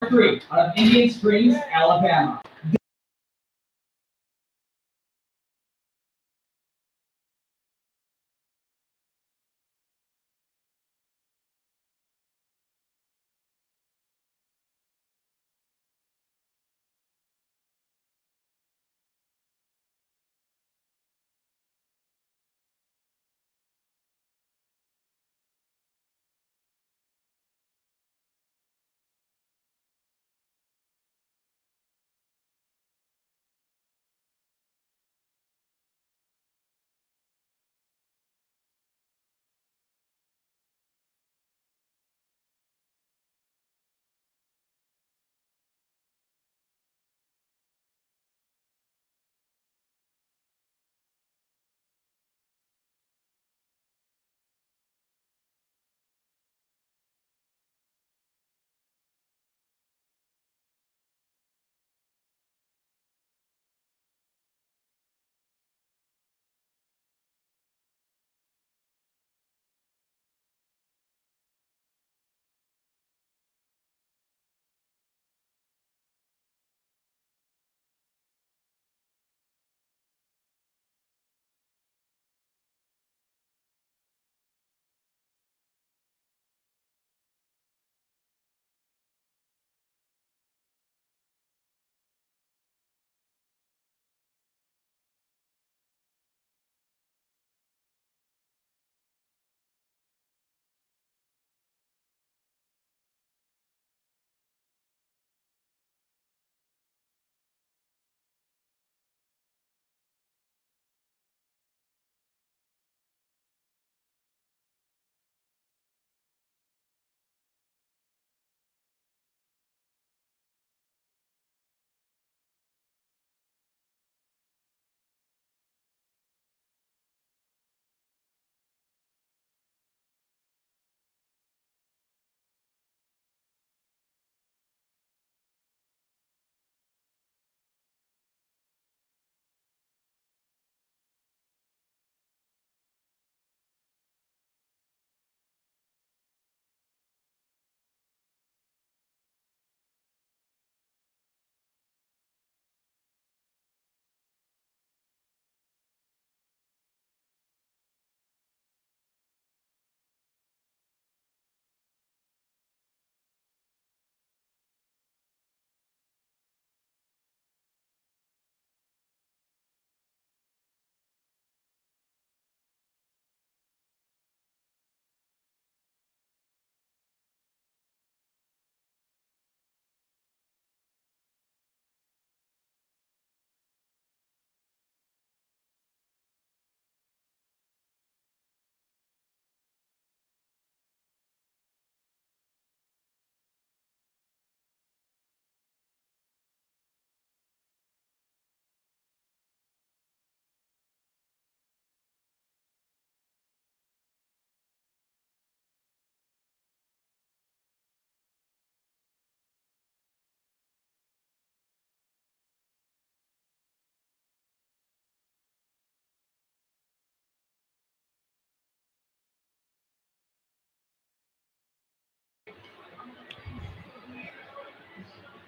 3 out of Indian Springs, Alabama.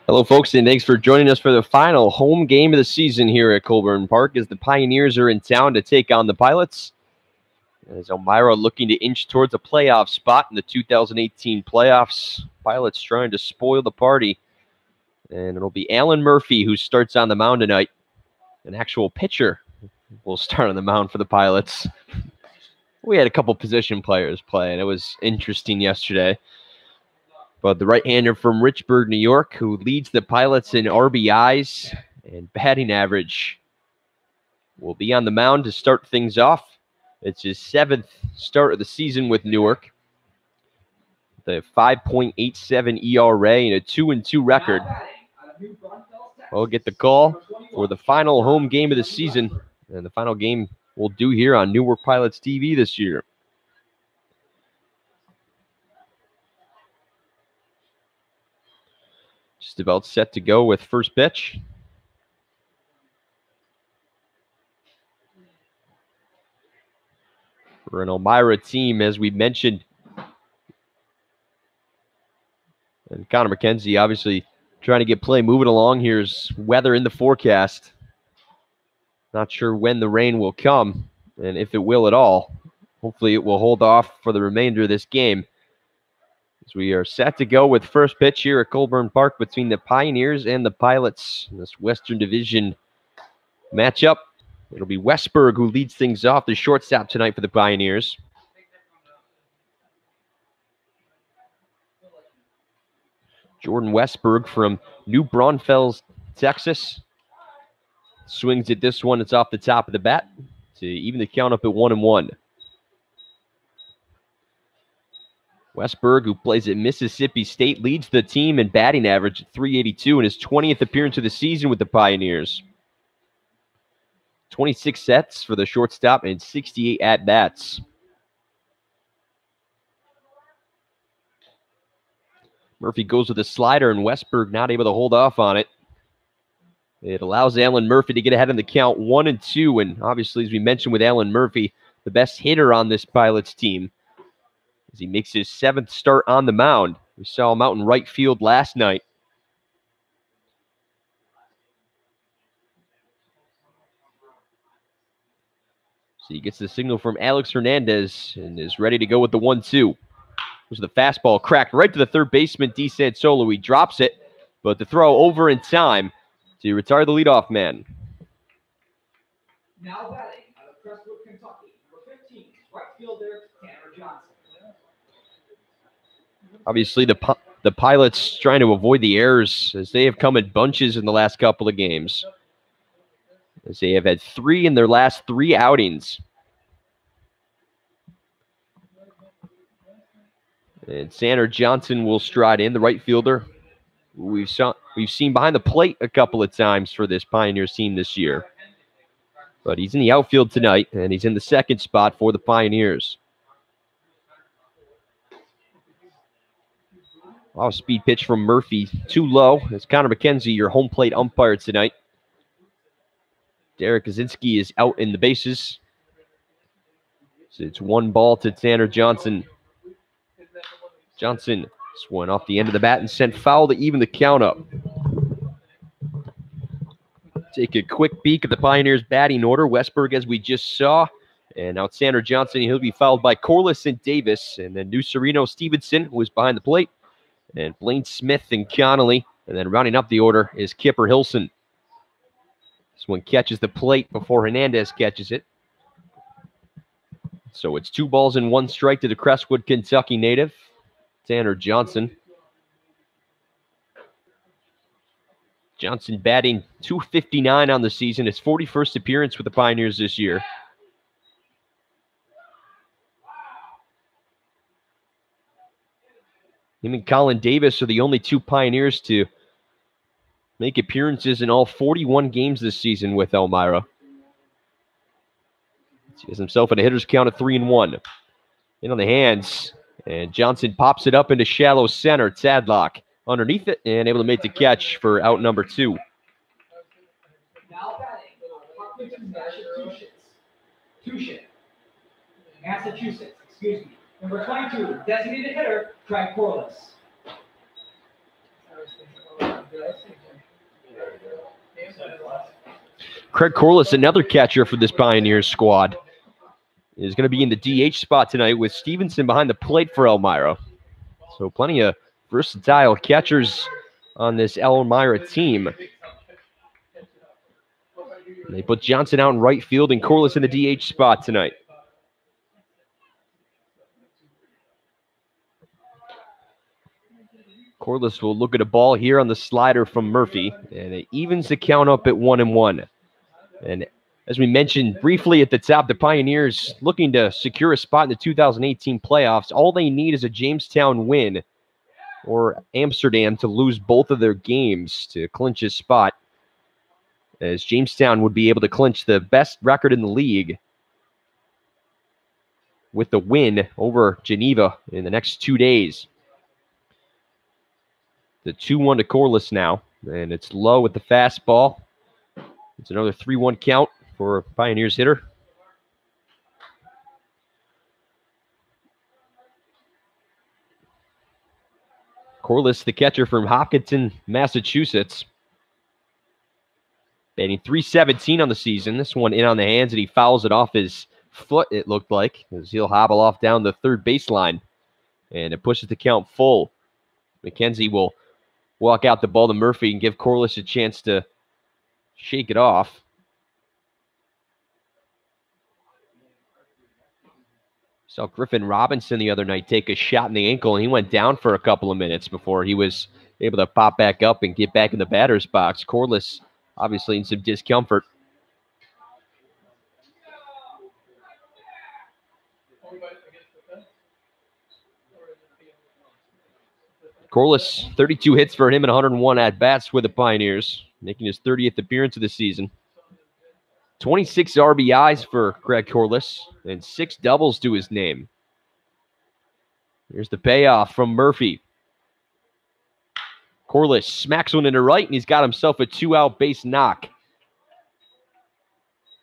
Hello, folks, and thanks for joining us for the final home game of the season here at Colburn Park as the Pioneers are in town to take on the Pilots. As Elmira looking to inch towards a playoff spot in the 2018 playoffs. Pilots trying to spoil the party. And it'll be Alan Murphy who starts on the mound tonight. An actual pitcher will start on the mound for the Pilots. We had a couple position players play, and it was interesting yesterday. But the right-hander from Richburg, New York, who leads the Pilots in RBIs and batting average, will be on the mound to start things off. It's his 7th start of the season with Newark. The 5.87 ERA and a 2-2 record. We'll get the call for the final home game of the season, and the final game we'll do here on NewarkPilots.tv this year. Just about set to go with first pitch. For an Elmira team, as we mentioned. And Connor McKenzie obviously trying to get play moving along. Here's weather in the forecast. Not sure when the rain will come and if it will at all. Hopefully it will hold off for the remainder of this game, as we are set to go with first pitch here at Colburn Park between the Pioneers and the Pilots in this Western Division matchup. It'll be Westberg who leads things off, the shortstop tonight for the Pioneers. Jordan Westberg from New Braunfels, Texas. Swings at this one. It's off the top of the bat to even the count up at 1-1. Westberg, who plays at Mississippi State, leads the team in batting average at .382 in his 20th appearance of the season with the Pioneers. 26 sets for the shortstop and 68 at-bats. Murphy goes with a slider, and Westberg not able to hold off on it. It allows Alan Murphy to get ahead in the count 1-2, and obviously, as we mentioned with Alan Murphy, the best hitter on this Pilots team, as he makes his 7th start on the mound. We saw him out in right field last night. So he gets the signal from Alex Hernandez and is ready to go with the 1-2. There's the fastball cracked right to the third baseman, DeSan Solo. He drops it, but the throw over in time to retire the leadoff man. Now batting out of Crestwood, Kentucky, number 15, right fielder Tanner Johnson. Obviously, the Pilots trying to avoid the errors, as they have come in bunches in the last couple of games, as they have had 3 in their last 3 outings. And Tanner Johnson will stride in, the right fielder. We've seen behind the plate a couple of times for this Pioneers team this year. But he's in the outfield tonight, and he's in the second spot for the Pioneers. Off-speed pitch from Murphy, too low. It's Connor McKenzie, your home plate umpire tonight. Derek Kaczynski is out in the bases. So it's 1 ball to Tanner Johnson. Johnson swung off the end of the bat and sent foul to even the count up. Take a quick peek at the Pioneers' batting order. Westberg, as we just saw. And now Tanner Johnson, he'll be fouled by Corliss and Davis. And then New Sereno Stevenson, who is behind the plate. And Blaine Smith and Connolly. And then rounding up the order is Kipper Hilson. This one catches the plate before Hernandez catches it. So it's 2 balls and 1 strike to the Crestwood, Kentucky native, Tanner Johnson. Johnson batting .259 on the season. His 41st appearance with the Pioneers this year. Him and Colin Davis are the only 2 Pioneers to make appearances in all 41 games this season with Elmira. He has himself at a hitter's count of 3-1. In on the hands, and Johnson pops it up into shallow center. Tadlock underneath it and able to make the catch for out number 2. Now batting, Massachusetts, excuse me. Number 22, designated hitter, Craig Corliss. Craig Corliss, another catcher for this Pioneers squad, is going to be in the DH spot tonight with Stevenson behind the plate for Elmira. So plenty of versatile catchers on this Elmira team. And they put Johnson out in right field and Corliss in the DH spot tonight. Corliss will look at a ball here on the slider from Murphy, and it evens the count up at 1-1. And as we mentioned briefly at the top, the Pioneers looking to secure a spot in the 2018 playoffs. All they need is a Jamestown win or Amsterdam to lose both of their games to clinch a spot, as Jamestown would be able to clinch the best record in the league with the win over Geneva in the next 2 days. The 2-1 to Corliss now, and it's low with the fastball. It's another 3-1 count for Pioneers hitter. Corliss, the catcher from Hopkinton, Massachusetts. Batting .317 on the season. This one in on the hands, and he fouls it off his foot, it looked like, as he'll hobble off down the third baseline. And it pushes the count full. McKenzie will walk out the ball to Murphy and give Corliss a chance to shake it off. Saw Griffin Robinson the other night take a shot in the ankle, and he went down for a couple of minutes before he was able to pop back up and get back in the batter's box. Corliss obviously in some discomfort. Corliss, 32 hits for him and 101 at-bats with the Pioneers, making his 30th appearance of the season. 26 RBIs for Craig Corliss and 6 doubles to his name. Here's the payoff from Murphy. Corliss smacks one into right, and he's got himself a 2-out base knock.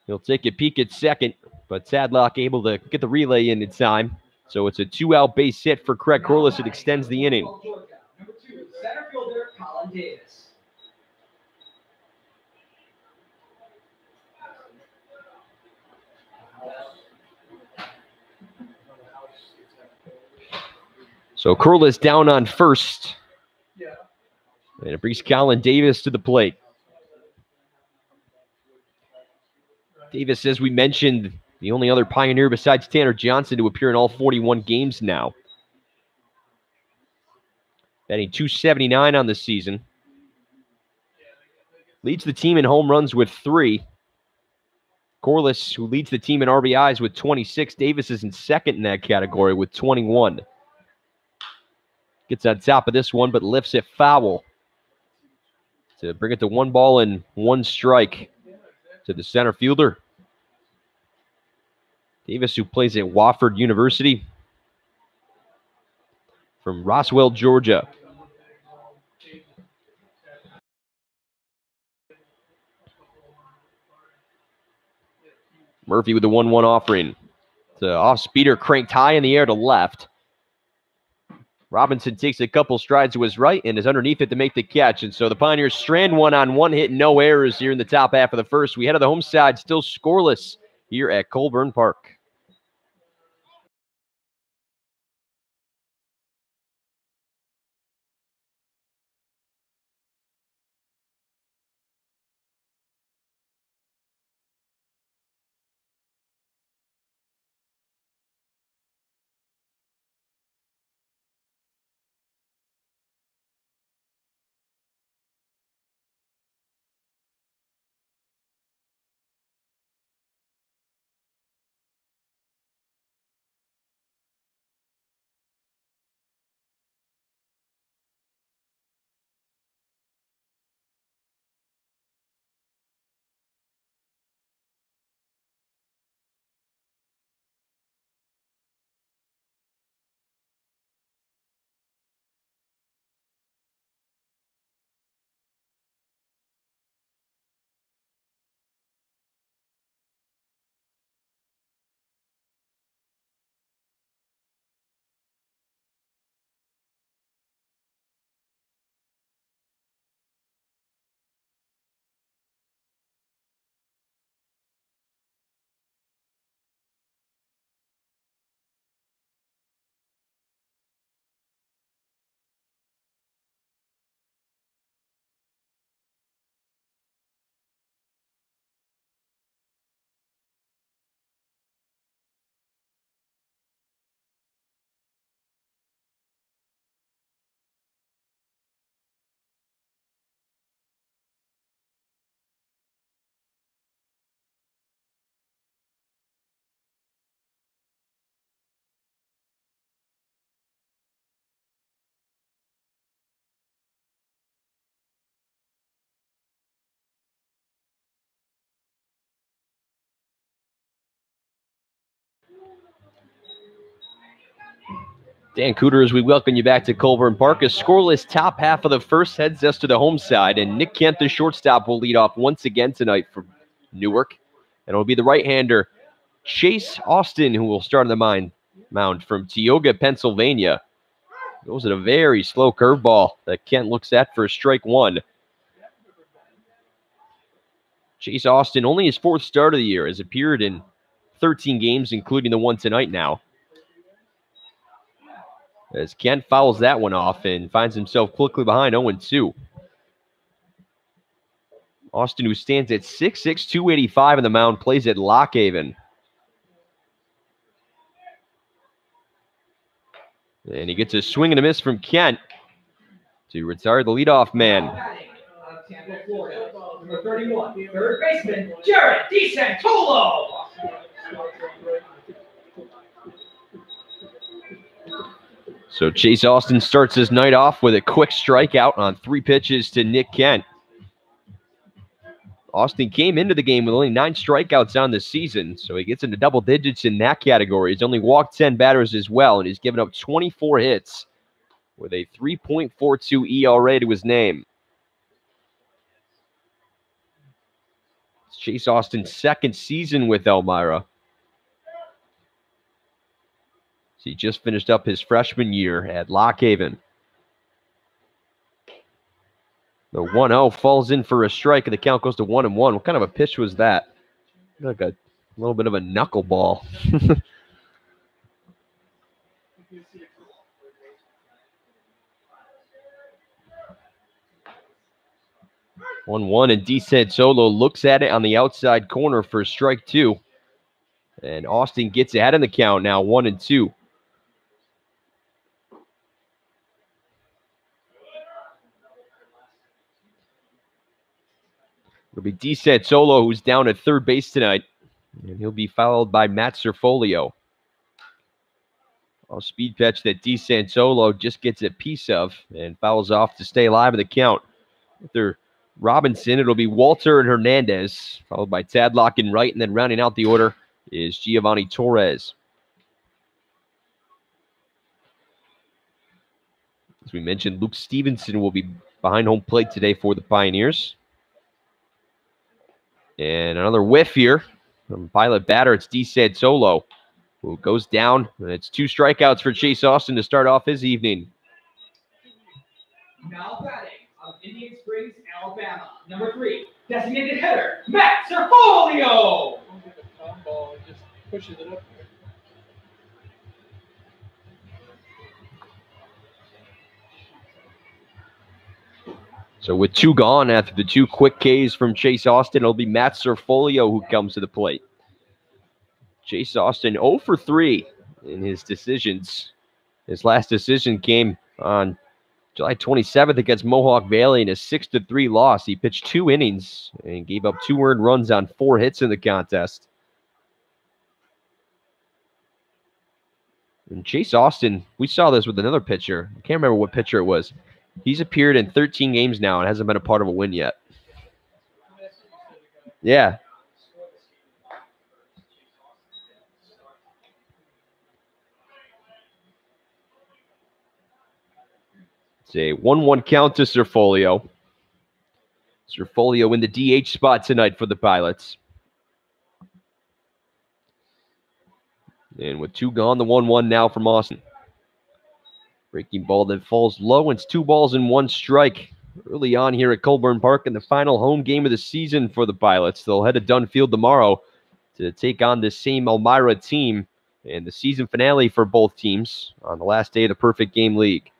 He'll take a peek at second, but Tadlock able to get the relay in time. So it's a 2-out base hit for Craig Corliss. It extends the inning. Number 2, center fielder Colin Davis. So Corliss down on first. And it brings Colin Davis to the plate. Davis, as we mentioned, the only other Pioneer besides Tanner Johnson to appear in all 41 games now. Batting .279 on the season. Leads the team in home runs with 3. Corliss, who leads the team in RBIs with 26. Davis is in second in that category with 21. Gets on top of this one, but lifts it foul to bring it to 1 ball and 1 strike to the center fielder. Davis, who plays at Wofford University from Roswell, Georgia. Murphy with the 1-1 offering. The off-speeder cranked high in the air to left. Robinson takes a couple strides to his right and is underneath it to make the catch. And so the Pioneers strand one on 1 hit, no errors here in the top half of the first. We head to the home side, still scoreless here at Colburn Park. Dan Cooter, as we welcome you back to Colburn Park. A scoreless top half of the first heads us to the home side, and Nick Kent, the shortstop, will lead off once again tonight for Newark. And it'll be the right-hander, Chase Austin, who will start on the mound from Tioga, Pennsylvania. Goes at a very slow curveball that Kent looks at for strike one. Chase Austin, only his 4th start of the year, has appeared in 13 games, including the one tonight now. As Kent fouls that one off and finds himself quickly behind 0-2. Austin, who stands at 6'6", 285 on the mound, plays at Lockhaven. And he gets a swing and a miss from Kent to retire the leadoff man. Tampa, Florida, number 31, third baseman, Jared DeSantolo. So Chase Austin starts his night off with a quick strikeout on 3 pitches to Nick Kent. Austin came into the game with only 9 strikeouts on the season, so he gets into double digits in that category. He's only walked 10 batters as well, and he's given up 24 hits with a 3.42 ERA to his name. It's Chase Austin's 2nd season with Elmira. He just finished up his freshman year at Lockhaven. The 1-0 falls in for a strike, and the count goes to 1-1. What kind of a pitch was that? Like a little bit of a knuckleball. 1-1, and DeSantolo looks at it on the outside corner for strike 2. And Austin gets ahead in the count now, 1-2. It'll be DeSantolo who's down at 3rd base tonight, and he'll be followed by Matt Cerfolio. A speed pitch that DeSantolo just gets a piece of and fouls off to stay alive in the count. After Robinson, it'll be Walter and Hernandez, followed by Tadlock and Wright, and then rounding out the order is Giovanni Torres. As we mentioned, Luke Stevenson will be behind home plate today for the Pioneers. And another whiff here from Pilot batter. It's DeSantolo who goes down. And it's 2 strikeouts for Chase Austin to start off his evening. Now batting of Indian Springs, Alabama, number 3, designated hitter, Matt Cerfolio. Ball and just pushes it up there. So with 2 gone after the 2 quick Ks from Chase Austin, it'll be Matt Cerfolio who comes to the plate. Chase Austin 0 for 3 in his decisions. His last decision came on July 27th against Mohawk Valley in a 6-3 loss. He pitched 2 innings and gave up 2 earned runs on 4 hits in the contest. And Chase Austin, we saw this with another pitcher. I can't remember what pitcher it was. He's appeared in 13 games now and hasn't been a part of a win yet. Yeah. It's a 1-1 count to Cerfolio. Cerfolio in the DH spot tonight for the Pilots. And with 2 gone, the 1-1 now from Austin. Breaking ball that falls low. It's 2 balls and 1 strike early on here at Colburn Park in the final home game of the season for the Pilots. They'll head to Dunfield tomorrow to take on this same Elmira team and the season finale for both teams on the last day of the Perfect Game League.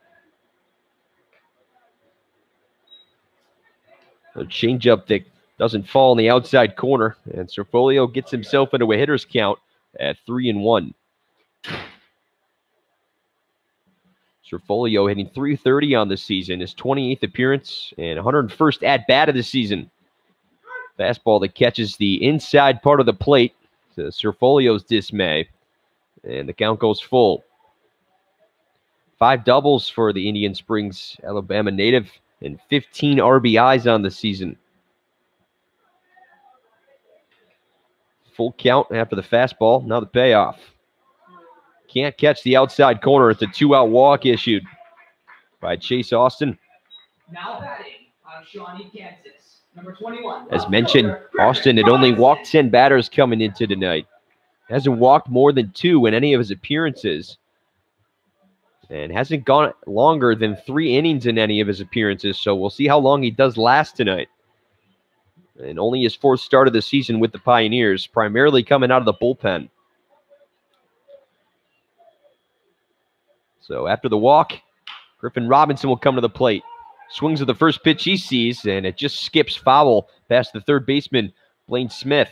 A changeup that doesn't fall in the outside corner, and Cerfolio gets himself into a hitter's count at 3-1. Cerfolio hitting .330 on the season, his 28th appearance and 101st at-bat of the season. Fastball that catches the inside part of the plate to Cerfolio's dismay, and the count goes full. 5 doubles for the Indian Springs, Alabama native, and 15 RBIs on the season. Full count after the fastball. Now the payoff. Can't catch the outside corner. It's a 2-out walk issued by Chase Austin. Now batting on Shawnee, Kansas, number 21. As mentioned, Austin had only walked 10 batters coming into tonight. Hasn't walked more than 2 in any of his appearances. and hasn't gone longer than 3 innings in any of his appearances, so we'll see how long he does last tonight. And only his 4th start of the season with the Pioneers, primarily coming out of the bullpen. So after the walk, Griffin Robinson will come to the plate. Swings at the first pitch he sees, and it just skips foul past the third baseman, Blaine Smith.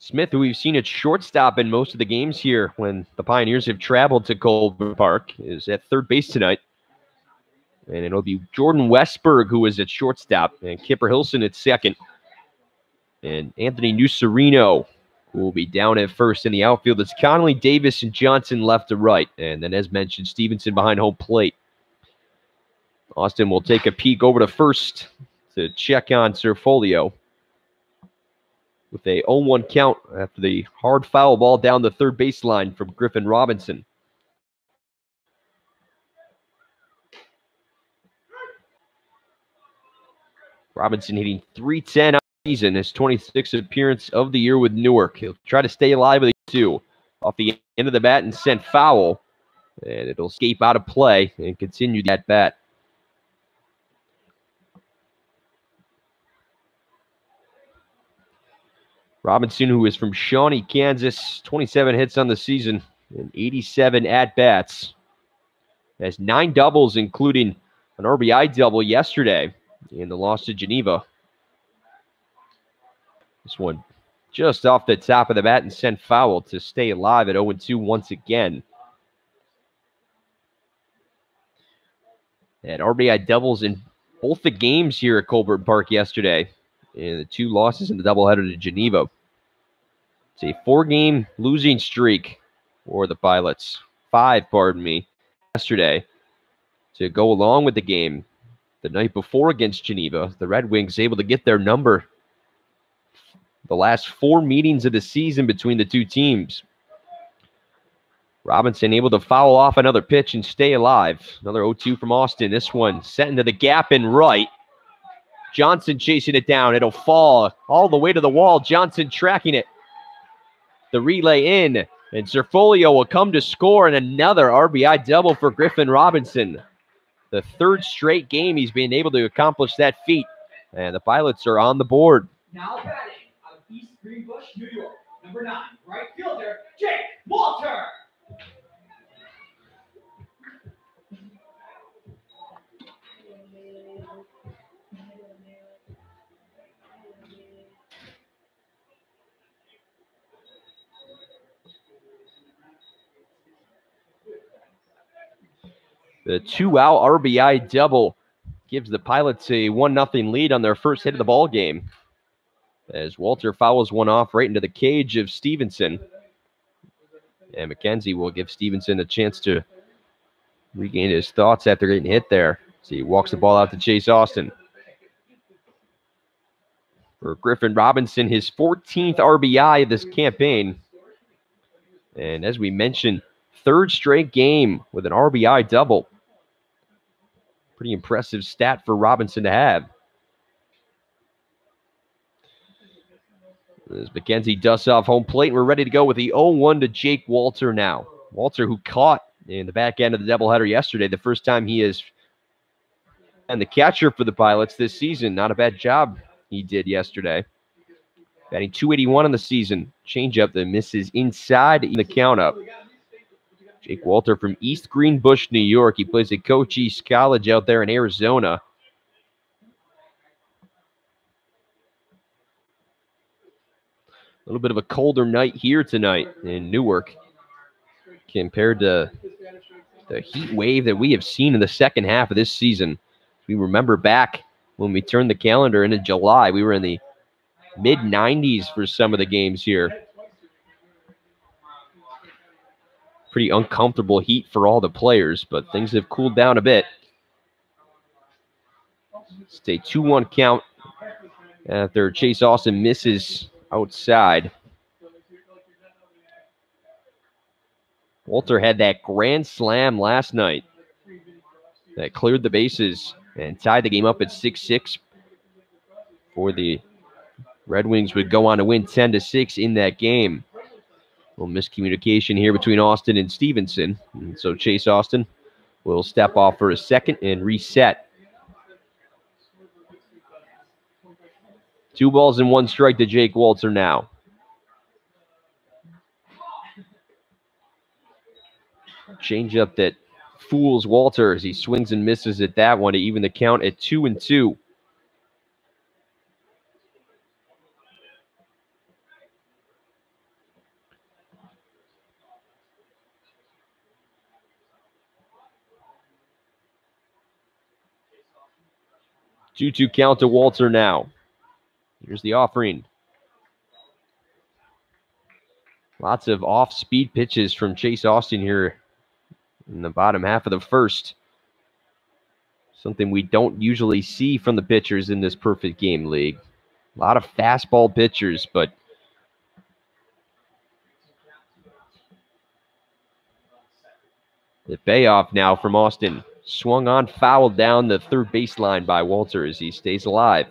Smith, who we've seen at shortstop in most of the games here when the Pioneers have traveled to Colburn Park, is at third base tonight. And it'll be Jordan Westberg who is at shortstop, and Kipper Hilson at second. And Anthony Nucerino will be down at first. In the outfield, it's Connolly, Davis, and Johnson left to right. And then, as mentioned, Stevenson behind home plate. Austin will take a peek over to first to check on Serfolio with a 0-1 count after the hard foul ball down the third baseline from Griffin Robinson. Robinson hitting .310 on the season, his 26th appearance of the year with Newark. He'll try to stay alive with a 2 off the end of the bat and sent foul, and it'll escape out of play and continue that bat. Robinson, who is from Shawnee, Kansas, 27 hits on the season and 87 at-bats. Has 9 doubles, including an RBI double yesterday in the loss to Geneva. This one just off the top of the bat and sent foul to stay alive at 0-2 once again. Had RBI doubles in both the games here at Colburn Park yesterday, and the 2 losses in the doubleheader to Geneva. It's a 4-game losing streak for the Pilots. 5, pardon me, yesterday to go along with the game. The night before against Geneva, the Red Wings able to get their number the last 4 meetings of the season between the 2 teams. Robinson able to foul off another pitch and stay alive. Another 0-2 from Austin. This one set into the gap in right. Johnson chasing it down. It'll fall all the way to the wall. Johnson tracking it. The relay in, and Serfolio will come to score, and another RBI double for Griffin Robinson. The 3rd straight game he's been able to accomplish that feat, and the Pilots are on the board. Now batting out of East Greenbush, New York, number 9, right fielder, Jake Walter. The 2-out RBI double gives the Pilots a 1-0 lead on their first hit of the ball game, as Walter fouls one off right into the cage of Stevenson. And McKenzie will give Stevenson a chance to regain his thoughts after getting hit there. So he walks the ball out to Chase Austin. For Griffin Robinson, his 14th RBI of this campaign. And as we mentioned, 3rd straight game with an RBI double. Pretty impressive stat for Robinson to have. As McKenzie dusts off home plate, we're ready to go with the 0-1 to Jake Walter now. Walter, who caught in the back end of the doubleheader yesterday, the first time he is and the catcher for the Pilots this season. Not a bad job he did yesterday. Batting .281 on the season. Changeup that misses inside in the count up. Jake Walter from East Greenbush, New York. He plays at Cochise College out there in Arizona. A little bit of a colder night here tonight in Newark compared to the heat wave that we have seen in the second half of this season. We remember back when we turned the calendar into July, we were in the mid-90s for some of the games here. Pretty uncomfortable heat for all the players, but things have cooled down a bit. It's a 2-1 count after Chase Austin misses outside. Walter had that grand slam last night that cleared the bases and tied the game up at 6-6 for the Red Wings would go on to win 10-6 in that game. A little miscommunication here between Austin and Stevenson. And so Chase Austin will step off for a second and reset. 2 balls and 1 strike to Jake Walter now. Changeup that fools Walter as he swings and misses at that one to even the count at 2-2. Two count to Walter now. Here's the offering. Lots of off-speed pitches from Chase Austin here in the bottom half of the first. Something we don't usually see from the pitchers in this perfect game league. A lot of fastball pitchers, but the payoff now from Austin. Swung on, fouled down the third baseline by Walter as he stays alive.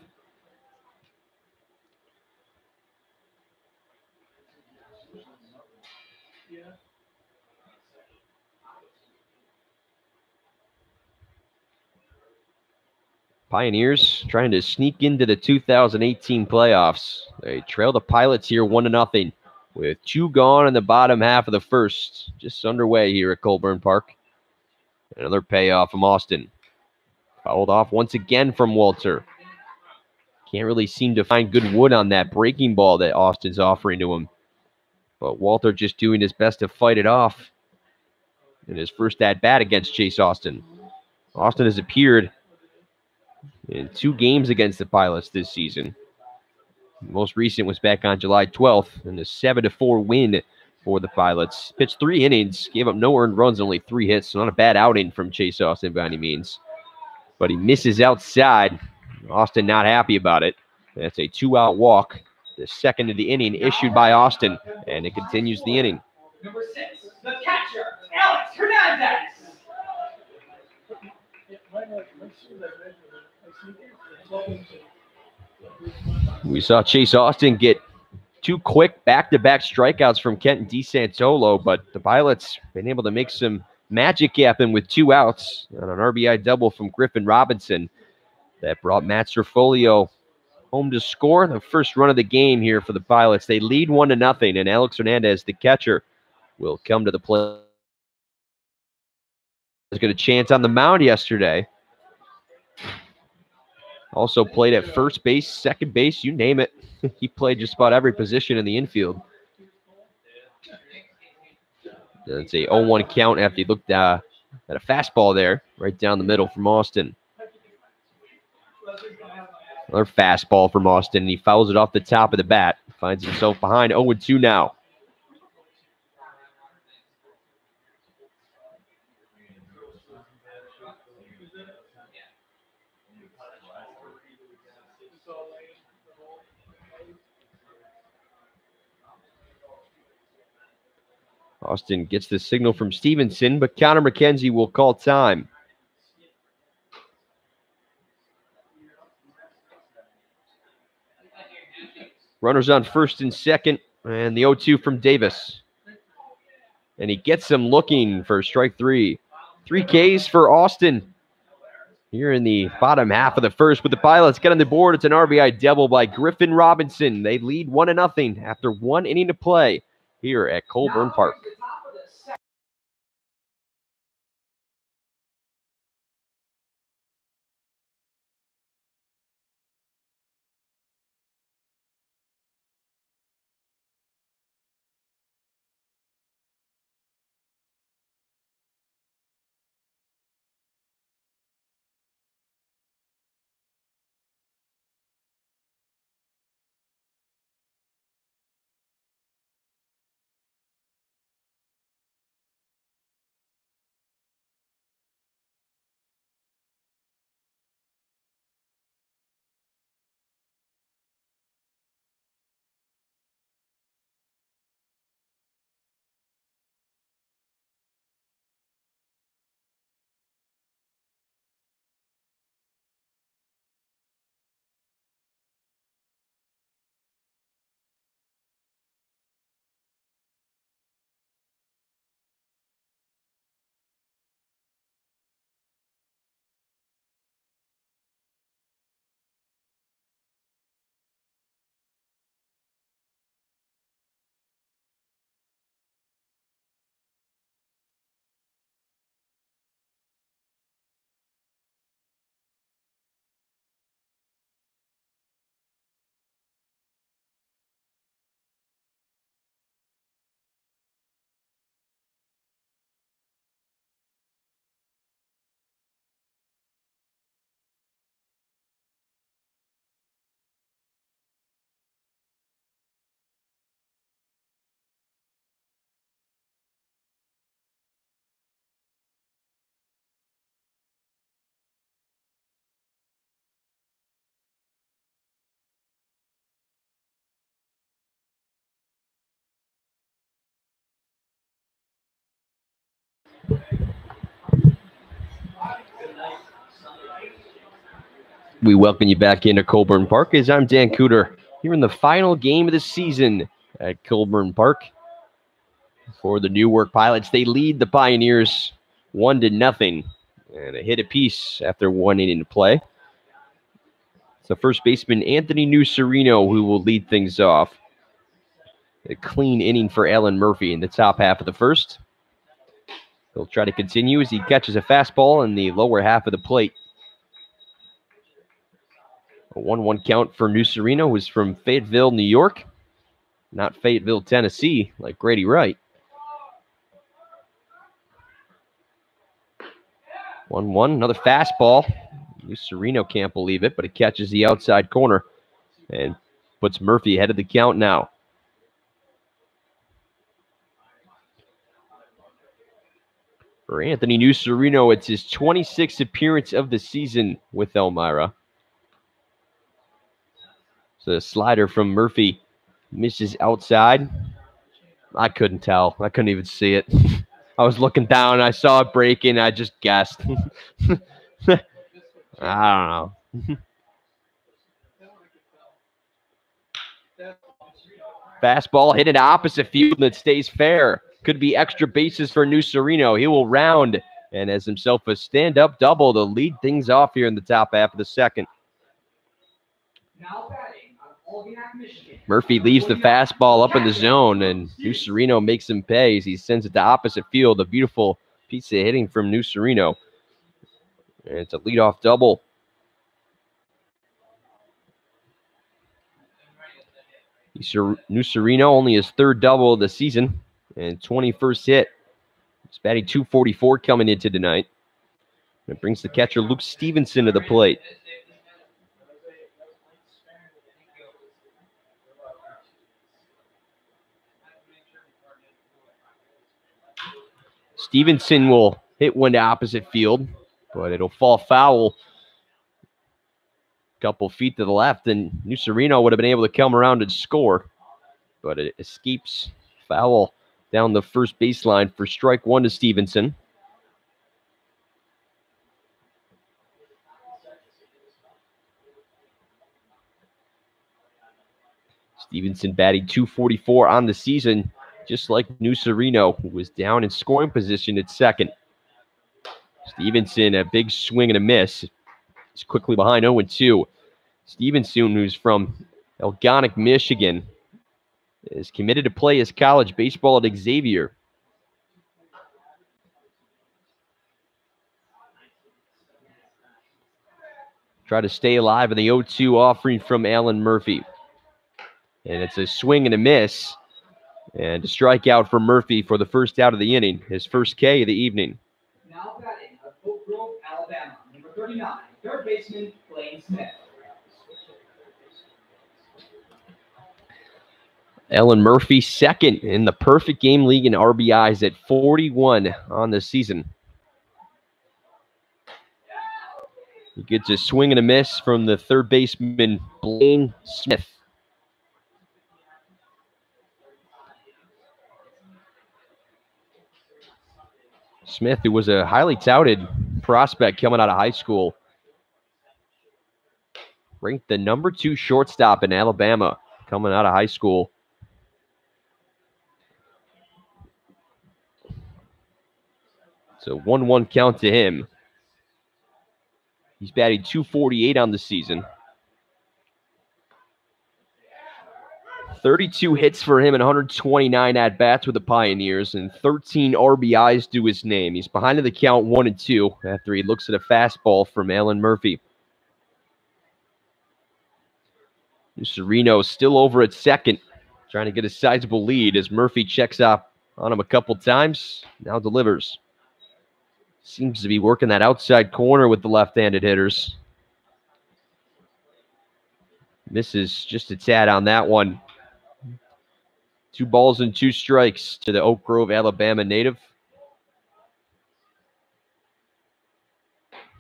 Pioneers trying to sneak into the 2018 playoffs. They trail the Pilots here 1-0 with 2 gone in the bottom half of the first. Just underway here at Colburn Park. Another payoff from Austin. Fouled off once again from Walter. Can't really seem to find good wood on that breaking ball that Austin's offering to him. But Walter just doing his best to fight it off in his first at-bat against Chase Austin. Austin has appeared in 2 games against the Pilots this season. The most recent was back on July 12th in a 7-4 win for the Pilots. Pitched 3 innings, gave up no earned runs, only 3 hits. So not a bad outing from Chase Austin by any means. But he misses outside. Austin not happy about it. That's a 2-out walk. The second of the inning issued by Austin, and it continues the inning. Number 6, the catcher, Alex Hernandez. We saw Chase Austin get 2 quick back-to-back strikeouts from Kenton DeSantolo, but the Pilots been able to make some magic happen with 2 outs on an RBI double from Griffin Robinson that brought Matt Serfolio home to score the first run of the game here for the Pilots. They lead 1-0, and Alex Hernandez, the catcher, will come to the plate. He's got a chance on the mound yesterday. Also played at first base, second base, you name it. He played just about every position in the infield. It's a 0-1 count after he looked at a fastball there, right down the middle from Austin. Another fastball from Austin, and he fouls it off the top of the bat. Finds himself behind 0-2 now. Austin gets the signal from Stevenson, but Connor McKenzie will call time. Runners on first and second, and the 0-2 from Davis. And he gets him looking for strike 3. 3 Ks for Austin here in the bottom half of the first. But the Pilots get on the board. It's an RBI double by Griffin Robinson. They lead 1-0 after 1 inning to play here at Colburn Park. We welcome you back into Colburn Park as I'm Dan Cooter here in the final game of the season at Colburn Park. For the Newark Pilots, they lead the Pioneers 1-0 and a hit apiece after 1 inning to play. So first baseman Anthony Nucerino who will lead things off. A clean inning for Alan Murphy in the top half of the first. He'll try to continue as he catches a fastball in the lower half of the plate. A 1-1 count for Nucerino, who's from Fayetteville, New York. Not Fayetteville, Tennessee, like Grady Wright. 1-1, another fastball. Nucerino can't believe it, but it catches the outside corner and puts Murphy ahead of the count now. For Anthony Nucerino, it's his 26th appearance of the season with Elmira. So the slider from Murphy misses outside. I couldn't tell. I couldn't even see it. I was looking down. I saw it breaking. I just guessed. I don't know. Fastball hit it opposite field and it stays fair. Could be extra bases for Nucerino. He will round and has himself a stand-up double to lead things off here in the top half of the second. Now batting out of Algonac, Michigan. Murphy leaves the fastball up in the zone, and Nucerino makes him pay as he sends it to opposite field. A beautiful piece of hitting from Nucerino. And it's a leadoff double. Nucerino only his third double of the season and 21st hit. He's batting .244 coming into tonight. It brings the catcher Luke Stevenson to the plate. Stevenson will hit one to opposite field, but it'll fall foul a couple feet to the left, and Nucerino would have been able to come around and score, but it escapes foul down the first baseline for strike one to Stevenson. Stevenson batting .244 on the season, just like Nucerino, who was down in scoring position at second. Stevenson, a big swing and a miss. He's quickly behind 0-2. Stevenson, who's from Algonac, Michigan, is committed to play his college baseball at Xavier. Try to stay alive in the 0-2 offering from Alan Murphy. And it's a swing and a miss. And a strikeout for Murphy for the first out of the inning, his first K of the evening. Now batting out of Oak Grove, Alabama, number 39, third baseman Blaine Smith. Alan Murphy second in the perfect game league in RBIs at 41 on the season. He gets a swing and a miss from the third baseman Blaine Smith. Smith, who was a highly touted prospect coming out of high school, ranked the number 2 shortstop in Alabama coming out of high school. So 1-1 count to him. He's batting .248 on the season. 32 hits for him and 129 at-bats with the Pioneers and 13 RBIs to his name. He's behind in the count 1-2 after he looks at a fastball from Alan Murphy. Nucerino still over at second, trying to get a sizable lead as Murphy checks up on him a couple times, now delivers. Seems to be working that outside corner with the left-handed hitters. Misses just a tad on that one. 2 balls and 2 strikes to the Oak Grove, Alabama native.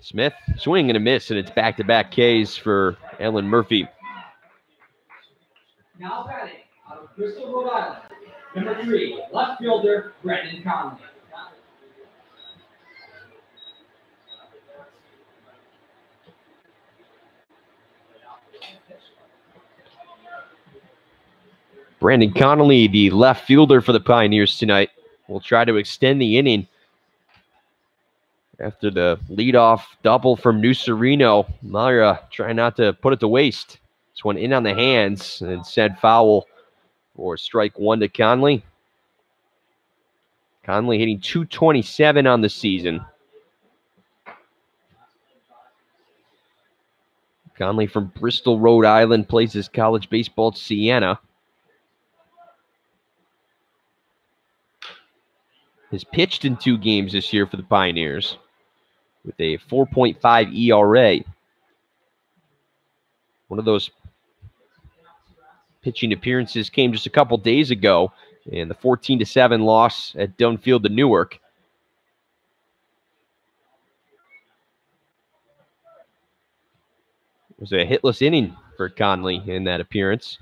Smith, swing and a miss, and it's back-to-back Ks for Alan Murphy. Now batting out of Bristol, Rhode Island, number 3, left fielder Brendan Conley. Brandon Connolly, the left fielder for the Pioneers tonight, will try to extend the inning after the leadoff double from New Sereno. Elmira trying not to put it to waste. This one in on the hands and said foul for strike one to Conley. Conley hitting .227 on the season. Conley from Bristol, Rhode Island, plays his college baseball at Siena. Has pitched in 2 games this year for the Pioneers with a 4.5 ERA. One of those pitching appearances came just a couple days ago in the 14-7 loss at Dunfield to Newark. It was a hitless inning for Conley in that appearance.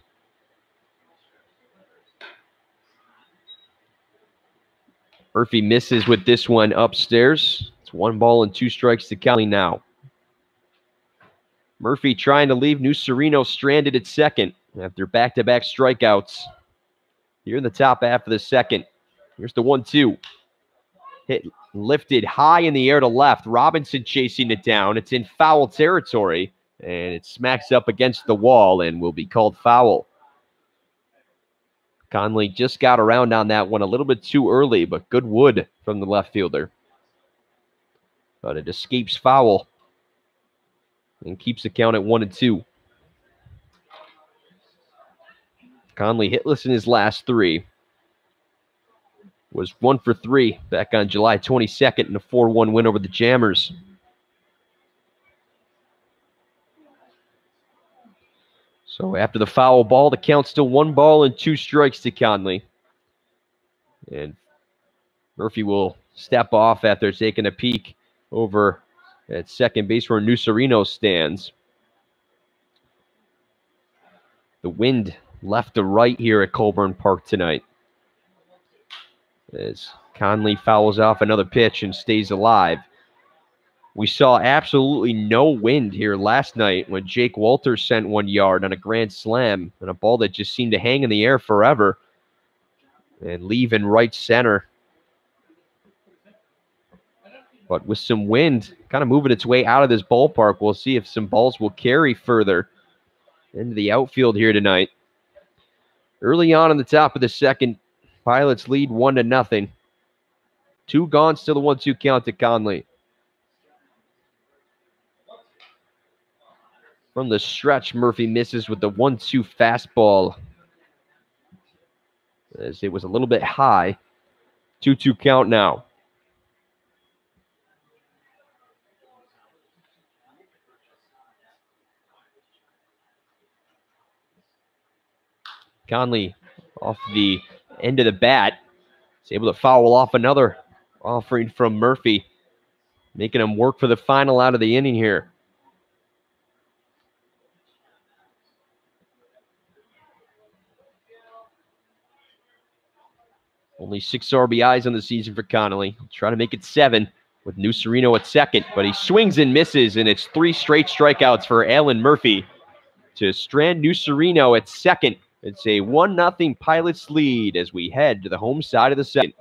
Murphy misses with this one upstairs. It's 1 ball and 2 strikes to Conley now. Murphy trying to leave New Sereno stranded at second after back-to-back strikeouts. Here in the top half of the second. Here's the 1-2. Hit lifted high in the air to left. Robinson chasing it down. It's in foul territory, and it smacks up against the wall and will be called foul. Conley just got around on that one a little bit too early, but good wood from the left fielder. But it escapes foul and keeps the count at 1-2. Conley hitless in his last 3. Was 1 for 3 back on July 22nd in a 4-1 win over the Jammers. So after the foul ball, the count's still 1 ball and 2 strikes to Conley. And Murphy will step off after taking a peek over at second base where New Sereno stands. The wind left to right here at Colburn Park tonight, as Conley fouls off another pitch and stays alive. We saw absolutely no wind here last night when Jake Walters sent 1 yard on a grand slam and a ball that just seemed to hang in the air forever and leave in right center. But with some wind kind of moving its way out of this ballpark, we'll see if some balls will carry further into the outfield here tonight. Early on in the top of the second, Pilots lead 1-0. 2 gone, still a 1-2 count to Conley. From the stretch, Murphy misses with the 1-2 fastball, as it was a little bit high. 2-2 count now. Conley off the end of the bat is able to foul off another offering from Murphy, making him work for the final out of the inning here. Only 6 RBIs on the season for Conley. He'll try to make it 7 with New Sereno at second, but he swings and misses, and it's 3 straight strikeouts for Alan Murphy to strand New Sereno at second. It's a 1-0 Pilots lead as we head to the home side of the second.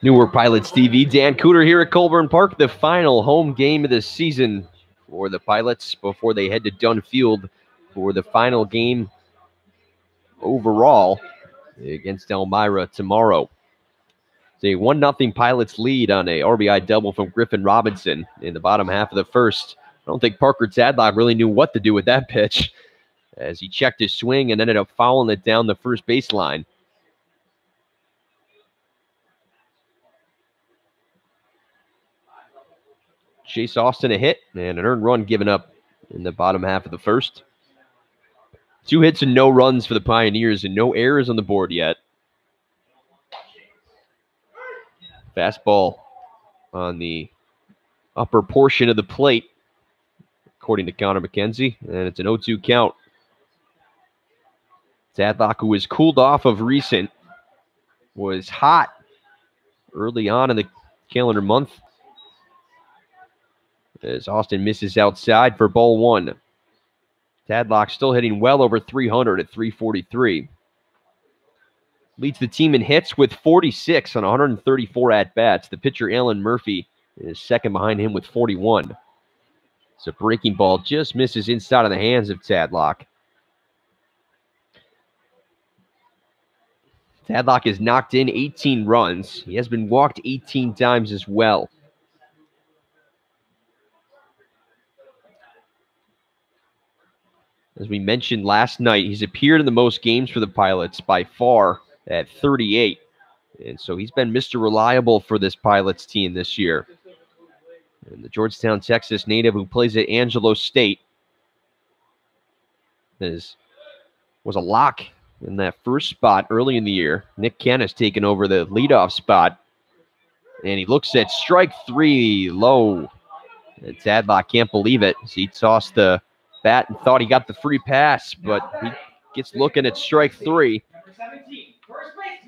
Newark Pilots TV, Dan Cooter here at Colburn Park, the final home game of the season for the Pilots before they head to Dunn Field for the final game overall against Elmira tomorrow. It's a 1-0 Pilots lead on a RBI double from Griffin Robinson in the bottom half of the first. I don't think Parker Tadlock really knew what to do with that pitch as he checked his swing and ended up fouling it down the first baseline. Chase Austin a hit and an earned run given up in the bottom half of the first. 2 hits and no runs for the Pioneers and no errors on the board yet. Fastball on the upper portion of the plate, according to Connor McKenzie, and it's an 0-2 count. Tadlock, who was cooled off of recent, was hot early on in the calendar month as Austin misses outside for ball 1. Tadlock still hitting well over 300 at 343. Leads the team in hits with 46 on 134 at-bats. The pitcher, Alan Murphy, is second behind him with 41. So breaking ball just misses inside of the hands of Tadlock. Tadlock has knocked in 18 runs. He has been walked 18 times as well. As we mentioned last night, he's appeared in the most games for the Pilots by far at 38. And so he's been Mr. Reliable for this Pilots team this year. And the Georgetown, Texas native who plays at Angelo State was a lock in that first spot early in the year. Nick Kent has taken over the leadoff spot. And he looks at strike 3 low. And Tadlock can't believe it. He tossed the bat and thought he got the free pass, but he gets looking at strike 3.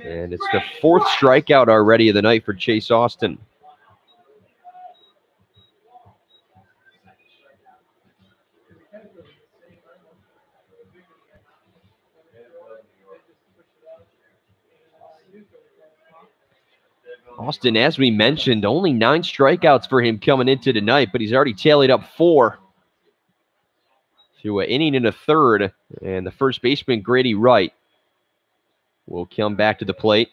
And it's the 4th strikeout already of the night for Chase Austin. Austin, as we mentioned, only 9 strikeouts for him coming into tonight, but he's already tallied up 4 through an inning and a third. And the first baseman, Grady Wright, will come back to the plate.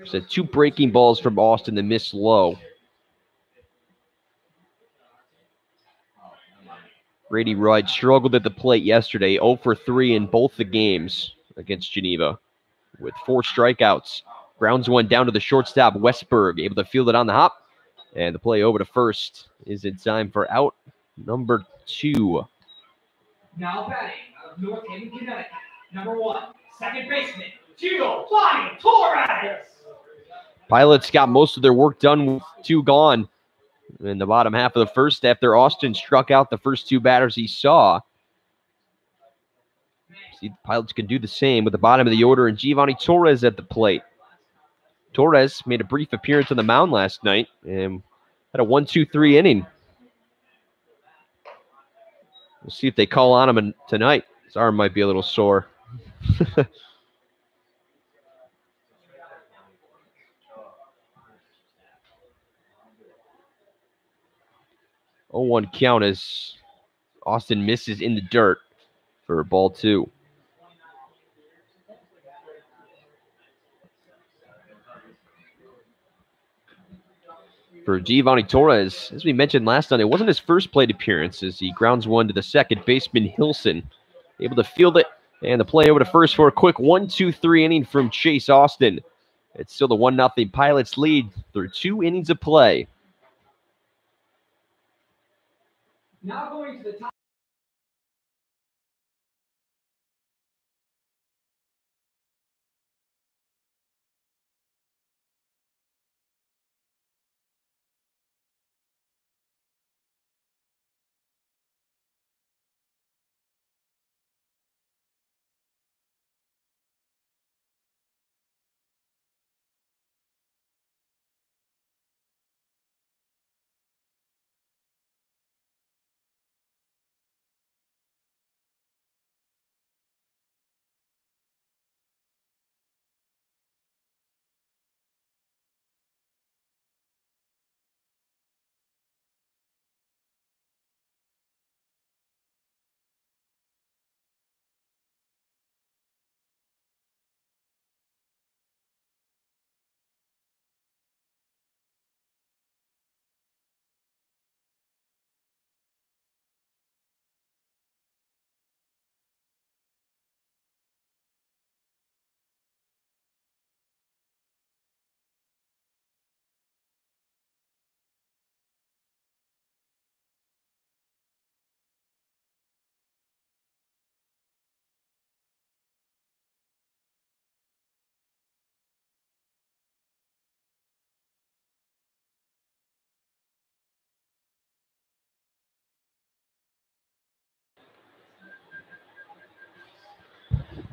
So 2 breaking balls from Austin that missed low. Grady Wright struggled at the plate yesterday, 0 for 3 in both the games against Geneva with 4 strikeouts. Grounds one down to the shortstop, Westberg, able to field it on the hop. And the play over to first is in time for out number 2. Now batting out of North Haven, Connecticut, number 1, second baseman, Gio Flying Torres. Pilots got most of their work done with 2 gone in the bottom half of the first after Austin struck out the first 2 batters he saw. See, the Pilots can do the same with the bottom of the order and Giovanni Torres at the plate. Torres made a brief appearance on the mound last night and had a 1-2-3 inning. We'll see if they call on him tonight. His arm might be a little sore. 0-1 count as Austin misses in the dirt for ball 2. For Giovanni Torres, as we mentioned last night, it wasn't his first plate appearance as he grounds one to the second baseman, Hilson. Able to field it, and the play over to first for a quick 1-2-3 inning from Chase Austin. It's still the 1-0 Pilots lead through 2 innings of play. Now going to the top.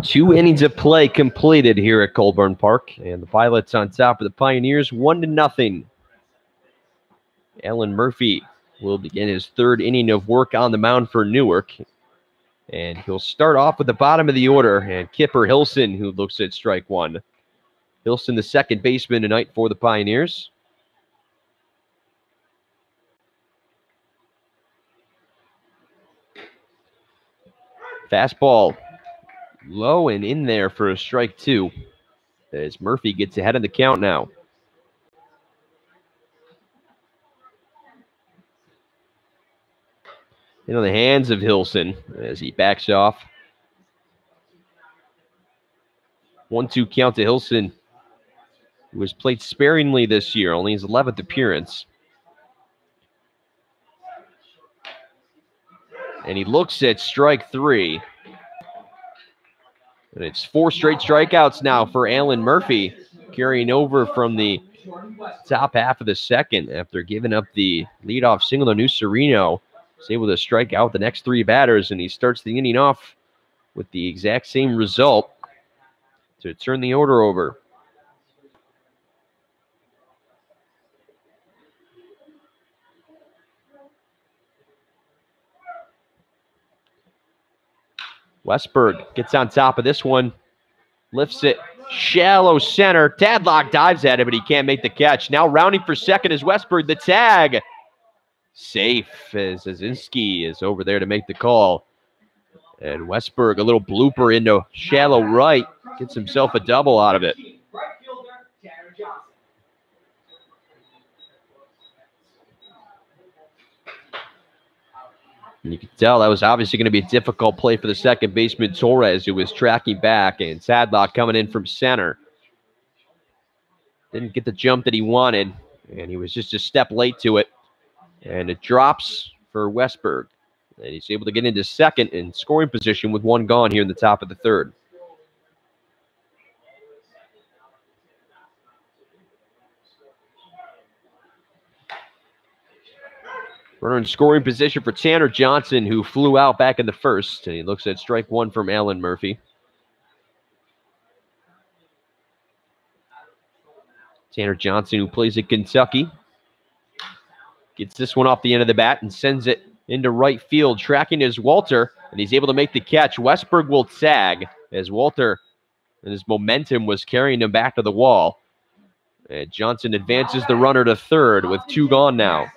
2 innings of play completed here at Colburn Park, and the Pilots on top of the Pioneers 1-0. Alan Murphy will begin his 3rd inning of work on the mound for Newark. And he'll start off with the bottom of the order, and Kipper Hilson, who looks at strike 1. Hilson, the second baseman tonight for the Pioneers. Fastball low and in there for a strike 2, as Murphy gets ahead of the count now. Into the hands of Hilson as he backs off. 1-2 count to Hilson, who has played sparingly this year, only his 11th appearance. And he looks at strike 3. And it's 4 straight strikeouts now for Alan Murphy, carrying over from the top half of the second after giving up the leadoff single to New Sereno. He's able to strike out the next 3 batters, and he starts the inning off with the exact same result to turn the order over. Westberg gets on top of this one, lifts it shallow center. Tadlock dives at it, but he can't make the catch. Now rounding for second is Westberg. The tag safe as Zazinski is over there to make the call. And Westberg, a little blooper into shallow right, gets himself a double out of it. And you can tell that was obviously going to be a difficult play for the second baseman, Torres, who was tracking back, and Tadlock coming in from center. Didn't get the jump that he wanted, and he was just a step late to it. And it drops for Westberg. And he's able to get into second in scoring position with 1 gone here in the top of the 3rd. Runner in scoring position for Tanner Johnson, who flew out back in the 1st. And he looks at strike 1 from Alan Murphy. Tanner Johnson, who plays at Kentucky, gets this one off the end of the bat and sends it into right field. Tracking is Walter, and he's able to make the catch. Westberg will tag as Walter, and his momentum was carrying him back to the wall. And Johnson advances the runner to 3rd with 2 gone now.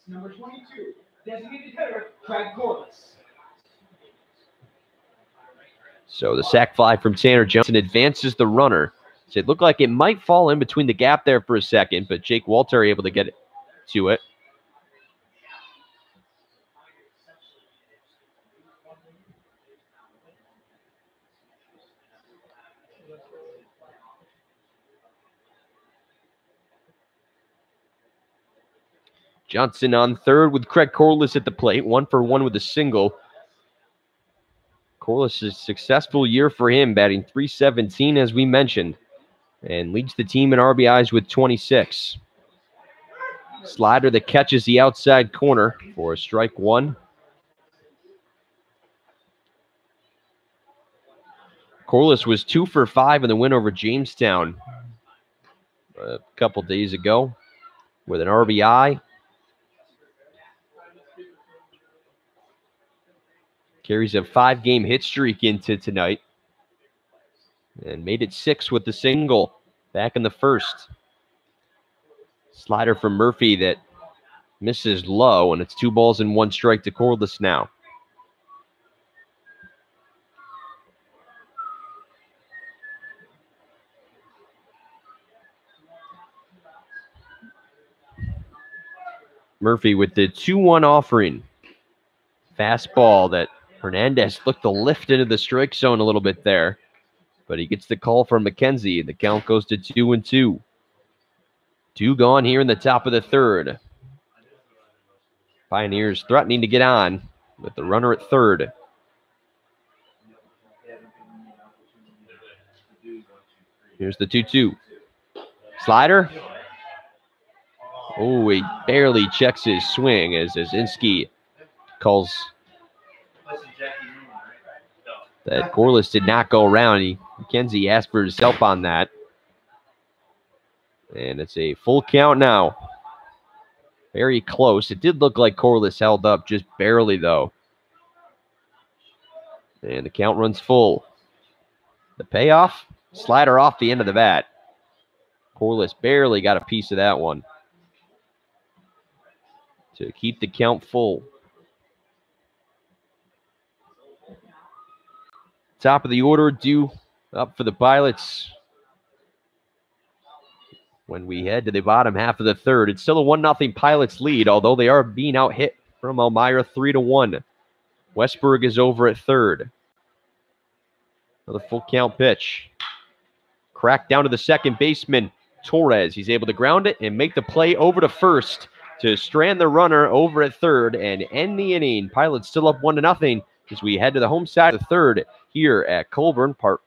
Number 22, designated hitter, Craig Corliss. So the sac fly from Tanner Johnson advances the runner. So it looked like it might fall in between the gap there for a second, but Jake Walter able to get it to it. Johnson on 3rd with Craig Corliss at the plate. 1 for 1 with a single. Corliss, a successful year for him, batting .317 as we mentioned, and leads the team in RBIs with 26. Slider that catches the outside corner for strike 1. Corliss was 2 for 5 in the win over Jamestown a couple days ago with an RBI. Carries a 5-game hit streak into tonight and made it 6 with the single back in the 1st. Slider from Murphy that misses low, and it's 2 balls and 1 strike to Corliss now. Murphy with the 2-1 offering. Fastball that Hernandez looked to lift into the strike zone a little bit there, but he gets the call from McKenzie. The count goes to 2-2. 2 gone here in the top of the 3rd. Pioneers threatening to get on with the runner at 3rd. Here's the 2-2. Slider. Oh, he barely checks his swing as Zazinski calls that Corliss did not go around. Mackenzie asked for his help on that. And it's a full count now. Very close. It did look like Corliss held up just barely, though. And the count runs full. The payoff, slider off the end of the bat. Corliss barely got a piece of that one to keep the count full. Top of the order due up for the Pilots when we head to the bottom half of the third. It's still a 1-0 Pilots lead, although they are being out hit from Elmira 3-1. Westberg is over at third. Another full count pitch. Cracked down to the second baseman, Torres. He's able to ground it and make the play over to first to strand the runner over at third and end the inning. Pilots still up 1-0 as we head to the home side of the third here at Colburn Park.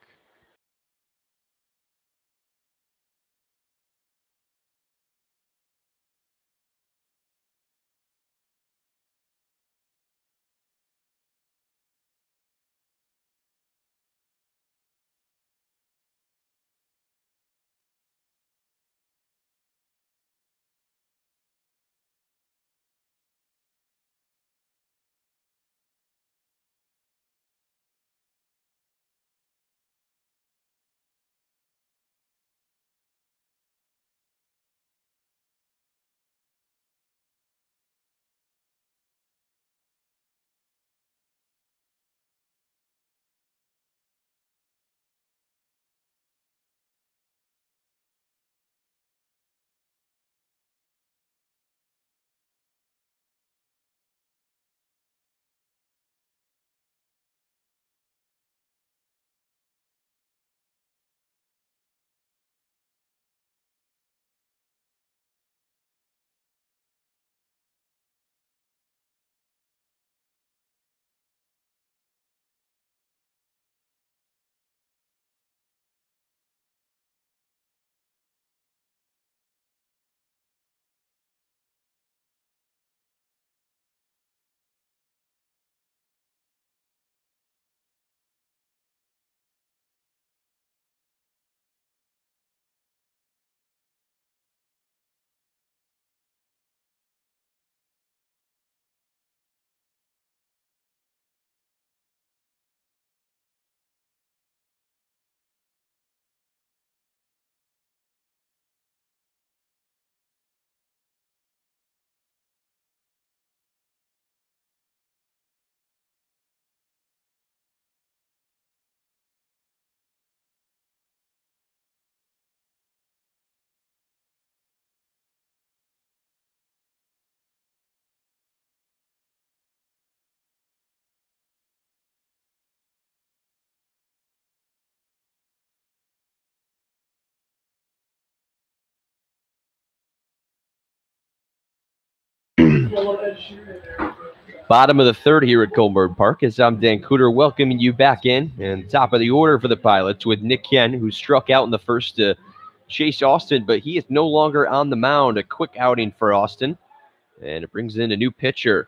Bottom of the third here at Colburn Park as I'm Dan Cooter welcoming you back in. And top of the order for the Pilots with Nick Ken, who struck out in the first to chase Austin, but he is no longer on the mound. A quick outing for Austin. And it brings in a new pitcher.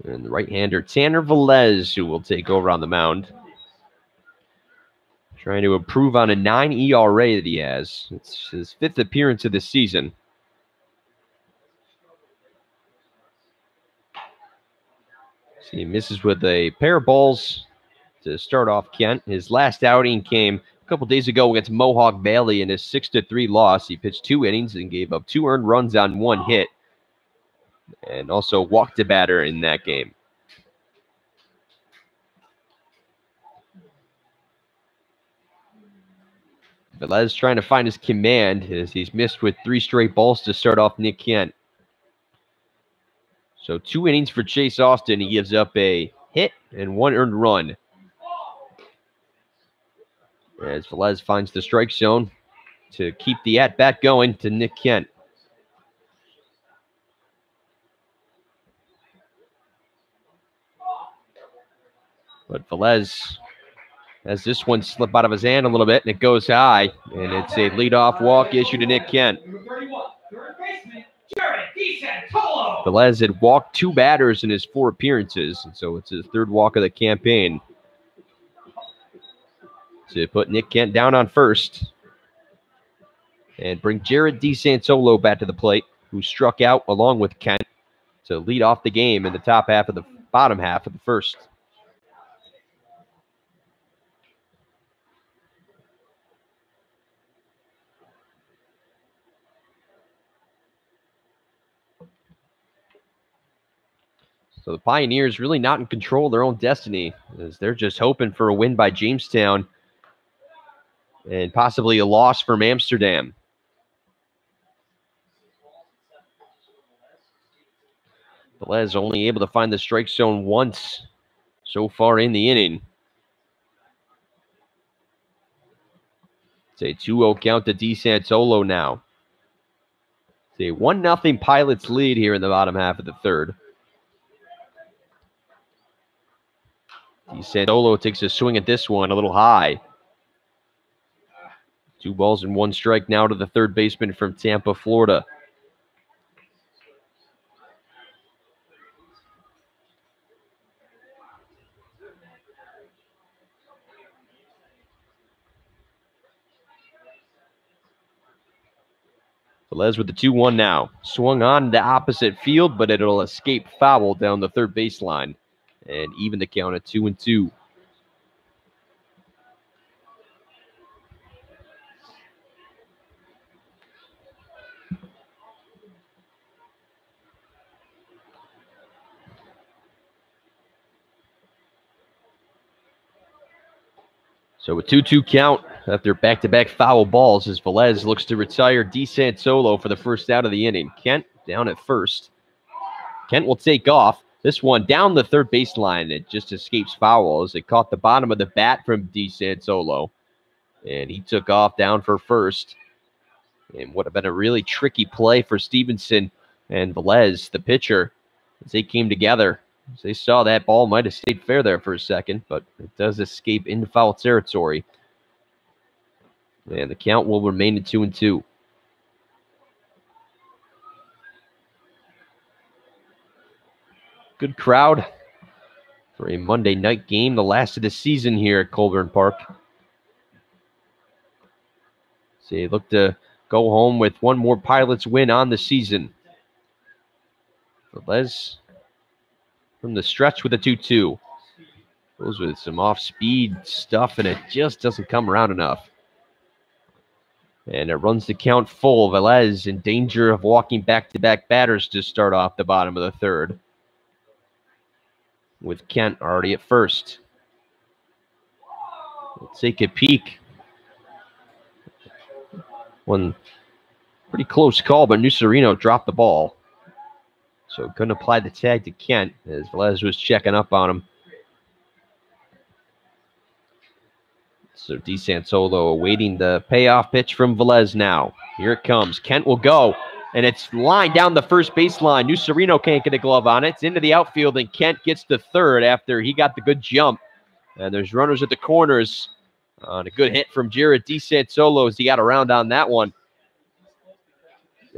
And the right-hander Tanner Velez, who will take over on the mound. Trying to improve on a 9 ERA that he has. It's his fifth appearance of the season. See, he misses with a pair of balls to start off Kent. His last outing came a couple days ago against Mohawk Valley in his 6-3 loss. He pitched 2 innings and gave up 2 earned runs on 1 hit. And also walked a batter in that game. Velez trying to find his command as he's missed with 3 straight balls to start off Nick Kent. So 2 innings for Chase Austin. He gives up a hit and 1 earned run. As Velez finds the strike zone to keep the at-bat going to Nick Kent. But Velez has this one slip out of his hand a little bit, and it goes high. And it's a leadoff walk issue to Nick Kent. Number 31, third baseman, Jared Velez had walked 2 batters in his 4 appearances, and so it's his 3rd walk of the campaign. To put Nick Kent down on first and bring Jared DeSantolo back to the plate, who struck out along with Kent to lead off the game in the bottom half of the first. So the Pioneers really not in control of their own destiny, as they're just hoping for a win by Jamestown and possibly a loss from Amsterdam. Velez only able to find the strike zone once so far in the inning. It's a 2-0 count to DeSantolo now. It's a 1-0 Pilots lead here in the bottom half of the 3rd. DeSantolo takes a swing at this one, a little high. 2 balls and 1 strike now to the 3rd baseman from Tampa, Florida. Velez with the 2-1 now. Swung on the opposite field, but it'll escape foul down the 3rd baseline. And even the count at 2-2. So a 2-2 count after back-to-back foul balls as Velez looks to retire DeSantolo for the first out of the inning. Kent down at first. Kent will take off. This one down the 3rd baseline. It just escapes foul as it caught the bottom of the bat from DeSantolo. And he took off down for first. And would have been a really tricky play for Stevenson and Velez, the pitcher, as they came together. As they saw that ball might have stayed fair there for a second, but it does escape into foul territory. And the count will remain at 2-2. Good crowd for a Monday night game, the last of the season here at Colburn Park. So they look to go home with one more Pilots win on the season. Velez from the stretch with a 2-2. Goes with some off-speed stuff, and it just doesn't come around enough. And it runs the count full. Velez in danger of walking back-to-back batters to start off the bottom of the 3rd. With Kent already at first. Let's take a peek. One pretty close call, but Nucerino dropped the ball. So couldn't apply the tag to Kent as Velez was checking up on him. So DeSantolo awaiting the payoff pitch from Velez now. Here it comes. Kent will go, and it's lined down the 1st baseline. Nucerino can't get a glove on it. It's into the outfield, and Kent gets to 3rd after he got the good jump. And there's runners at the corners on a good hit from Jared DeSantolo as he got around on that one.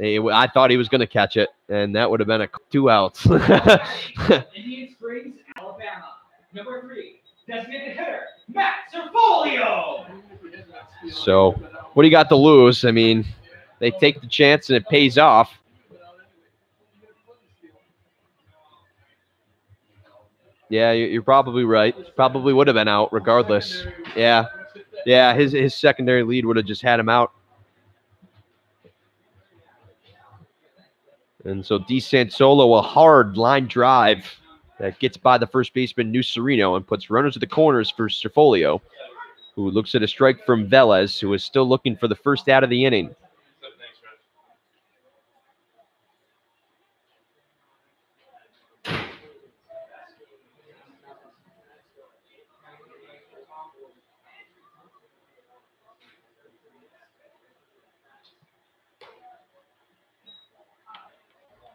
I thought he was going to catch it, and that would have been 2 outs. Indian Springs, Alabama. Number 3, designated hitter, Matt Cerfolio. So, what do you got to lose? I mean, they take the chance, and it pays off. Yeah, you're probably right. Probably would have been out regardless. Yeah, his secondary lead would have just had him out. And so DeSantolo, a hard line drive that gets by the 1st baseman Nucerino and puts runners at the corners for Cerfolio, who looks at a strike from Velez, who is still looking for the first out of the inning.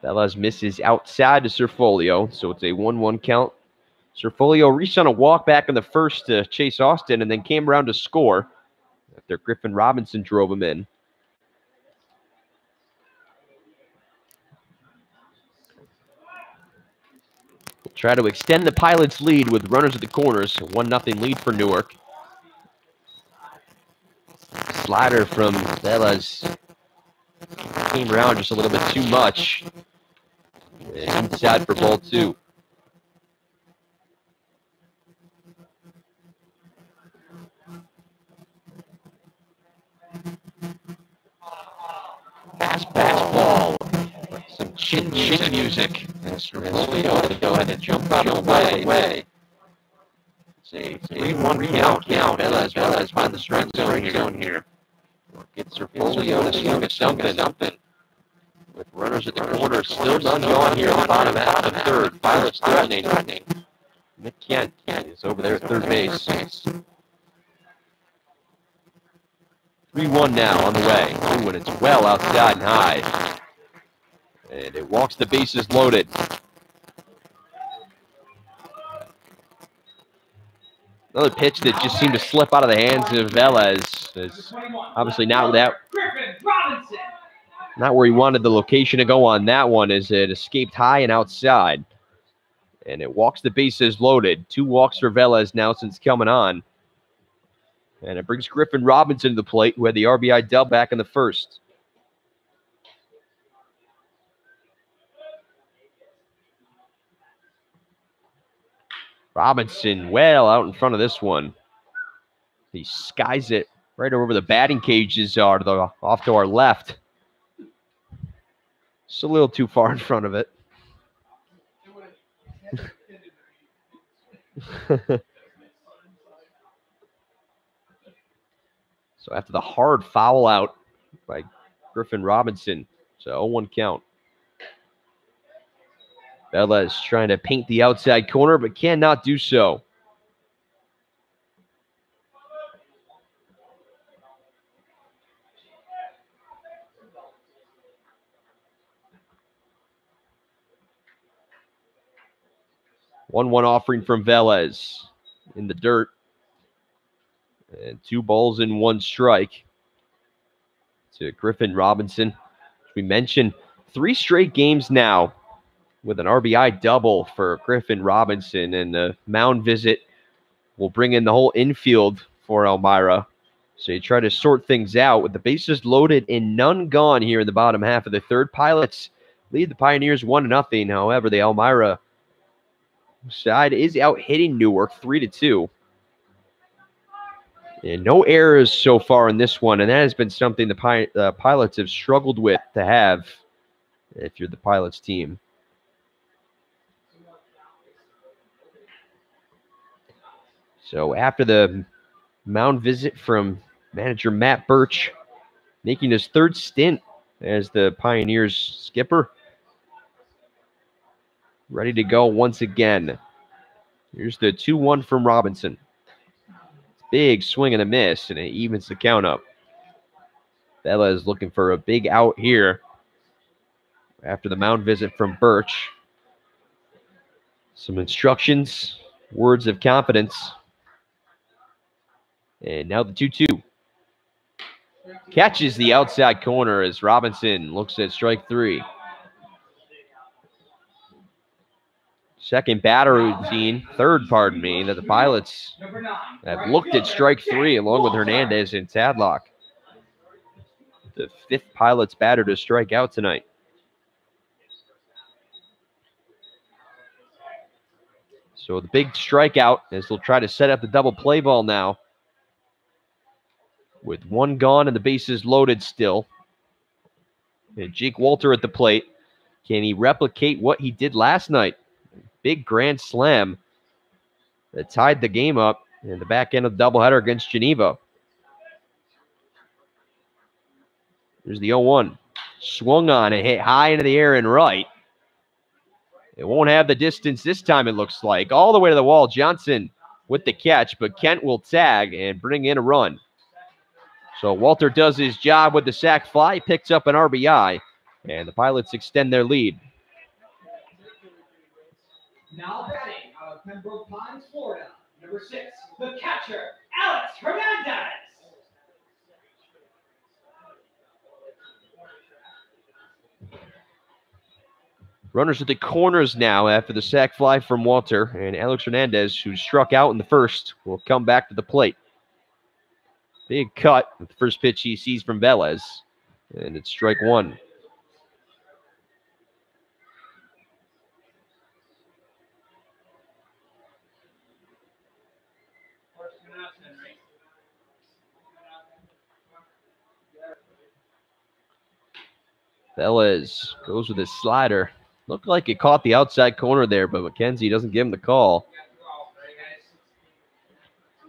Velez misses outside to Cerfolio, so it's a 1-1 count. Cerfolio reached on a walk back in the 1st to chase Austin and then came around to score after Griffin Robinson drove him in. try to extend the Pilots' lead with runners at the corners. 1-0 lead for Newark. Slider from Velas came around just a little bit too much. And inside for ball 2. Pass ball. Some chin music. That's Folio to go ahead and jump out of the way. It's a 3-1 count. Velas find the strike zone here. Gets her Folio to swing a something. With runners at the corner, still none going here in the bottom half of the third. Pilots threatening. Nick Kent is over there at third base. 3-1 now on the way. Ooh, and it's well outside and high. And it walks the bases loaded. Another pitch that just seemed to slip out of the hands of Velas. Is obviously not without. Not where he wanted the location to go on that one, as it escaped high and outside. And it walks the bases loaded. 2 walks for Velas now since coming on. And it brings Griffin Robinson to the plate, who had the RBI dub back in the first. Robinson well out in front of this one. He skies it right over the batting cages off to our left. Just a little too far in front of it. So after the hard foul out by Griffin Robinson, it's a 0-1 count. Velas trying to paint the outside corner, but cannot do so. One offering from Velas in the dirt. And 2 balls and 1 strike to Griffin Robinson. As we mentioned, 3 straight games now with an RBI double for Griffin Robinson. And the mound visit will bring in the whole infield for Elmira. So you try to sort things out with the bases loaded and none gone here in the bottom half of the third. Pilots lead the Pioneers 1-0. However, the Elmira side is out hitting Newark 3-2. And no errors so far in this one, and that has been something the Pilots have struggled with to have if you're the Pilots team. So after the mound visit from manager Matt Birch, making his 3rd stint as the Pioneers skipper, ready to go once again. Here's the 2-1 from Robinson. Big swing and a miss, and it evens the count up. Bella is looking for a big out here after the mound visit from Birch. Some instructions, words of confidence. And now the 2-2. Catches the outside corner as Robinson looks at strike 3. Third, that the Pilots have looked at strike 3 along with Hernandez and Tadlock. The 5th Pilots batter to strike out tonight. So the big strikeout as they'll try to set up the double play ball now. With 1 gone and the bases loaded still. And Jake Walter at the plate. Can he replicate what he did last night? Big grand slam that tied the game up in the back end of the doubleheader against Geneva. There's the 0-1. Swung on and hit high into the air and right. It won't have the distance this time, it looks like. All the way to the wall. Johnson with the catch, but Kent will tag and bring in a run. So Walter does his job with the sac fly, picks up an RBI, and the Pilots extend their lead. Now batting out of Pembroke Pines, Florida, number 6, the catcher, Alex Hernandez. Runners at the corners now after the sac fly from Walter, and Alex Hernandez, who struck out in the first, will come back to the plate. Big cut with the first pitch he sees from Velez, and it's strike one. Velez goes with his slider. Looked like it caught the outside corner there, but McKenzie doesn't give him the call.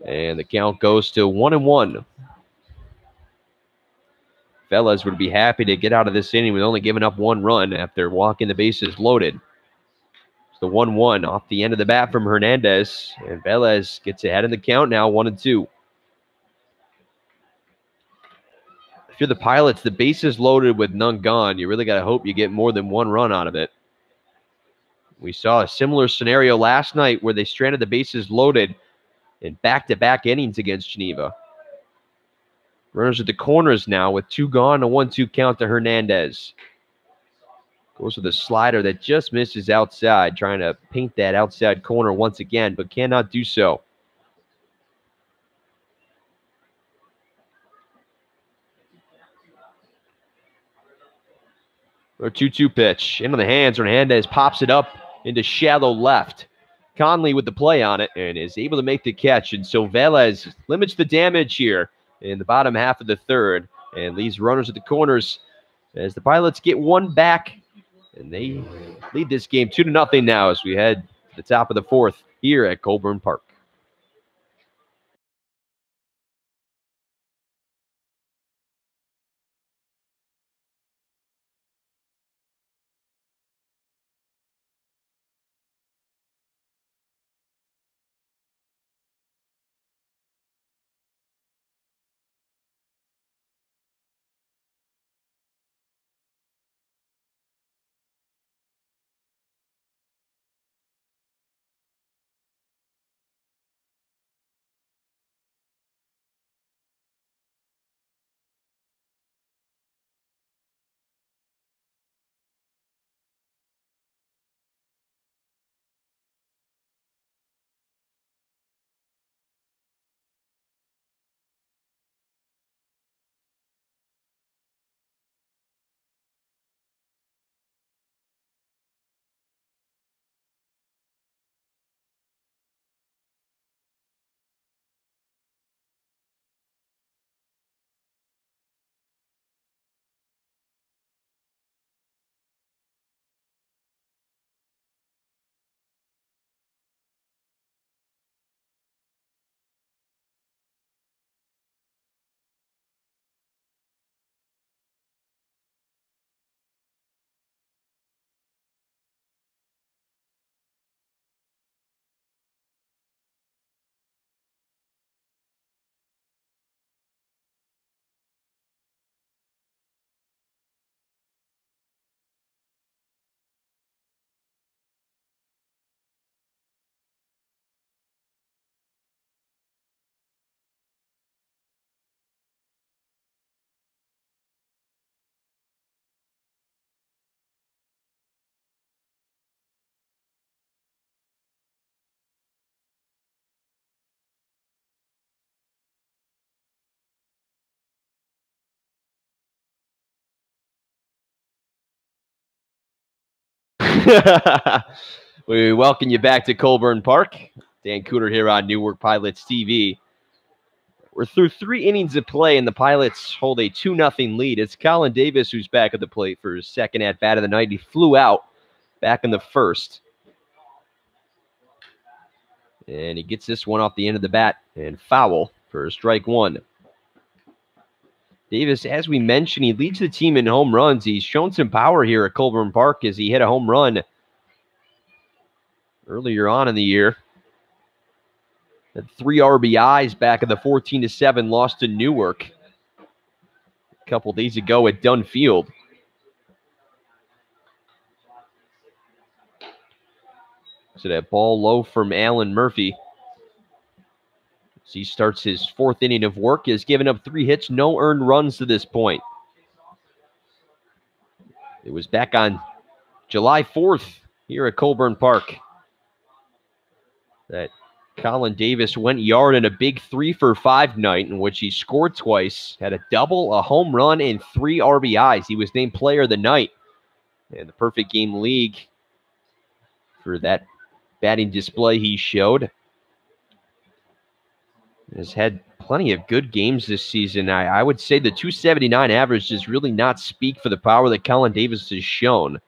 And the count goes to 1-1. Velez would be happy to get out of this inning with only giving up one run after walking the bases loaded. It's the 1-1 off the end of the bat from Hernandez, and Velez gets ahead in the count now, 1-2. If you're the Pilots, the bases loaded with none gone, you really got to hope you get more than one run out of it. We saw a similar scenario last night where they stranded the bases loaded in back-to-back innings against Geneva. Runners at the corners now with two gone, a 1-2 count to Hernandez. Goes with a slider that just misses outside, trying to paint that outside corner once again, but cannot do so. A 2-2 pitch into the hands. Hernandez pops it up into shallow left. Conley with the play on it and is able to make the catch. And so Velez limits the damage here in the bottom half of the third and leaves runners at the corners as the Pilots get one back. And they lead this game 2-0 now as we head to the top of the fourth here at Colburn Park. We welcome you back to Colburn Park. Dan Cooter here on NewarkPilots.tv. We're through 3 innings of play, and the Pilots hold a 2-0 lead. It's Colin Davis who's back at the plate for his second at-bat of the night. He flew out back in the first. And he gets this one off the end of the bat and foul for strike one. Davis, as we mentioned, he leads the team in home runs. He's shown some power here at Colburn Park as he hit a home run earlier on in the year. Had 3 RBIs back in the 14-7 loss to Newark a couple days ago at Dunn Field. So that ball low from Alan Murphy. As he starts his 4th inning of work, has given up 3 hits, no earned runs to this point. It was back on July 4th here at Colburn Park. That Colin Davis went yard in a big 3-for-5 night in which he scored twice, had a double, a home run, and 3 RBIs. He was named player of the night in the Perfect Game League for that batting display he showed. Has had plenty of good games this season. I would say the 279 average does really not speak for the power that Colin Davis has shown.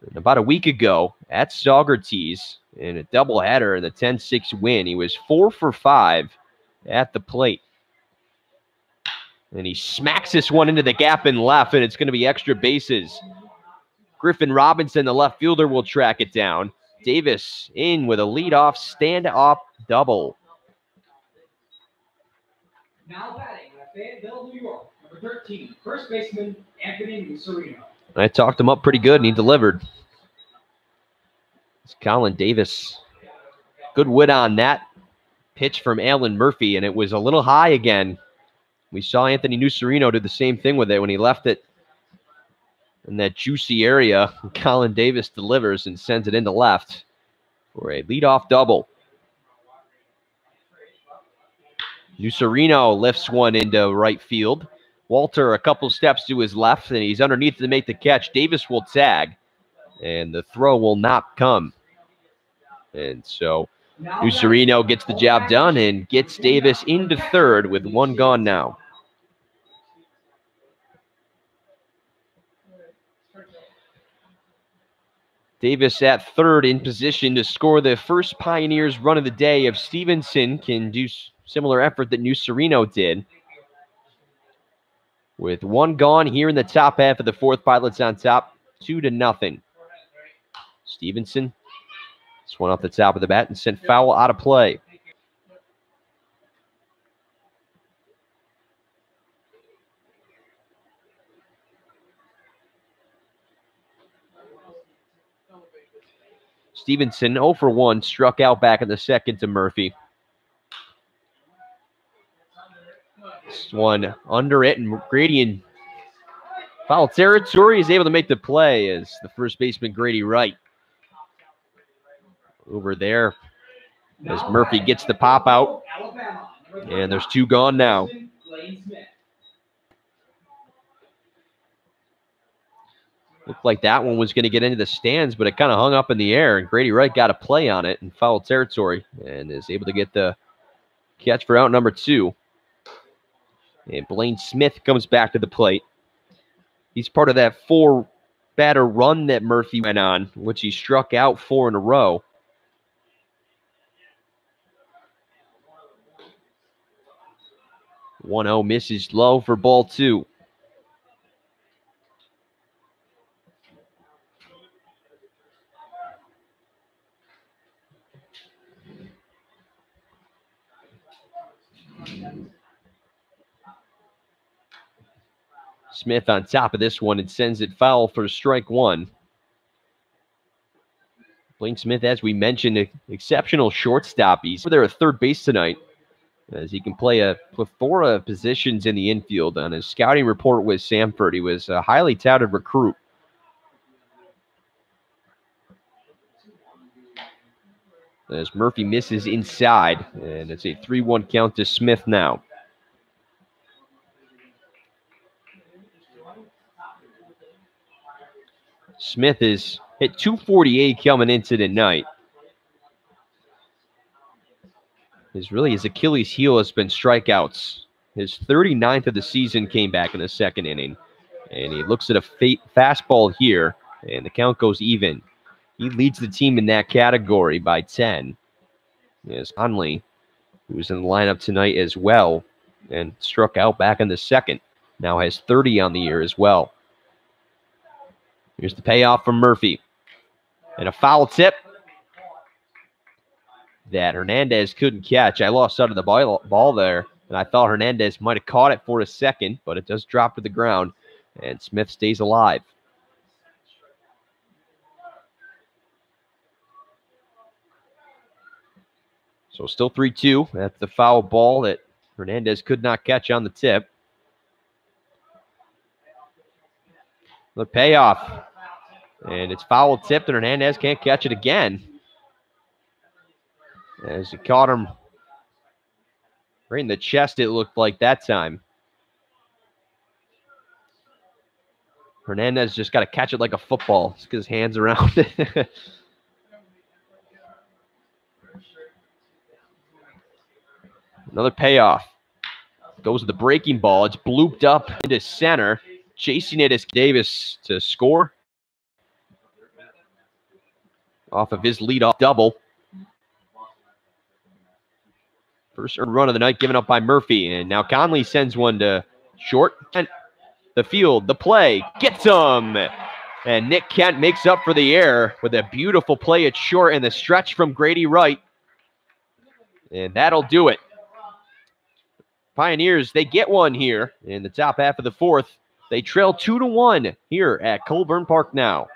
And about a week ago at Saugerties in a doubleheader in the 10-6 win, he was 4-for-5 at the plate. And he smacks this one into the gap in left, and it's going to be extra bases. Griffin Robinson, the left fielder, will track it down. Davis in with a leadoff stand-up double. Now batting at Fayetteville, New York, number 13, first baseman Anthony Musarino. I talked him up pretty good, and he delivered. It's Colin Davis. Good wit on that pitch from Alan Murphy, and it was a little high again. We saw Anthony Musarino do the same thing with it when he left it in that juicy area. Colin Davis delivers and sends it into left for a leadoff double. Musarino lifts one into right field. Walter a couple steps to his left, and he's underneath to make the catch. Davis will tag, and the throw will not come. And so Musarino gets the job done and gets Davis into third with one gone now. Davis at third in position to score the first Pioneers run of the day if Stevenson can do similar effort that Musarino did. With one gone here in the top half of the fourth, Pilots on top, 2-0. Stevenson, this one off the top of the bat and sent foul out of play. Stevenson 0-for-1, struck out back in the second to Murphy. This one under it, and Grady in foul territory is able to make the play as the first baseman Grady Wright over there as Murphy gets the pop out, and there's 2 gone now. Looked like that one was going to get into the stands, but it kind of hung up in the air, and Grady Wright got a play on it in foul territory and is able to get the catch for out number 2. And Blaine Smith comes back to the plate. He's part of that 4-batter run that Murphy went on, which he struck out 4 in a row. (1-0) misses low for ball 2. Smith on top of this one and sends it foul for strike 1. Blaine Smith, as we mentioned, an exceptional shortstop. He's there at third base tonight, as he can play a plethora of positions in the infield. On his scouting report with Samford, he was a highly touted recruit. As Murphy misses inside, and it's a 3-1 count to Smith now. Smith has hit 248 coming into the night. His Achilles heel has been strikeouts. His 39th of the season came back in the second inning. And he looks at a fastball here, and the count goes even. He leads the team in that category by 10. As Conley, who was in the lineup tonight as well, and struck out back in the second, now has 30 on the year as well. Here's the payoff from Murphy. And a foul tip that Hernandez couldn't catch. I lost sight of the ball there, and I thought Hernandez might have caught it for a second, but it does drop to the ground, and Smith stays alive. So still 3-2. That's the foul ball that Hernandez could not catch on the tip. The payoff. And it's foul tipped, and Hernandez can't catch it again. As he caught him right in the chest, it looked like that time. Hernandez just got to catch it like a football. Just get his hands around it. Another payoff. Goes to the breaking ball. It's blooped up into center. Chasing it is Davis to score. Off of his leadoff double. First earned run of the night given up by Murphy. And now Conley sends one to short. And the field, the play, gets him. And Nick Kent makes up for the error with a beautiful play at short and the stretch from Grady Wright. And that'll do it. Pioneers, they get one here in the top half of the fourth. They trail 2-1 here at Colburn Park now.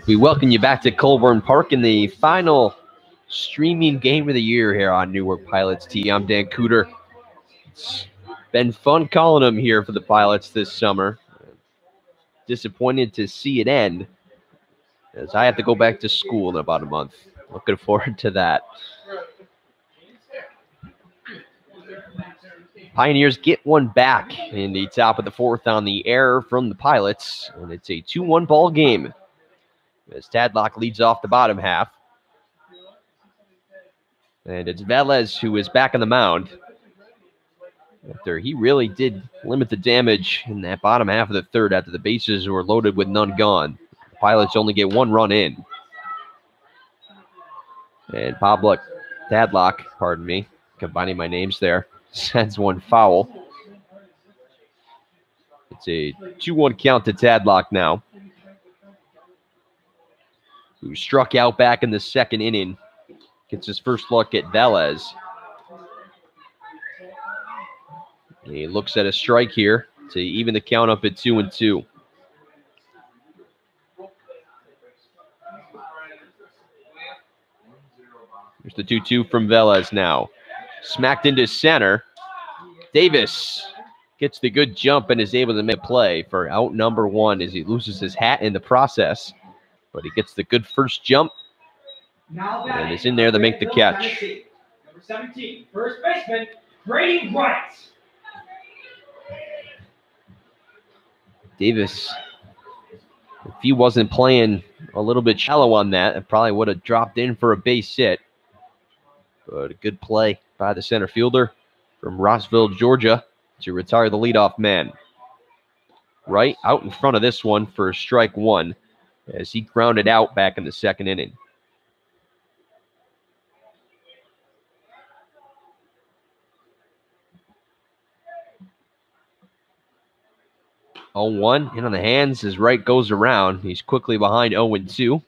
We welcome you back to Colburn Park in the final streaming game of the year here on Newark Pilots TV. I'm Dan Cooter. It's been fun calling them here for the Pilots this summer. Disappointed to see it end, as I have to go back to school in about a month. Looking forward to that. Pioneers get one back in the top of the fourth on the error from the Pilots, and it's a 2-1 ball game as Tadlock leads off the bottom half. And it's Velez who is back on the mound after he really did limit the damage in that bottom half of the third after the bases were loaded with none gone. The Pilots only get one run in. And Tadlock, pardon me, combining my names there, sends one foul. It's a 2-1 count to Tadlock now, who struck out back in the second inning. Gets his first look at Velez. He looks at a strike here to even the count up at 2-2. Here's the 2-2 from Velez now. Smacked into center. Davis gets the good jump and is able to make a play for out number one as he loses his hat in the process. But he gets the good first jump and is in there to make the catch. Number 17, first baseman, Grady Wright. Davis, if he wasn't playing a little bit shallow on that, it probably would have dropped in for a base hit. But a good play by the center fielder from Rossville, Georgia, to retire the leadoff man. Wright out in front of this one for strike one as he grounded out back in the second inning. 0-1, in on the hands as Wright goes around. He's quickly behind 0-2.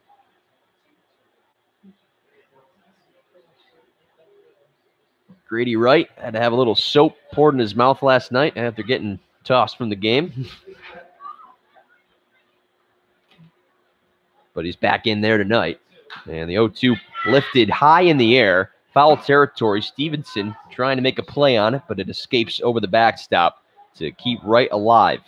Grady Wright had to have a little soap poured in his mouth last night after getting tossed from the game. But he's back in there tonight. And the 0-2 lifted high in the air. Foul territory. Stevenson trying to make a play on it, but it escapes over the backstop to keep Wright alive.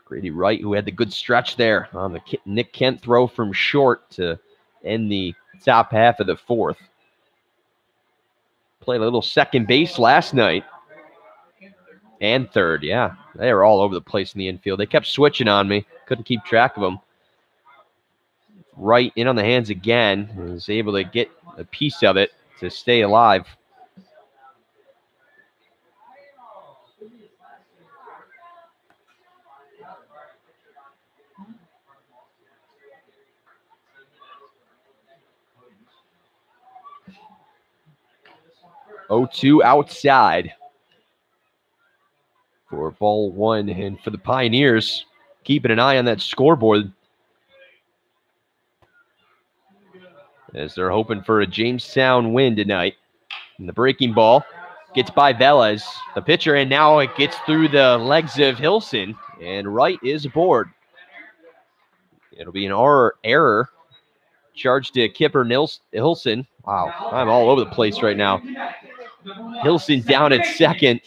Grady Wright, who had the good stretch there on the Nick Kent throw from short to end the top half of the fourth. Played a little second base last night. And third, yeah. They were all over the place in the infield. They kept switching on me. Couldn't keep track of them. Wright in on the hands again. Was able to get a piece of it to stay alive. (0-2) outside for ball one. And for the Pioneers, keeping an eye on that scoreboard as they're hoping for a Jamestown win tonight. And the breaking ball gets by Velez, the pitcher, and now it gets through the legs of Hilson, and Wright is aboard. It'll be an error charged to Kipper Hilson. Wow, I'm all over the place right now. Hilson down at second.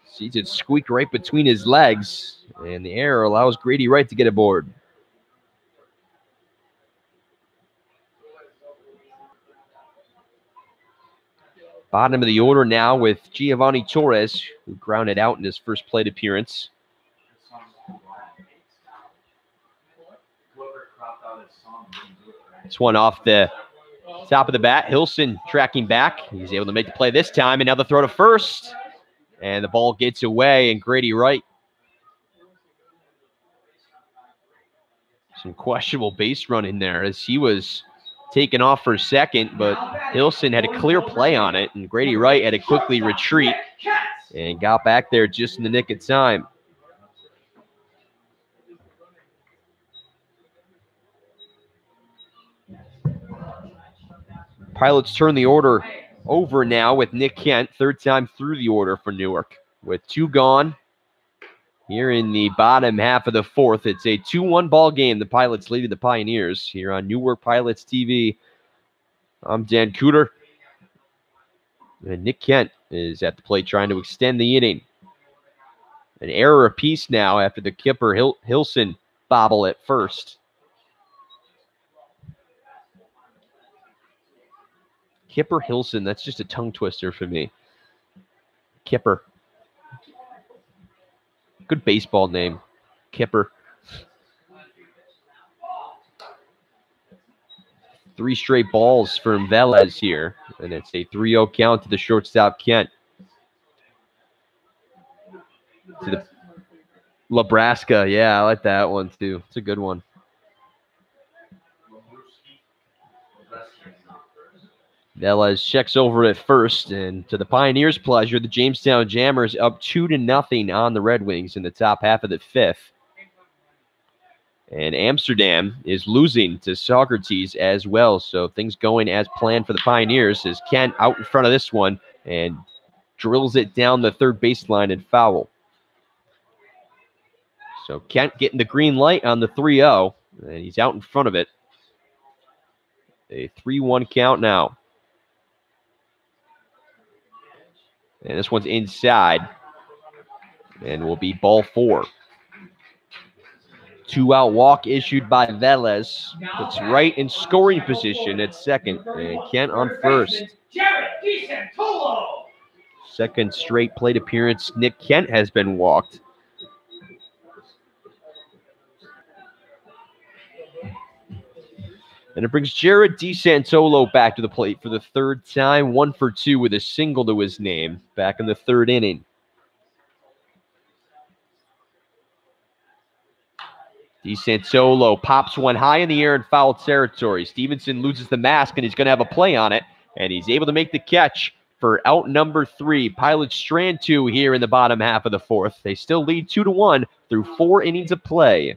Sees it squeak right between his legs, and the error allows Grady Wright to get aboard. Bottom of the order now with Giovanni Torres, who grounded out in his first plate appearance. This one off the top of the bat. Hilson tracking back. He's able to make the play this time, and now the throw to first. And the ball gets away, and Grady Wright. Some questionable base running there as he was taken off for a second, but Hilson had a clear play on it, and Grady Wright had to quickly retreat and got back there just in the nick of time. Pilots turn the order over now with Nick Kent, third time through the order for Newark. With two gone here in the bottom half of the fourth. It's a 2-1 ball game. The Pilots leading the Pioneers here on NewarkPilots.tv. I'm Dan Cooter. And Nick Kent is at the plate trying to extend the inning. An error apiece now after the Kipper Hilson bobble at first. Kipper Hilson, that's just a tongue twister for me. Kipper. Good baseball name. Kipper. 3 straight balls from Velez here. And it's a 3-0 count to the shortstop, Kent. To the Nebraska. Yeah, I like that one too. It's a good one. Velez checks over at first, and to the Pioneers' pleasure, the Jamestown Jammers up 2-0 on the Red Wings in the top half of the fifth. And Amsterdam is losing to Socrates as well, so things going as planned for the Pioneers as Kent out in front of this one and drills it down the third baseline and foul. So Kent getting the green light on the 3-0, and he's out in front of it. A 3-1 count now. And this one's inside. And will be ball 4. 2-out walk issued by Velez. Puts Wright in scoring position at second. And Kent on first. Second straight plate appearance. Nick Kent has been walked. And it brings Jared DeSantolo back to the plate for the third time. 1 for 2 with a single to his name back in the third inning. DeSantolo pops one high in the air in foul territory. Stevenson loses the mask, and he's going to have a play on it. and he's able to make the catch for out number 3. Pilots strand 2 here in the bottom half of the 4th. They still lead 2-1 through 4 innings of play.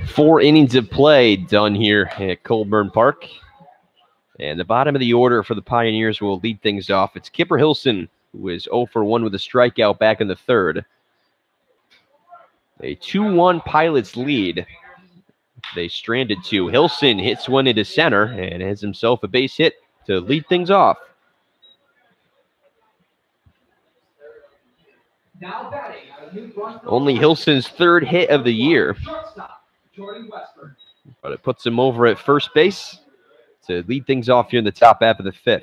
Four innings of play done here at Colburn Park. And the bottom of the order for the Pioneers will lead things off. It's Kipper Hilson, who is 0 for 1 with a strikeout back in the 3rd. A 2-1 Pilots lead. They stranded 2. Hilson hits one into center and has himself a base hit to lead things off. Only Hilson's 3rd hit of the year. But it puts him over at first base to lead things off here in the top half of the 5th.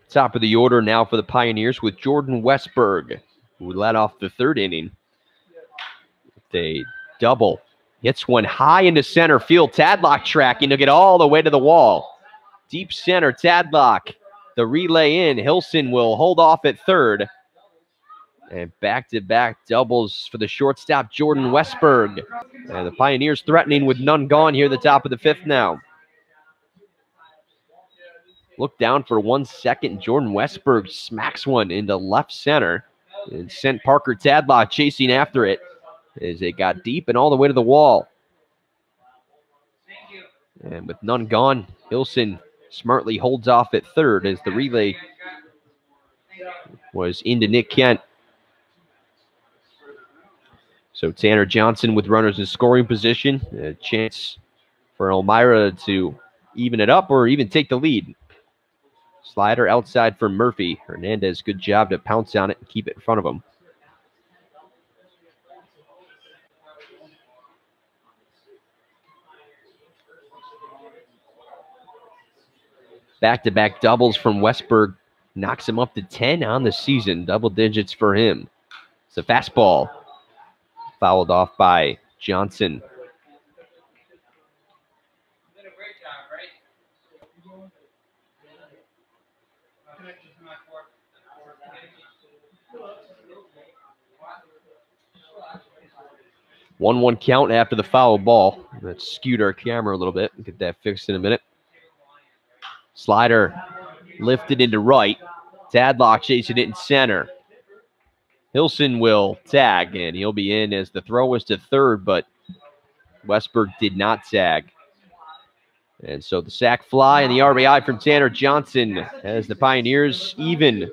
Top of the order now for the Pioneers with Jordan Westberg, who led off the 3rd inning. They double. Hits one high into center field. Tadlock tracking to get all the way to the wall. Deep center, Tadlock. The relay in. Hilson will hold off at 3rd. And back-to-back doubles for the shortstop, Jordan Westberg. And the Pioneers threatening with none gone here at the top of the 5th now. Look down for 1 second. Jordan Westberg smacks one into left center and sent Parker Tadlock chasing after it as it got deep and all the way to the wall. And with none gone, Hilson smartly holds off at 3rd as the relay was into Nick Kent. So Tanner Johnson with runners in scoring position. A chance for Elmira to even it up or even take the lead. Slider outside for Murphy. Hernandez, good job to pounce on it and keep it in front of him. Back-to-back doubles from Westberg knocks him up to 10 on the season. Double digits for him. It's a fastball. Fouled off by Johnson. One count after the foul ball. That skewed our camera a little bit. We'll get that fixed in a minute. Slider lifted into right. Tadlock chasing it in center. Hilson will tag, and he'll be in as the throw was to 3rd, but Westberg did not tag. And so the sac fly and the RBI from Tanner Johnson as the Pioneers even.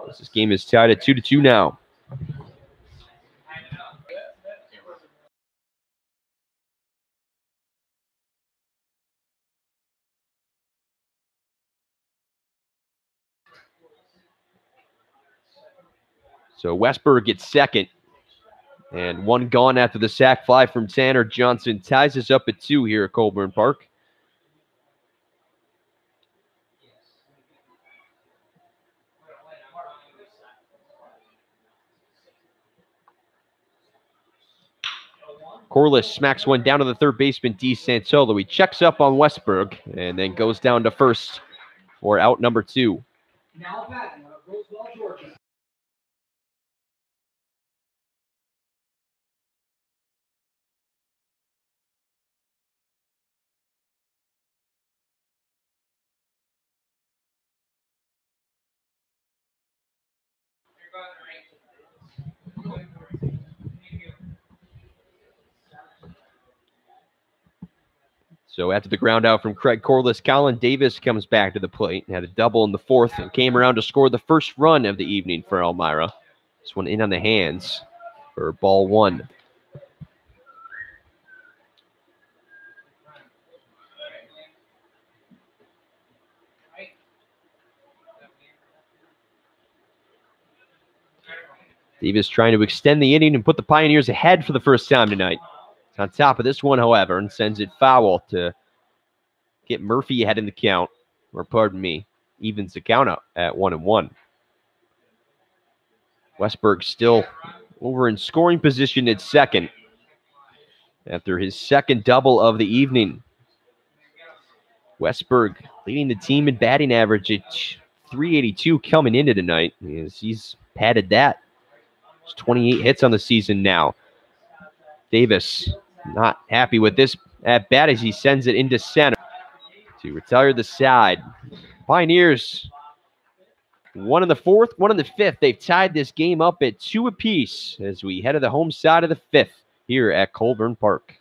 This game is tied at 2-2 now. So Westberg gets second. And one gone after the sac fly from Tanner Johnson ties us up at 2 here at Colburn Park. Corliss smacks one down to the third baseman, D. Santolo. He checks up on Westberg and then goes down to first for out number 2. Now batting out of Roswell, Georgia. So after the ground out from Craig Corliss, Colin Davis comes back to the plate and had a double in the 4th and came around to score the first run of the evening for Elmira. This one in on the hands for ball 1. Davis trying to extend the inning and put the Pioneers ahead for the first time tonight. It's on top of this one, however, and sends it foul to get Murphy ahead in the count. Or pardon me, evens the count up at 1-1. Westberg still over in scoring position at second after his second double of the evening. Westberg leading the team in batting average at .382 coming into tonight. He's padded that. There's 28 hits on the season now. Davis not happy with this at bat as he sends it into center to retire the side. Pioneers, 1 in the 4th, 1 in the 5th. They've tied this game up at 2 apiece as we head to the home side of the 5th here at Colburn Park.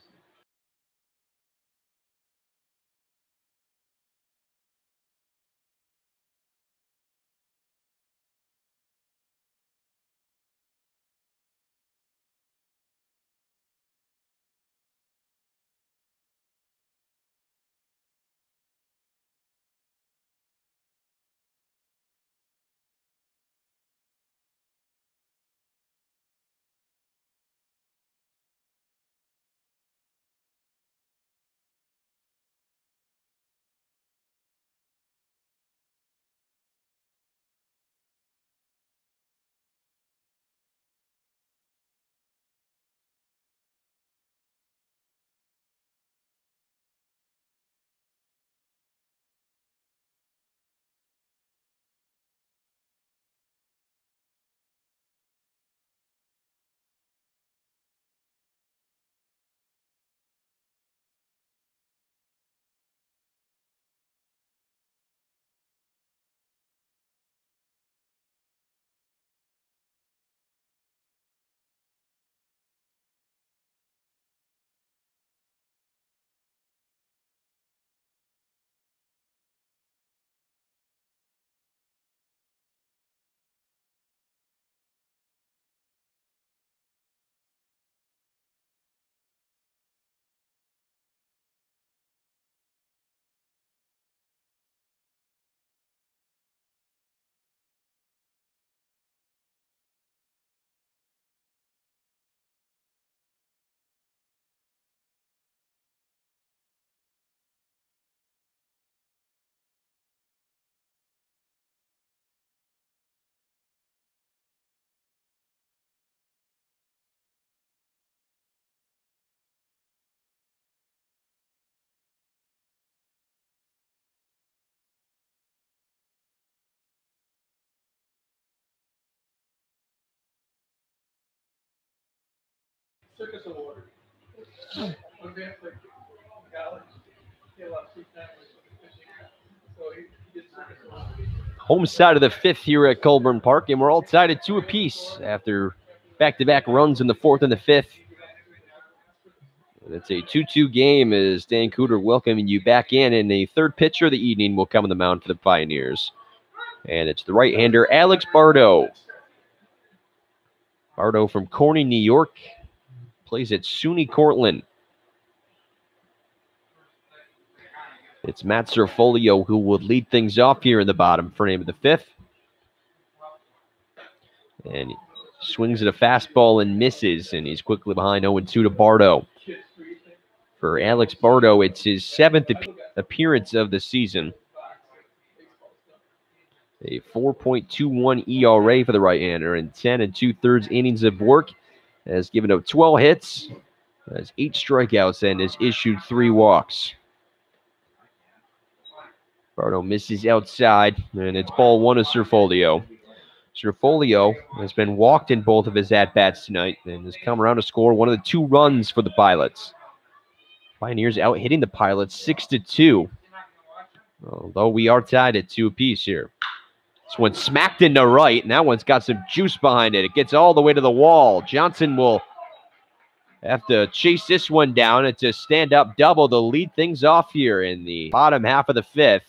Circus Award. One day for college, he had a lot of free time with fishing. So he did Circus Award. Home side of the 5th here at Colburn Park, and we're all tied at 2 apiece after back-to-back runs in the 4th and the 5th. And it's a 2-2 game as Dan Cooter welcoming you back in, and the third pitcher of the evening will come on the mound for the Pioneers. And it's the right-hander, Alex Bardo. Bardo from Corning, New York, plays at SUNY Cortland. It's Matt Serfolio who would lead things off here in the bottom for name of the 5th. And Swings at a fastball and misses, and he's quickly behind 0-2 to Bardo. For Alex Bardo, it's his 7th appearance of the season. A 4.21 ERA for the right-hander in 10 2/3 innings of work. Has given up 12 hits, has 8 strikeouts, and has issued 3 walks. Bardo misses outside, and it's ball 1 to Cerfolio. Cerfolio has been walked in both of his at-bats tonight and has come around to score one of the 2 runs for the Pilots. Pioneers out hitting the Pilots 6-2, although we are tied at 2 apiece here. This one smacked into right, and that one's got some juice behind it. It gets all the way to the wall. Johnson will have to chase this one down. It's a stand-up double to lead things off here in the bottom half of the 5th.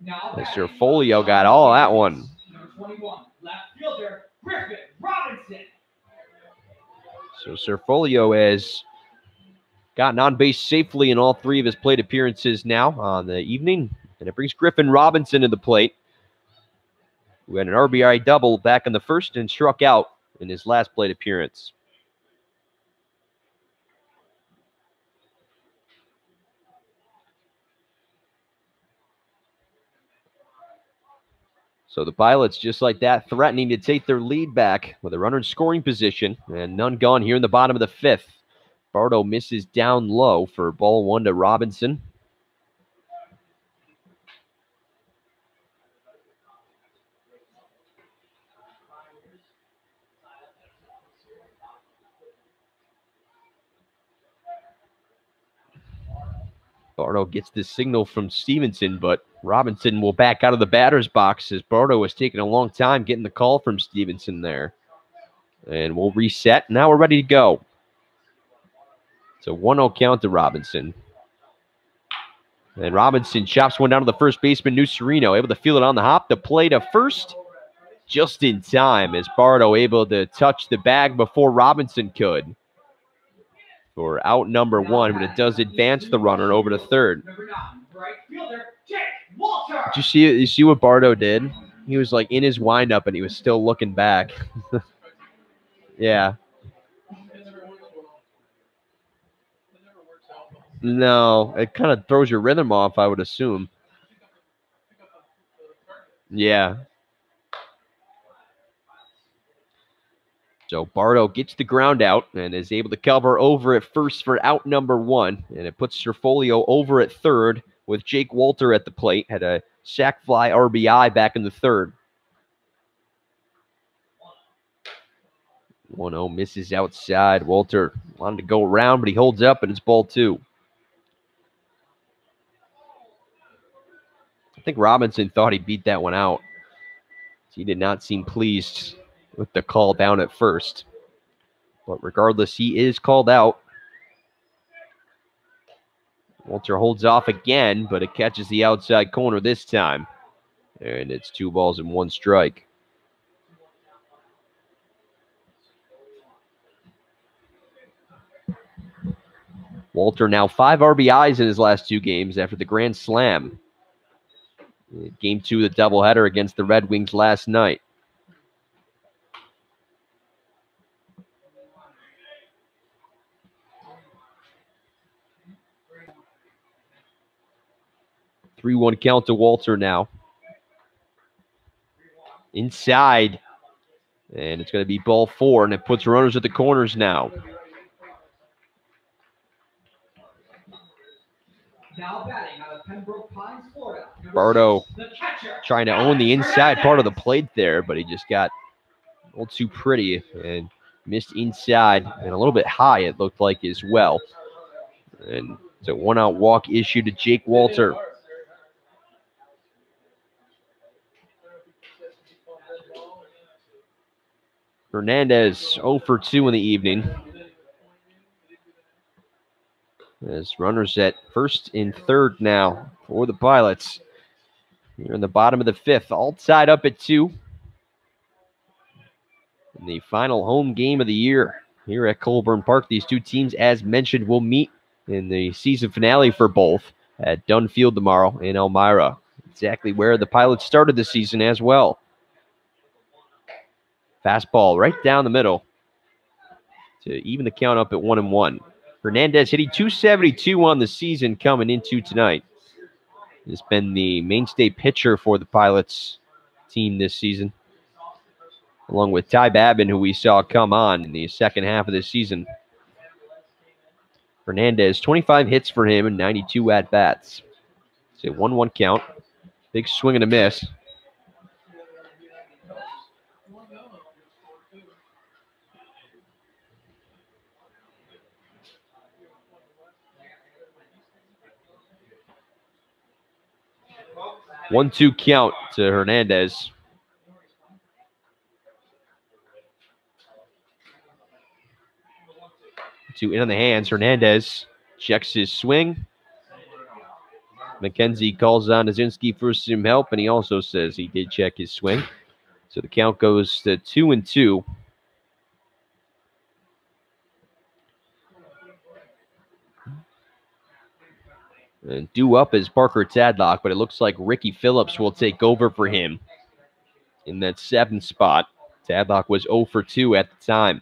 Mr. Folio got all that one. Number 21, left fielder, Griffin Robinson. So Cerfolio has gotten on base safely in all 3 of his plate appearances now on the evening. And it brings Griffin Robinson to the plate, who had an RBI double back in the 1st and struck out in his last plate appearance. So the Pilots, just like that, threatening to take their lead back with a runner in scoring position, and none gone here in the bottom of the 5th. Bardo misses down low for ball 1 to Robinson. Bardo gets the signal from Stevenson, but Robinson will back out of the batter's box as Bardo has taken a long time getting the call from Stevenson there. And we'll reset. Now we're ready to go. It's a 1-0 count to Robinson. And Robinson chops one down to the first baseman, Nucerino, able to field it on the hop. The play to first just in time as Bardo able to touch the bag before Robinson could for out number 1, but it does advance the runner over to third. Did you see it? You see what Bardo did? He was like in his windup and he was still looking back. Yeah. No, it kind of throws your rhythm off, I would assume. Yeah. So Bardo gets the ground out and is able to cover over at first for out number 1. And it puts Cerfolio over at third with Jake Walter at the plate. Had a sac fly RBI back in the 3rd. 1-0 misses outside. Walter wanted to go around, but he holds up and it's ball 2. I think Robinson thought he beat that one out. He did not seem pleased with the call down at first. But regardless, he is called out. Walter holds off again, but it catches the outside corner this time. And it's 2 balls and 1 strike. Walter now 5 RBIs in his last 2 games after the grand slam. Game 2 of the doubleheader against the Red Wings last night. – 3-1 count to Walter now. Inside. And it's going to be ball 4, and it puts runners at the corners now. Now batting out of Pembroke Pines, Florida. Bardo Catcher, trying to own the inside part of the plate there, but he just got a little too pretty and missed inside and a little bit high, it looked like, as well. And it's a 1-out walk issued to Jake Walter. Hernandez 0 for 2 in the evening. As runners at first and third now for the Pilots. Here in the bottom of the 5th, all tied up at 2. In the final home game of the year here at Colburn Park, these 2 teams, as mentioned, will meet in the season finale for both at Dunn Field tomorrow in Elmira. Exactly where the Pilots started the season as well. Fastball right down the middle to even the count up at 1-1. Hernandez hitting .272 on the season coming into tonight. He's been the mainstay pitcher for the Pilots team this season, along with Ty Babin, who we saw come on in the second half of the season. Hernandez, 25 hits for him and 92 at-bats. It's a 1-1 count. Big swing and a miss. One-two count to Hernandez. Two in on the hands. Hernandez checks his swing. McKenzie calls on Azinski for some help, and he also says he did check his swing. So the count goes to 2-2. And due up is Parker Tadlock, but it looks like Ricky Phillips will take over for him in that 7th spot. Tadlock was 0 for 2 at the time.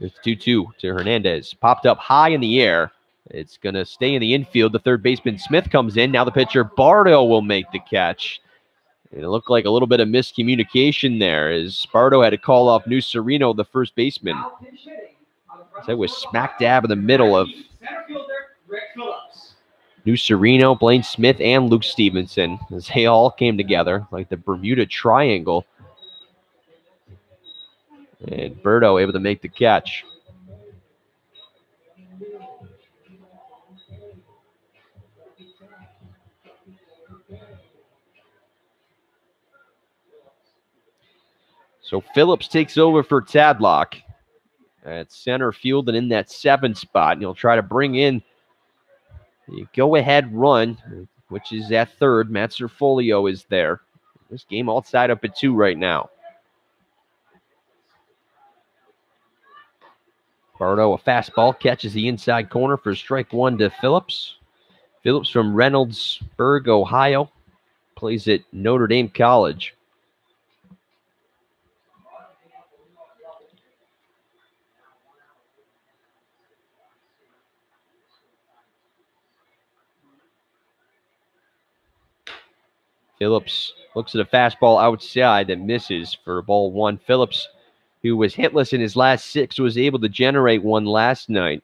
It's 2-2 to Hernandez. Popped up high in the air. It's going to stay in the infield. The third baseman Smith comes in. Now the pitcher Bardo will make the catch. And it looked like a little bit of miscommunication there as Bardo had to call off New Sereno, the first baseman. So it was smack dab in the middle of New Sereno, Blaine Smith, and Luke Stevenson as they all came together like the Bermuda Triangle. And Berto able to make the catch. So Phillips takes over for Tadlock at center field and in that 7th spot. And he'll try to bring in the go-ahead run, which is at third. Matt Serfolio is there. This game all tied up at 2 right now. Bardo, a fastball, catches the inside corner for strike 1 to Phillips. Phillips from Reynoldsburg, Ohio, plays at Notre Dame College. Phillips looks at a fastball outside that misses for ball 1. Phillips, who was hitless in his last 6, was able to generate one last night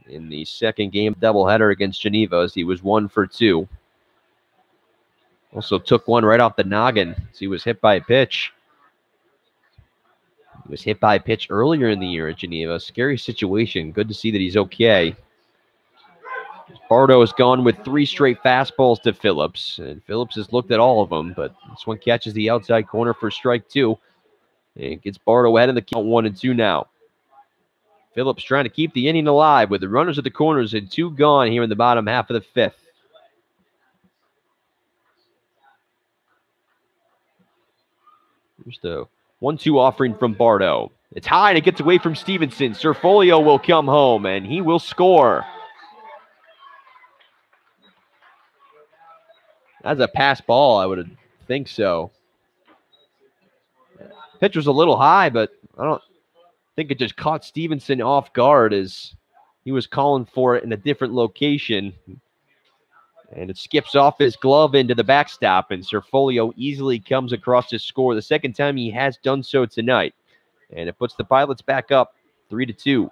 in the second game doubleheader against Geneva as he was 1 for 2. Also took one right off the noggin as he was hit by a pitch. He was hit by a pitch earlier in the year at Geneva. Scary situation. Good to see that he's okay. Bardo has gone with 3 straight fastballs to Phillips, and Phillips has looked at all of them, but this one catches the outside corner for strike 2. And gets Bardo ahead of the count 1-2 now. Phillips trying to keep the inning alive with the runners at the corners and 2 gone here in the bottom half of the 5th. Here's the 1-2 offering from Bardo. It's high and it gets away from Stevenson. Serfolio will come home and he will score. That's a pass ball, I would think so. Pitch was a little high, but I don't think it just caught Stevenson off guard as he was calling for it in a different location. And it skips off his glove into the backstop, and Serfolio easily comes across to score the second time he has done so tonight. And it puts the Pilots back up 3-2.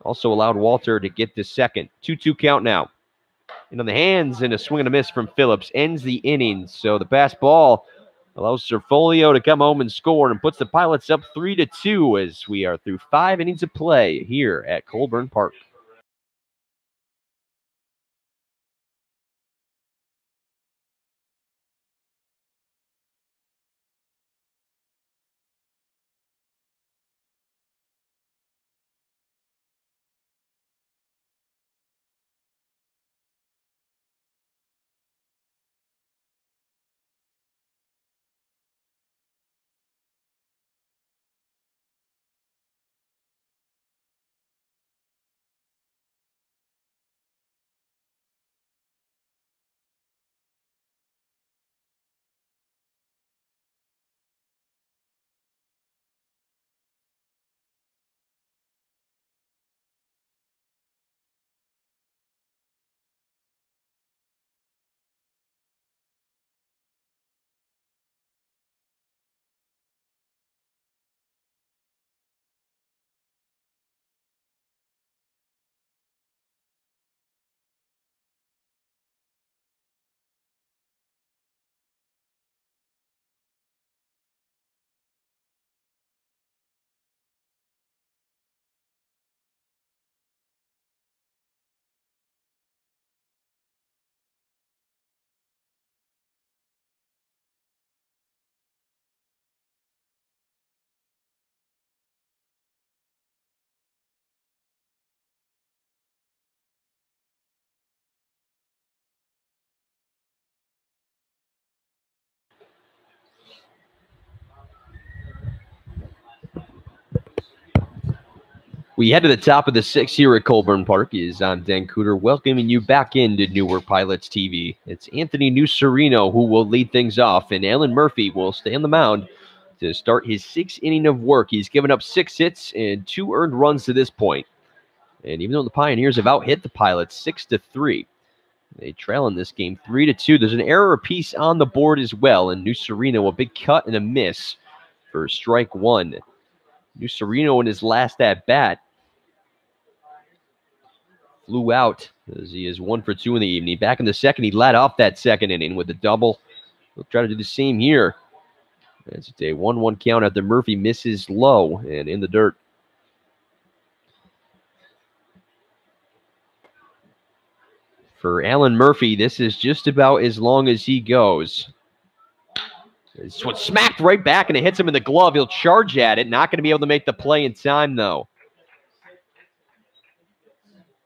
Also allowed Walter to get the second. 2-2 count now. And on the hands, and a swing and a miss from Phillips ends the inning. So the pass ball allows Serfolio to come home and score and puts the Pilots up 3-2 as we are through 5 innings of play here at Colburn Park. We head to the top of the 6th here at Colburn Park. I'm Dan Cooter, welcoming you back into NewarkPilots.tv. It's Anthony Nucerino who will lead things off, and Alan Murphy will stay on the mound to start his 6th inning of work. He's given up 6 hits and 2 earned runs to this point. And even though the Pioneers have out-hit the Pilots 6-3, they trail in this game 3-2. There's an error apiece on the board as well, and Nucerino, a big cut and a miss for strike 1. Nucerino in his last at-bat flew out as he is 1 for 2 in the evening. Back in the second, he led off that second inning with a double. He'll try to do the same here. It's a 1-1 count after Murphy misses low and in the dirt. For Alan Murphy, this is just about as long as he goes. This one smacked right back, and it hits him in the glove. He'll charge at it. Not going to be able to make the play in time, though.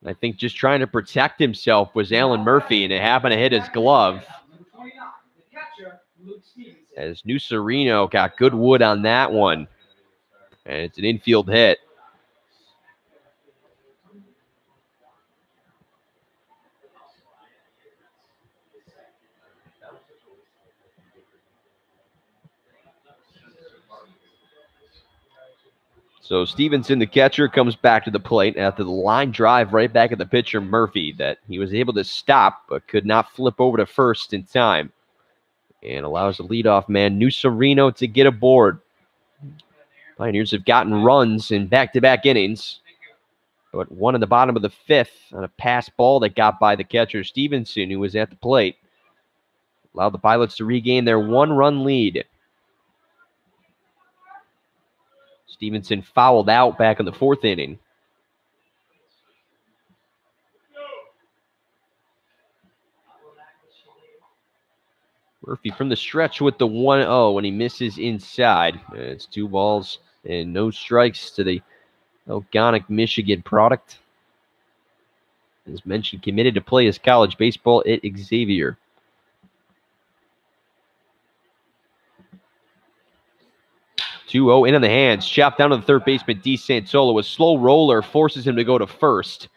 I think just trying to protect himself was Alan Murphy, and it happened to hit his glove. As Nucerino got good wood on that one. And it's an infield hit. So Stevenson, the catcher, comes back to the plate after the line drive right back at the pitcher, Murphy, that he was able to stop but could not flip over to first in time. And allows the leadoff man, Nucerino, to get aboard. Pioneers have gotten runs in back-to-back innings, but one in the bottom of the 5th on a pass ball that got by the catcher, Stevenson, who was at the plate. Allowed the Pilots to regain their 1-run lead. Stevenson fouled out back in the 4th inning. Murphy from the stretch with the 1-0 when he misses inside. It's 2 balls and no strikes to the Algonquin, Michigan product. As mentioned, committed to play his college baseball at Xavier. (2-0) in on the hands. Chopped down to the third baseman, DeSantolo. A slow roller forces him to go to first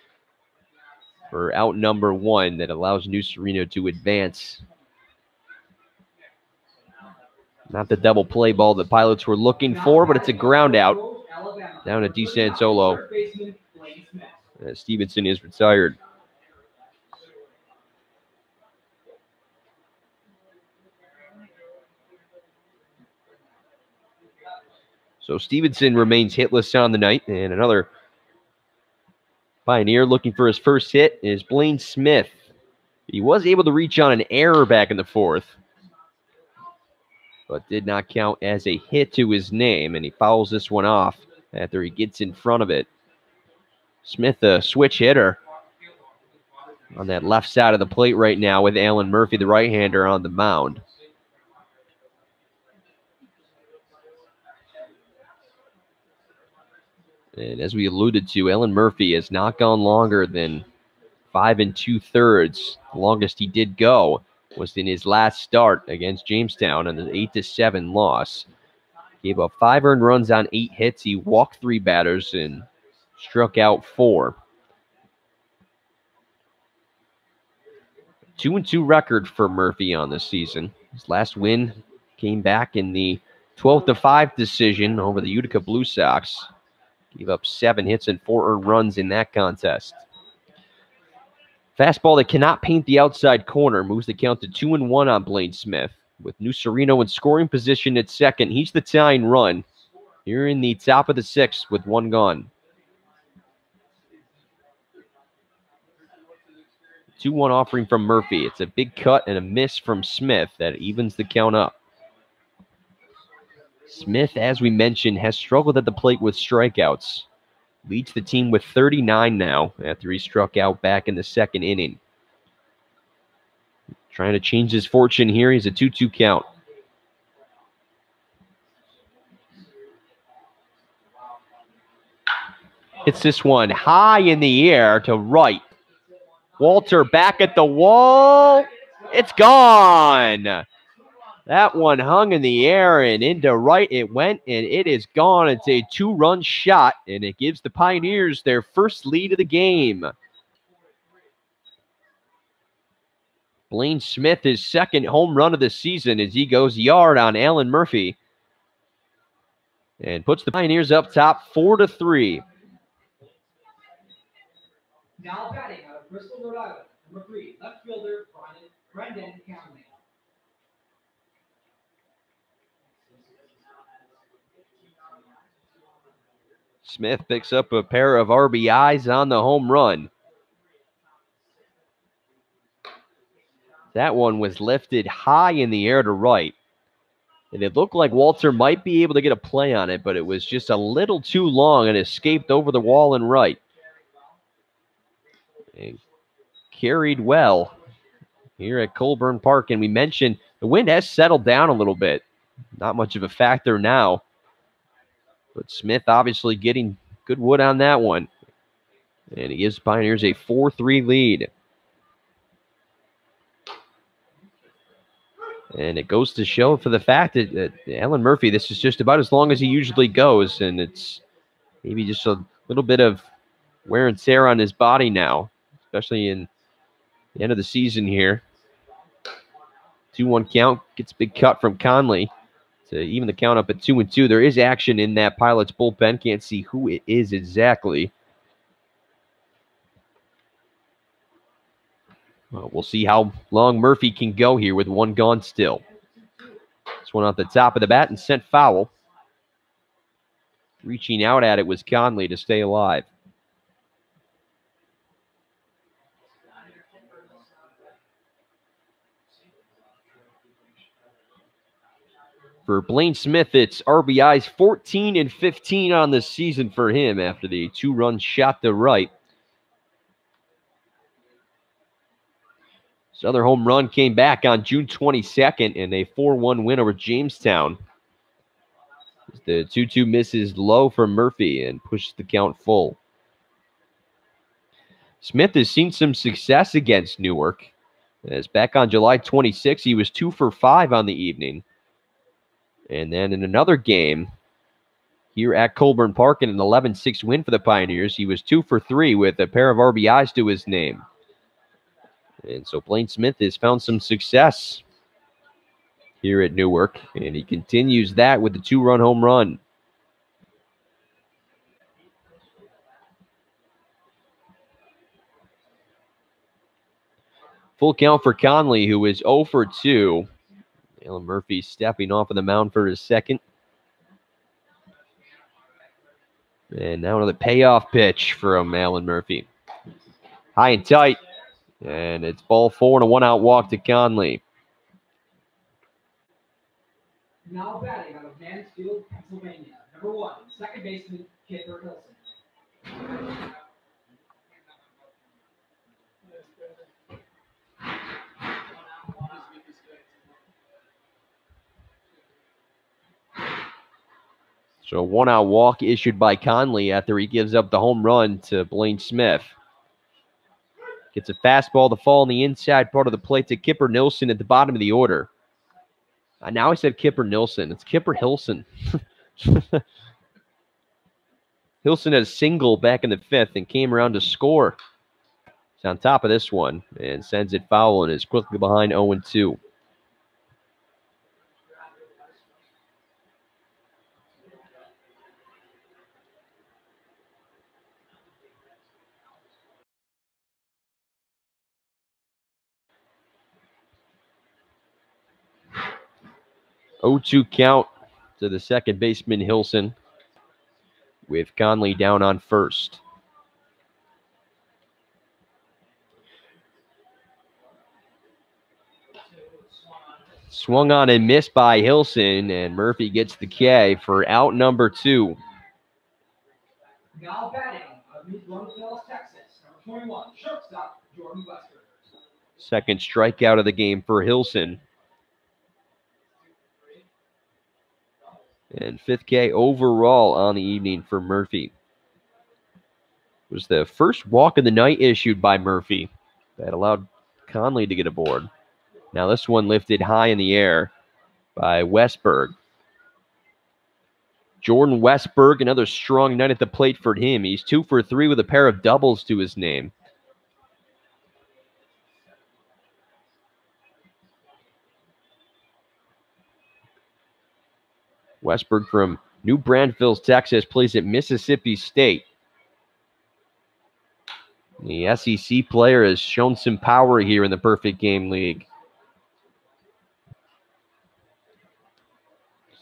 for out number 1 that allows Nucerino to advance. Not the double play ball the Pilots were looking for, but it's a ground out down to DeSantolo. Stevenson is retired. So Stevenson remains hitless on the night, and another Pioneer looking for his first hit is Blaine Smith. He was able to reach on an error back in the 4th, but did not count as a hit to his name, and he fouls this one off after he gets in front of it. Smith, a switch hitter on that left side of the plate right now with Alan Murphy, the right-hander, on the mound. And as we alluded to, Alan Murphy has not gone longer than 5 2/3. The longest he did go was in his last start against Jamestown on an 8-7 loss. Gave up 5 earned runs on 8 hits. He walked 3 batters and struck out 4. 2-2 record for Murphy on this season. His last win came back in the 12-5 decision over the Utica Blue Sox. Gave up 7 hits and 4 earned runs in that contest. Fastball that cannot paint the outside corner moves the count to 2-1 on Blaine Smith. With Nucerino in scoring position at second, he's the tying run here in the top of the 6th with 1 gone. 2-1 offering from Murphy. It's a big cut and a miss from Smith that evens the count up. Smith, as we mentioned, has struggled at the plate with strikeouts. Leads the team with 39 now after he struck out back in the 2nd inning. Trying to change his fortune here. He's a 2-2 count. Hits this one high in the air to right. Walter back at the wall. It's gone. That one hung in the air and into right it went, and it is gone. It's a 2-run shot, and it gives the Pioneers their first lead of the game. Blaine Smith, his second home run of the season as he goes yard on Alan Murphy and puts the Pioneers up top 4-3. Now batting out of Bristol, Rhode Island, number 3, left fielder Brendan Conley. Smith picks up a pair of RBIs on the home run. That one was lifted high in the air to right. And it looked like Walter might be able to get a play on it, but it was just a little too long and escaped over the wall and right. And carried well here at Colburn Park. And we mentioned the wind has settled down a little bit. Not much of a factor now. But Smith obviously getting good wood on that one. And he gives Pioneers a 4-3 lead. And it goes to show for the fact that Alan Murphy, this is just about as long as he usually goes. And it's maybe just a little bit of wear and tear on his body now, especially in the end of the season here. 2-1 count, gets a big cut from Conley to even the count up at 2-2. There is action in that Pilots bullpen. Can't see who it is exactly. Well, we'll see how long Murphy can go here with one gone still. This one off the top of the bat and sent foul. Reaching out at it was Conley to stay alive. For Blaine Smith, it's RBIs 14 and 15 on the season for him after the 2-run shot to right. His other home run came back on June 22nd in a 4-1 win over Jamestown. The 2-2 misses low for Murphy and pushes the count full. Smith has seen some success against Newark. As back on July 26th, he was 2 for 5 on the evening. And then in another game here at Colburn Park in an 11-6 win for the Pioneers, he was 2 for 3 with a pair of RBIs to his name. And so Blaine Smith has found some success here at Newark, and he continues that with the 2-run home run. Full count for Conley, who is 0 for 2. Alan Murphy stepping off of the mound for his second. And now another payoff pitch from Alan Murphy. High and tight. And it's ball 4 and a 1-out walk to Conley. Now batting out of Mansfield, Pennsylvania, number 1, second baseman Kipper Hilson. So a 1-out walk issued by Conley after he gives up the home run to Blaine Smith. Gets a fastball to fall on the inside part of the plate to Kipper Nilsson at the bottom of the order. Now I said Kipper Nilsson. It's Kipper Hilson. Hilson had a single back in the 5th and came around to score. He's on top of this one and sends it foul and is quickly behind 0-2. Count to the second baseman Hilson with Conley down on first. Swung on and missed by Hilson, and Murphy gets the K for out number 2. Now batting out of New Braunfels, Texas, number 21, shortstop Jordan Wester. Second strikeout of the game for Hilson. And 5th K overall on the evening for Murphy. It was the first walk of the night issued by Murphy that allowed Conley to get aboard. Now this one lifted high in the air. by Westberg. Jordan Westberg, another strong night at the plate for him. He's 2 for 3 with a pair of doubles to his name. Westberg from New Braunfels, Texas, plays at Mississippi State. The SEC player has shown some power here in the Perfect Game League.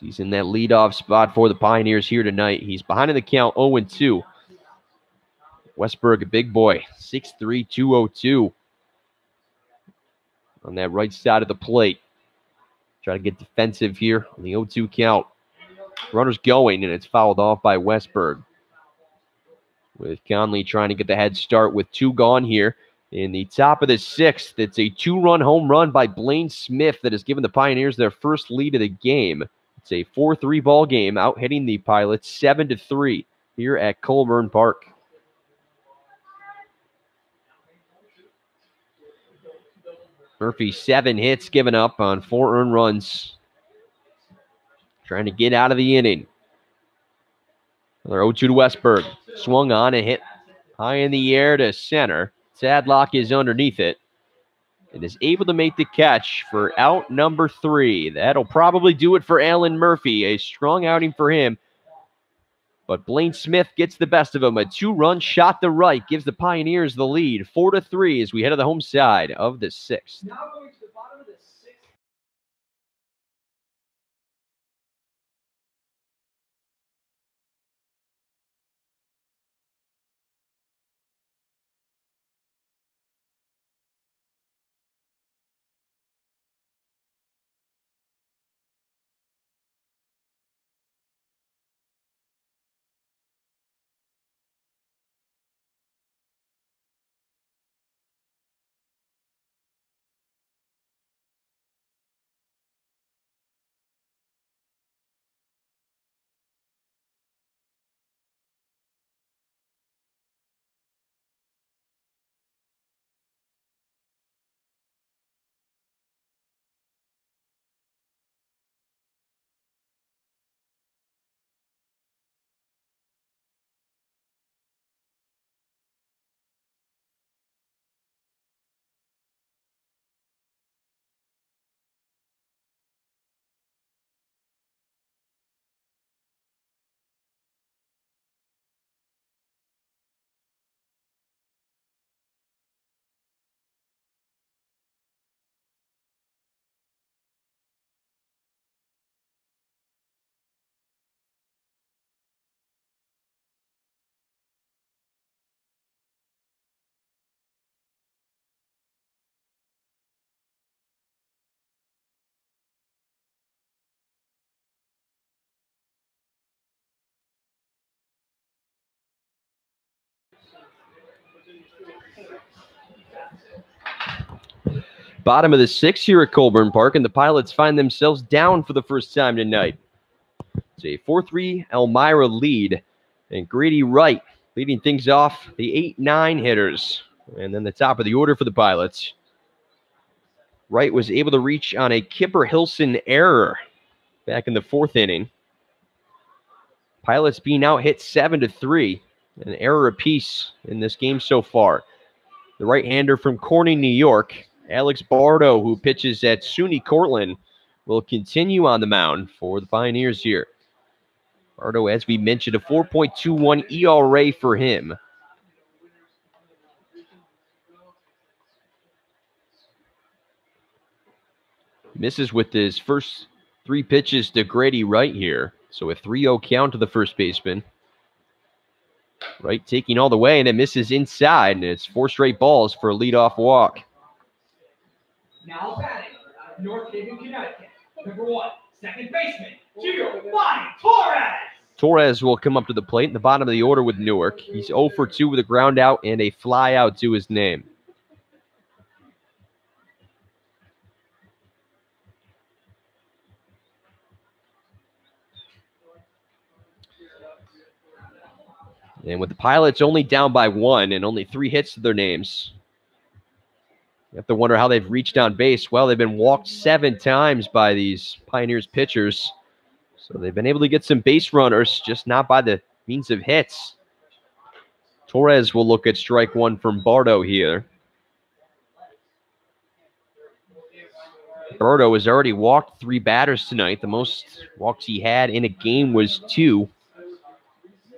He's in that leadoff spot for the Pioneers here tonight. He's behind in the count, 0-2. Westberg, a big boy, 6'3", 202. On that right side of the plate. Try to get defensive here on the 0-2 count. Runner's going, and it's fouled off by Westberg. With Conley trying to get the head start with 2 gone here. In the top of the 6th, it's a 2-run home run by Blaine Smith that has given the Pioneers their first lead of the game. It's a 4-3 ball game, out hitting the Pilots 7-3 here at Colburn Park. Murphy, 7 hits given up on 4 earned runs. Trying to get out of the inning. Another 0-2 to Westberg. Swung on and hit high in the air to center. Sadlock is underneath it and is able to make the catch for out number 3. That'll probably do it for Alan Murphy. A strong outing for him. But Blaine Smith gets the best of him. A 2-run shot to right gives the Pioneers the lead. 4-3 as we head to the home side of the 6th. Now going to the bottom of the 6th. Bottom of the 6th here at Colburn Park, and the Pilots find themselves down for the first time tonight. It's a 4-3 Elmira lead, and Grady Wright leading things off the 8-9 hitters. And then the top of the order for the Pilots. Wright was able to reach on a Kipper Hilson error back in the 4th inning. Pilots being out hit 7-3, an error apiece in this game so far. The right-hander from Corning, New York, Alex Bardo, who pitches at SUNY Cortland, will continue on the mound for the Pioneers here. Bardo, as we mentioned, a 4.21 ERA for him. Misses with his first 3 pitches to Grady Wright here. So a 3-0 count to the first baseman. Wright taking all the way, and it misses inside, and it's 4 straight balls for a leadoff walk. Now batting out of North Haven, Connecticut. Number 1, second baseman, Gio Bonnie Torres. Torres will come up to the plate in the bottom of the order with Newark. He's 0 for 2 with a ground out and a fly out to his name. And with the Pilots only down by 1 and only 3 hits to their names, You have to wonder how they've reached on base. Well, they've been walked 7 times by these Pioneers pitchers. So they've been able to get some base runners, just not by the means of hits. Torres will look at strike one from Bardo here. Bardo has already walked 3 batters tonight. The most walks he had in a game was 2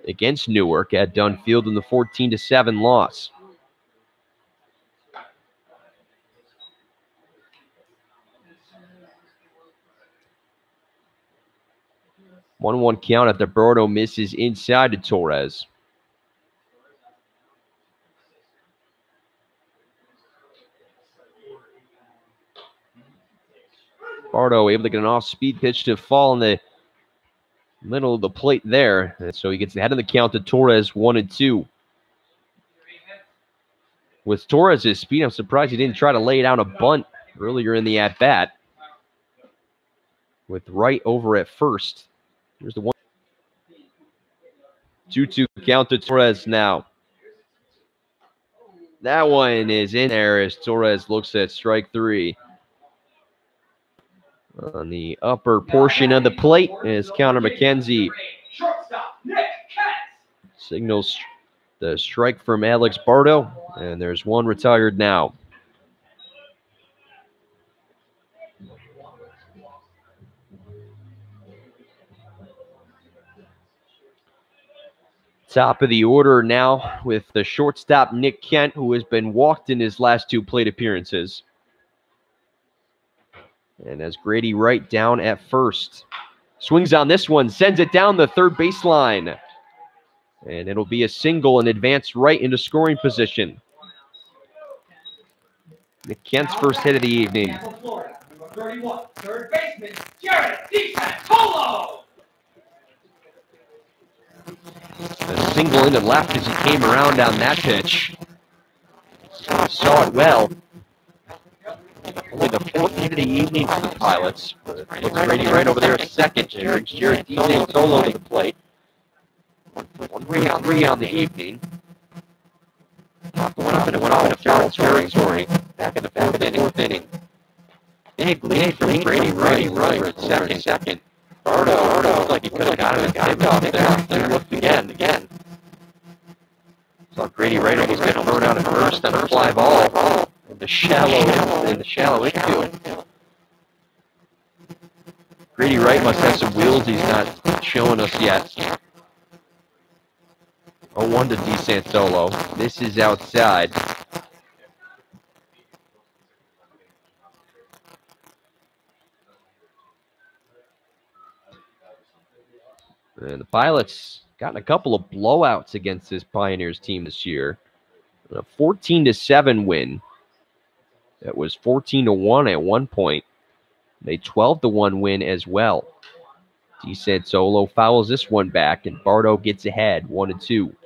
against Newark at Dunfield in the 14-7 loss. One count after Bardo misses inside to Torres. Bardo able to get an off-speed pitch to fall in the middle of the plate there. And so he gets ahead of the count to Torres, 1-2. With Torres' speed, I'm surprised he didn't try to lay down a bunt earlier in the at-bat. With Wright over at first. Here's the 1-2 count to Torres now. That one is in there as Torres looks at strike 3. On the upper portion of the plate is Connor McKenzie. Signals the strike from Alex Bardo, and there's one retired now. Top of the order now with the shortstop Nick Kent, who has been walked in his last 2 plate appearances. And as Grady Wright down at first. Swings on this one, sends it down the third baseline. And it'll be a single and advance Wright into scoring position. Nick Kent's first hit of the evening. Number 31, third baseman, Jared DiSantolo. A single into left as he came around on that pitch. Saw it well. Only the 4th hit of the evening for the Pilots. Looks Grady right over there at second. Jared DiSantolo to the plate. 1-3 on the evening. Went up and it went off in a foul territory. Back in the 4th inning. Big lead from Grady Wright at second. Bardo looked like he could have got it off there. Then looked again. So Grady Wright almost got thrown out at first on a fly ball in the shallow infield. Grady Wright must have some wheels he's not showing us yet. 0-1 to DiSantolo. This is outside. And the Pilots gotten a couple of blowouts against this Pioneers team this year. A 14-7 win. That was 14-1 at one point. A 12-1 win as well. DiSantolo fouls this one back, and Bardo gets ahead, 1-2.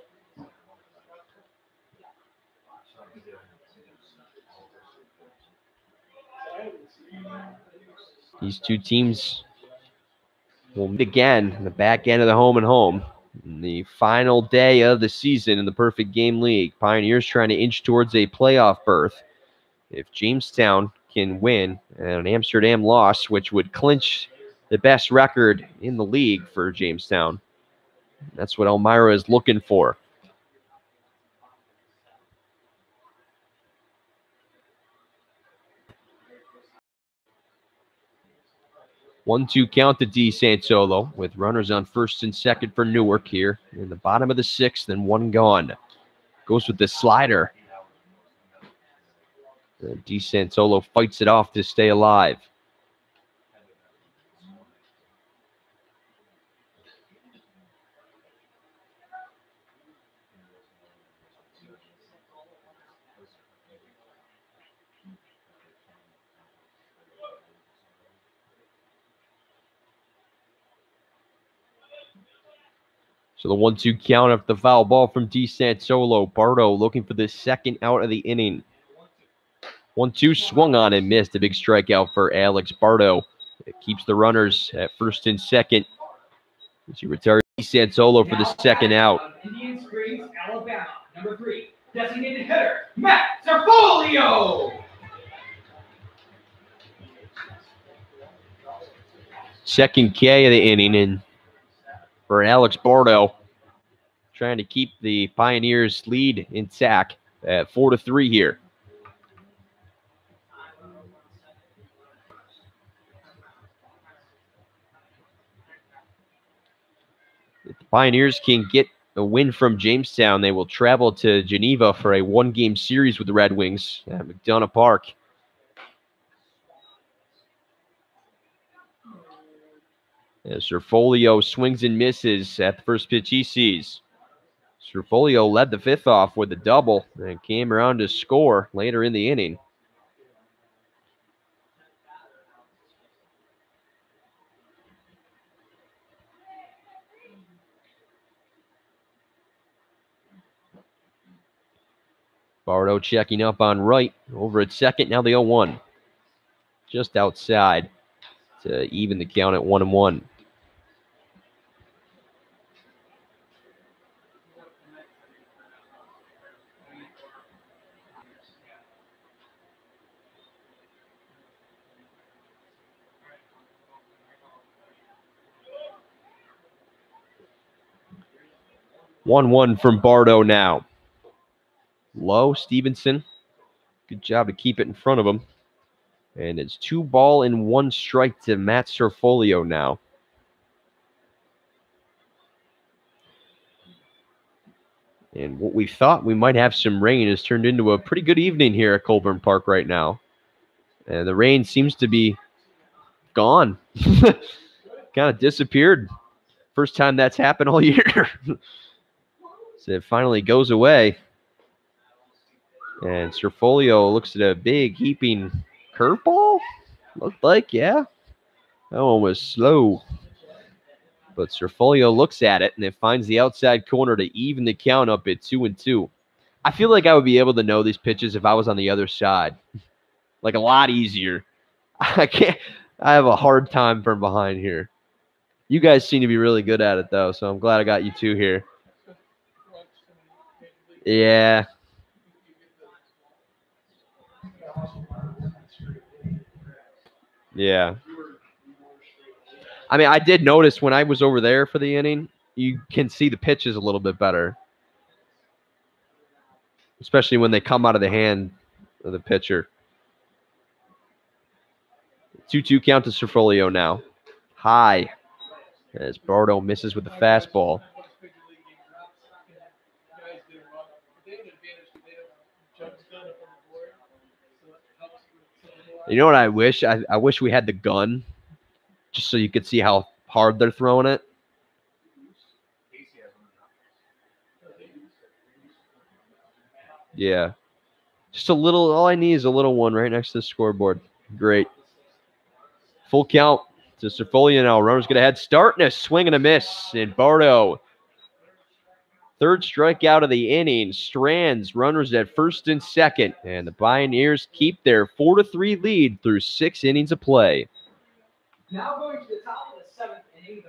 These two teams will meet again in the back end of the home and home. In the final day of the season in the Perfect Game League. Pioneers trying to inch towards a playoff berth. If Jamestown can win an Amsterdam loss, which would clinch the best record in the league for Jamestown. That's what Elmira is looking for. One-two count to DiSantolo with runners on first and second for Newark here in the bottom of the 6th and one gone. Goes with the slider. DiSantolo fights it off to stay alive. So the 1-2 count of the foul ball from DiSantolo. Bardo looking for the second out of the inning. 1-2 swung on and missed. A big strikeout for Alex Bardo. It keeps the runners at first and second. As he retires DiSantolo for the second out. Indian Springs, Alabama. Number 3, designated hitter, Matt Zerfolio. Second K of the inning, and for Alex Bordeaux, trying to keep the Pioneers' lead intact at 4-3 here. If the Pioneers can get a win from Jamestown, they will travel to Geneva for a one-game series with the Red Wings at McDonough Park. As Serfolio swings and misses at the first pitch he sees. Serfolio led the fifth off with a double and came around to score later in the inning. Bardo checking up on right. Over at second, now the 0-1. Just outside to even the count at 1-1. One from Bardo now. Low, Stevenson. Good job to keep it in front of him. And it's 2 ball and 1 strike to Matt Serfolio now. And what we thought we might have some rain has turned into a pretty good evening here at Colburn Park right now. And the rain seems to be gone. Kind of disappeared. First time that's happened all year. So it finally goes away. And Serfolio looks at a big heaping curveball. Looked like, yeah. That one was slow. But Serfolio looks at it, and it finds the outside corner to even the count up at 2-2. I feel like I would be able to know these pitches if I was on the other side. Like a lot easier. I have a hard time from behind here. You guys seem to be really good at it, though, so I'm glad I got you two here. Yeah. Yeah. I mean, I did notice when I was over there for the inning, you can see the pitches a little bit better. Especially when they come out of the hand of the pitcher. 2-2 count to Serfolio now. High. As Bardo misses with the fastball. You know what I wish? I wish we had the gun, just so you could see how hard they're throwing it. Yeah. Just a little, all I need is a little one right next to the scoreboard. Great. Full count to Serfolio now. Runners get ahead. Starting a swing and a miss. And Bardo, third strikeout of the inning, strands runners at first and second. And the Pioneers keep their 4-3 lead through 6 innings of play. Now going to the top of the 7th inning.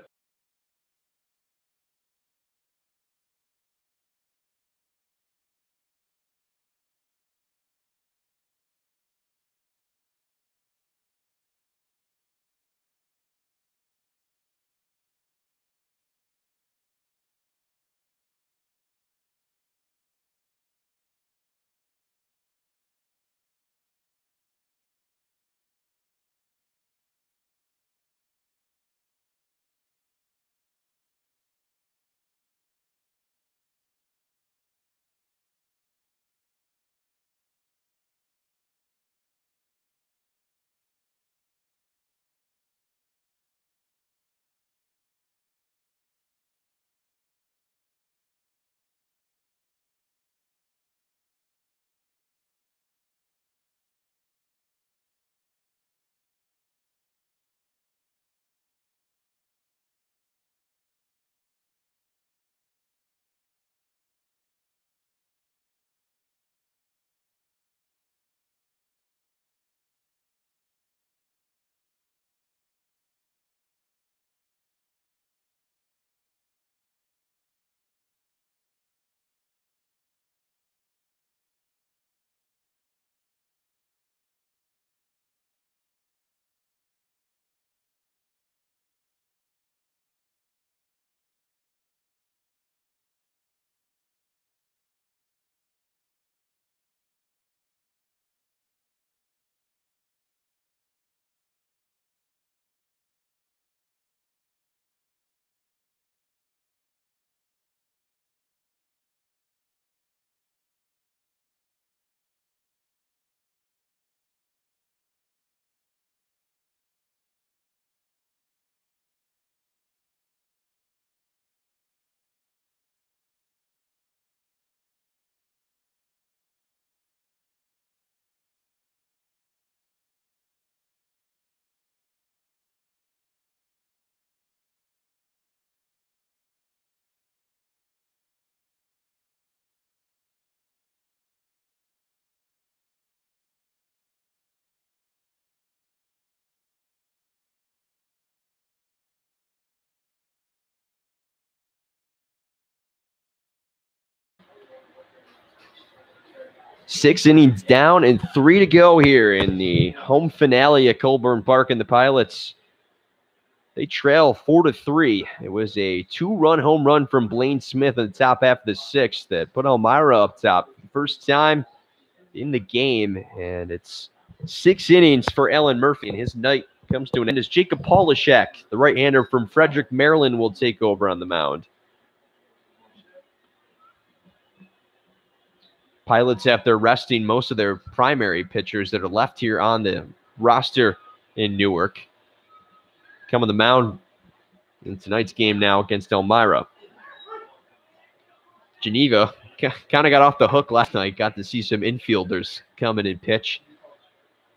6 innings down and 3 to go here in the home finale at Colburn Park, and the Pilots, they trail 4-3. It was a 2-run home run from Blaine Smith in the top half of the 6th that put Elmira up top. First time in the game, and it's 6 innings for Ellen Murphy, and his night comes to an end as Jacob Polishek, the right-hander from Frederick, Maryland, will take over on the mound. Pilots, after resting most of their primary pitchers that are left here on the roster in Newark, come on the mound in tonight's game now against Elmira. Geneva kind of got off the hook last night. Got to see some infielders come in and pitch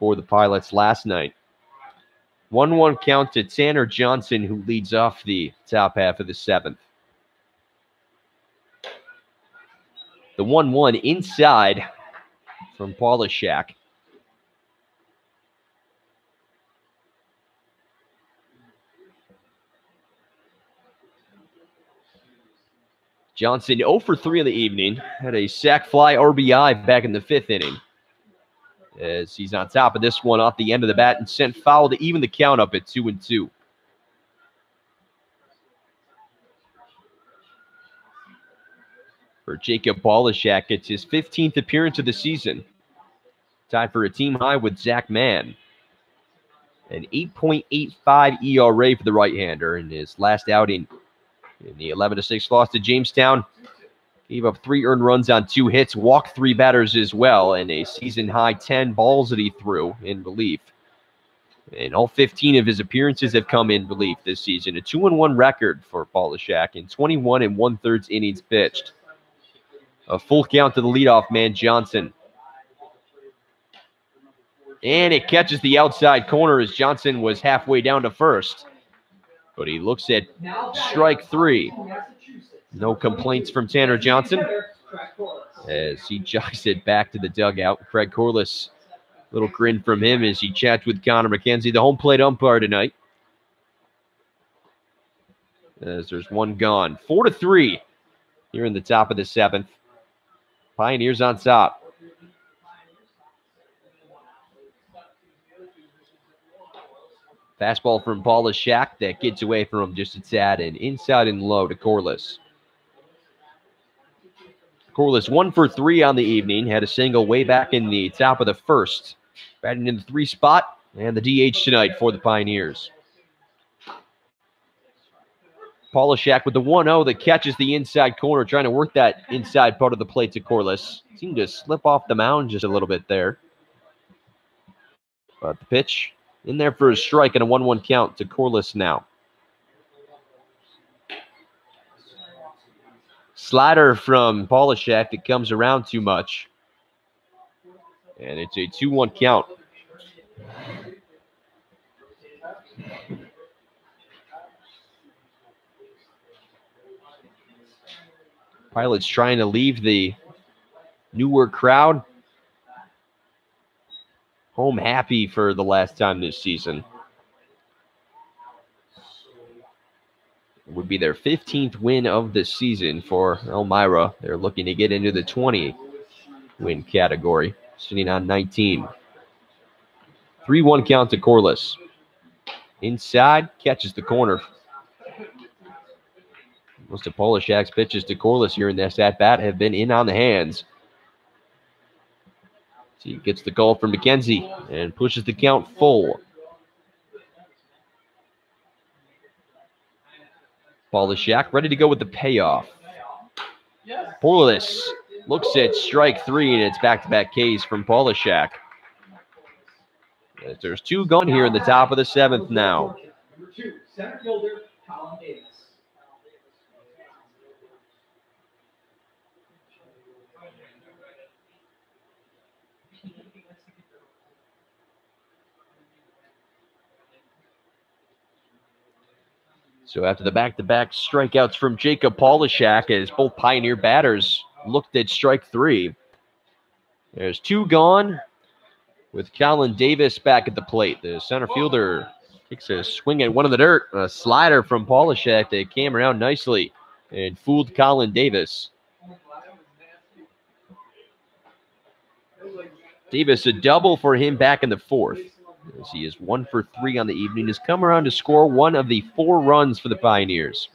for the Pilots last night. 1-1 count to Tanner Johnson, who leads off the top half of the 7th. The 1-1 inside from Polishek. Johnson 0 for 3 in the evening. Had a sac fly RBI back in the 5th inning, as he's on top of this one off the end of the bat and sent foul to even the count up at 2-2. For Jacob Polishek, it's his 15th appearance of the season. Tied for a team high with Zach Mann. An 8.85 ERA for the right-hander in his last outing. In the 11-6 loss to Jamestown, gave up 3 earned runs on 2 hits, walked 3 batters as well, and a season-high 10 balls that he threw in relief. And all 15 of his appearances have come in relief this season. A 2-1 record for Polishek in 21 1/3 innings pitched. A full count to the leadoff man, Johnson. And it catches the outside corner as Johnson was halfway down to first. But he looks at strike 3. No complaints from Tanner Johnson as he jogs it back to the dugout. Craig Corliss, little grin from him as he chats with Connor McKenzie, the home plate umpire tonight. As there's one gone. 4-3 here in the top of the 7th. Pioneers on top. Fastball from Polishek that gets away from him just a tad, and inside and low to Corliss. Corliss 1 for 3 on the evening. Had a single way back in the top of the 1st. Batting in the 3 spot, and the DH tonight for the Pioneers. Polishek with the 1-0 that catches the inside corner, trying to work that inside part of the plate to Corliss. Seemed to slip off the mound just a little bit there. But the pitch in there for a strike and a 1-1 count to Corliss now. Slider from Polishek that comes around too much. And it's a 2-1 count. Pilots trying to leave the Newark crowd home happy for the last time this season. It would be their 15th win of the season for Elmira. They're looking to get into the 20-win category, sitting on 19. 3-1 count to Corliss. Inside, catches the corner. Most of Polishek's pitches to Corliss here in this at-bat have been in on the hands. He gets the call from McKenzie and pushes the count full. Polishek ready to go with the payoff. Corliss looks at strike 3, and it's back-to-back Ks from Polishek. There's 2 gone here in the top of the 7th now. Number 2, center fielder, Colin Davis. So after the back-to-back strikeouts from Jacob Polishek, as both Pioneer batters looked at strike 3, there's 2 gone with Colin Davis back at the plate. The center fielder takes a swing at one of the dirt. A slider from Polishek that came around nicely and fooled Colin Davis. Davis, a double for him back in the fourth, as he is 1 for 3 on the evening. Has come around to score one of the 4 runs for the Pioneers.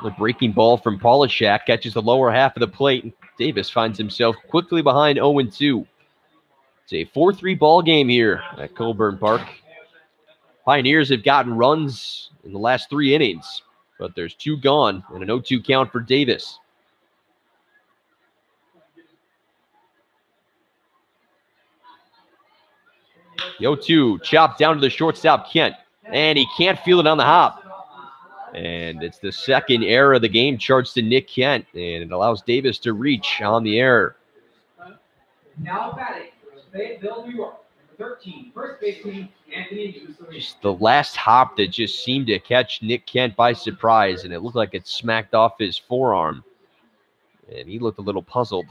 The breaking ball from Polishak catches the lower half of the plate. Davis finds himself quickly behind 0-2. It's a 4-3 ball game here at Colburn Park. Pioneers have gotten runs in the last 3 innings, but there's 2 gone and an 0-2 count for Davis. The 0-2 chopped down to the shortstop, Kent, and he can't feel it on the hop. And it's the second error of the game charged to Nick Kent, and it allows Davis to reach on the error. Now batting, Fayetteville, New York, 13, first baseman Anthony. Just the last hop that just seemed to catch Nick Kent by surprise, and it looked like it smacked off his forearm. And he looked a little puzzled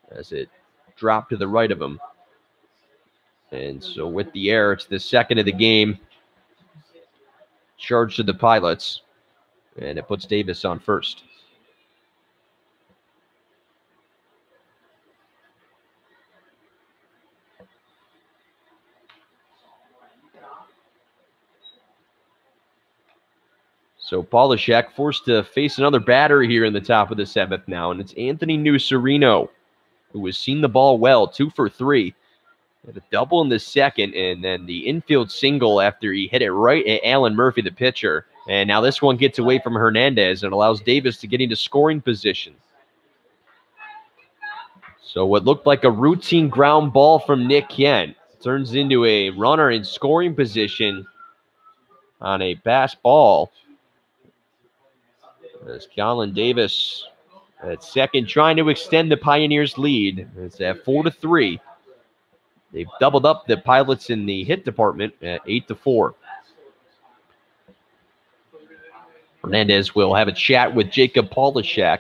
as it dropped to the right of him. And so with the error, it's the second of the game. Charged to the Pilots, and it puts Davis on first. So Polishak forced to face another batter here in the top of the 7th now, and it's Anthony Nucerino, who has seen the ball well, 2 for 3. Had a double in the second, and then the infield single after he hit it right at Alan Murphy, the pitcher. And now this one gets away from Hernandez and allows Davis to get into scoring position. So what looked like a routine ground ball from Nick Kent turns into a runner in scoring position on a pass ball. As Colin Davis at second trying to extend the Pioneers' lead. It's at 4-3. They've doubled up the Pilots in the hit department at 8-4. Hernandez will have a chat with Jacob Polishak.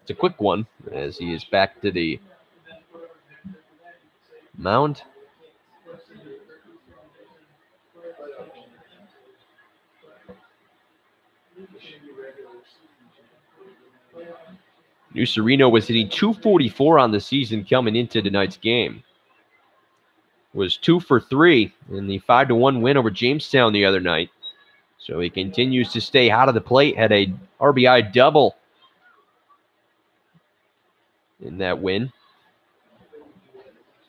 It's a quick one as he is back to the mound. Nucerino was hitting .244 on the season coming into tonight's game. Was 2 for 3 in the 5-1 win over Jamestown the other night. So he continues to stay hot of the plate. Had a RBI double in that win.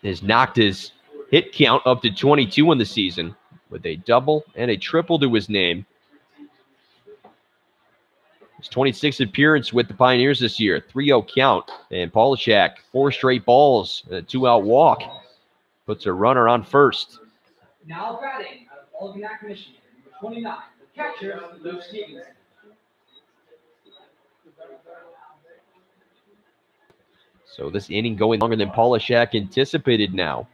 Has knocked his hit count up to 22 in the season with a double and a triple to his name. His 26th appearance with the Pioneers this year, 3-0 count. And Polishak, 4 straight balls, a 2-out walk. Puts a runner on first. Now batting out of Algonac, Michigan, number 29, the catcher, Luke Stevenson. So this inning going longer than Polishak anticipated now.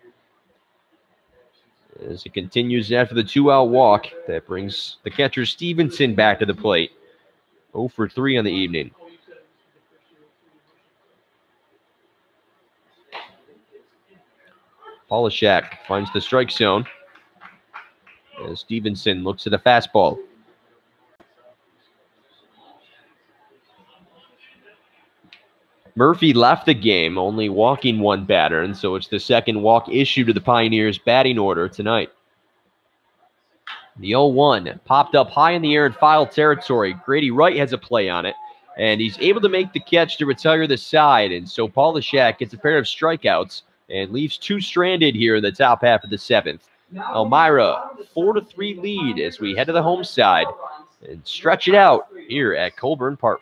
As it continues after the 2-out walk, that brings the catcher Stevenson back to the plate. 0 for 3 on the evening. Polishak finds the strike zone as Stevenson looks at a fastball. Murphy left the game, only walking 1 batter, and so it's the second walk issue to the Pioneers' batting order tonight. The 0-1 popped up high in the air in foul territory. Grady Wright has a play on it, and he's able to make the catch to retire the side, and so Polishak gets a pair of strikeouts and leaves 2 stranded here in the top half of the 7th. Elmira, 4-3 lead as we head to the home side and stretch it out here at Colburn Park.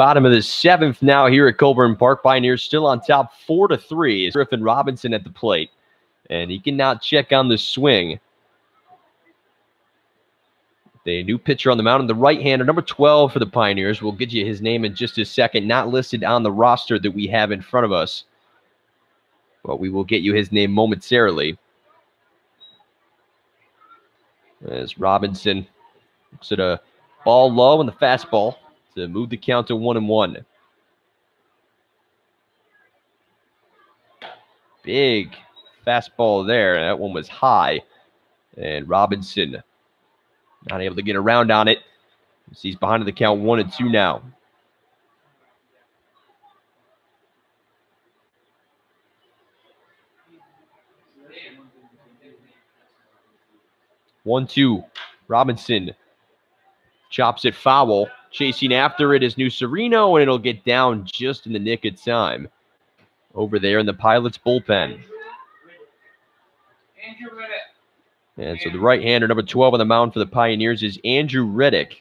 Bottom of the 7th now here at Colburn Park. Pioneers still on top 4-3. It's Griffin Robinson at the plate. And he cannot check on the swing. The new pitcher on the mound, the right-hander, number 12 for the Pioneers. We'll get you his name in just a second. Not listed on the roster that we have in front of us. But we will get you his name momentarily. As Robinson looks at a ball low and the fastball to move the count to 1-1. Big fastball there. That one was high. And Robinson not able to get around on it. He's behind the count 1-2 now. 1-2. Robinson chops it foul. Chasing after it is New Sereno, and it'll get down just in the nick of time over there in the Pilots bullpen. And so the right-hander, number 12 on the mound for the Pioneers, is Andrew Riddick.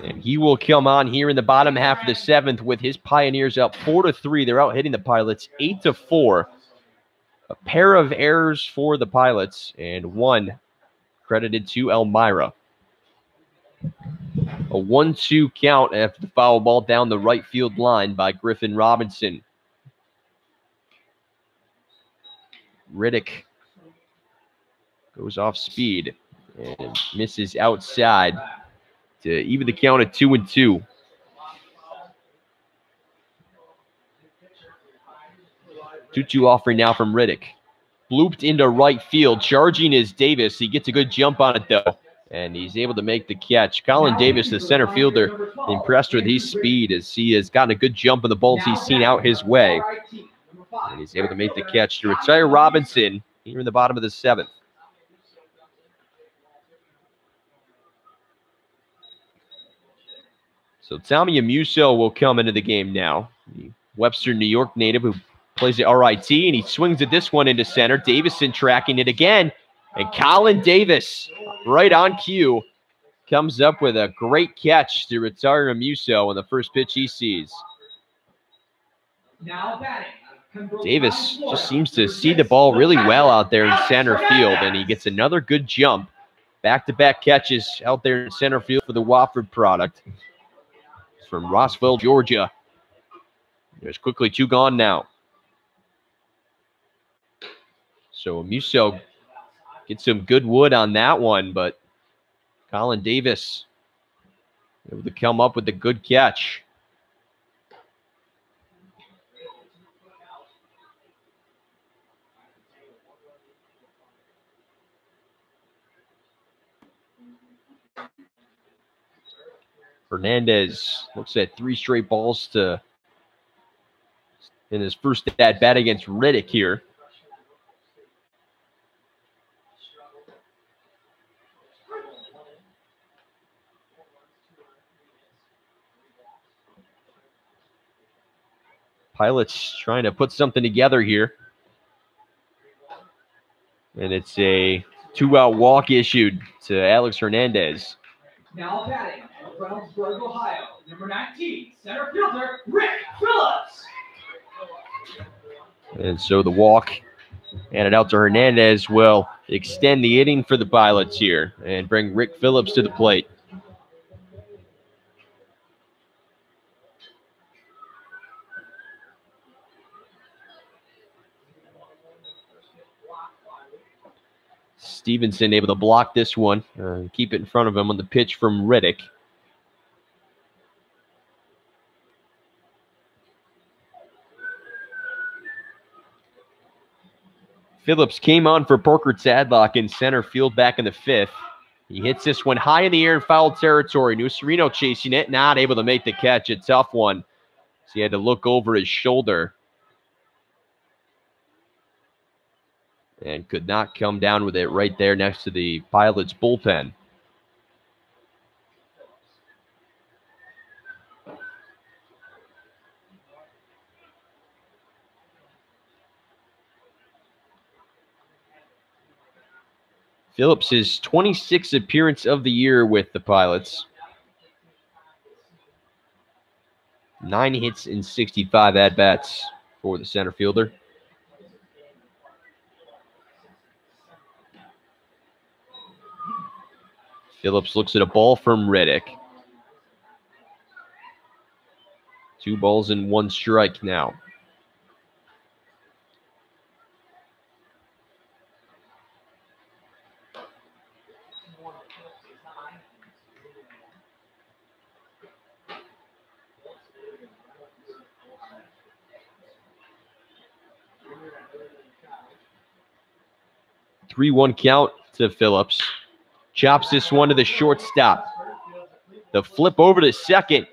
And he will come on here in the bottom half of the 7th with his Pioneers up 4-3. They're out hitting the Pilots 8-4. A pair of errors for the Pilots and one credited to Elmira. A 1-2 count after the foul ball down the right field line by Griffin Robinson. Riddick goes off speed and misses outside to even the count at 2-2. Two offering now from Riddick. Blooped into right field. Charging is Davis. He gets a good jump on it, though. And he's able to make the catch. Colin Davis, the center fielder, impressed with his speed as he has gotten a good jump on the balls he's seen out his way. And he's able to make the catch to retire Robinson here in the bottom of the 7th. So Tommy Amuso will come into the game now. The Webster, New York native who plays at RIT, and he swings at this one into center. Davison tracking it again. And Colin Davis, right on cue, comes up with a great catch to retire Amuso on the first pitch he sees. Davis just seems to see the ball really well out there in center field, and he gets another good jump. Back-to-back catches out there in center field for the Wofford product. It's from Rossville, Georgia. There's quickly 2 gone now. So Amuso gets some good wood on that one, but Colin Davis able to come up with a good catch. Hernandez looks at 3 straight balls to in his first at bat against Riddick here. Pilots trying to put something together here. And it's a 2-out walk issued to Alex Hernandez. Now batting at Reynoldsburg, Ohio, number 19, center fielder, Rick Phillips. And so the walk and it out to Hernandez will extend the inning for the Pilots here and bring Rick Phillips to the plate. Stevenson able to block this one, keep it in front of him on the pitch from Riddick. Phillips came on for Parker Tadlock in center field back in the 5th. He hits this one high in the air in foul territory. New Sereno chasing it, not able to make the catch. A tough one. So he had to look over his shoulder. And could not come down with it right there next to the Pilots bullpen. Phillips' 26th appearance of the year with the Pilots. 9 hits and 65 at-bats for the center fielder. Phillips looks at a ball from Riddick. 2 balls and 1 strike now. Three 1 count to Phillips. Chops this one to the shortstop. The flip over to second.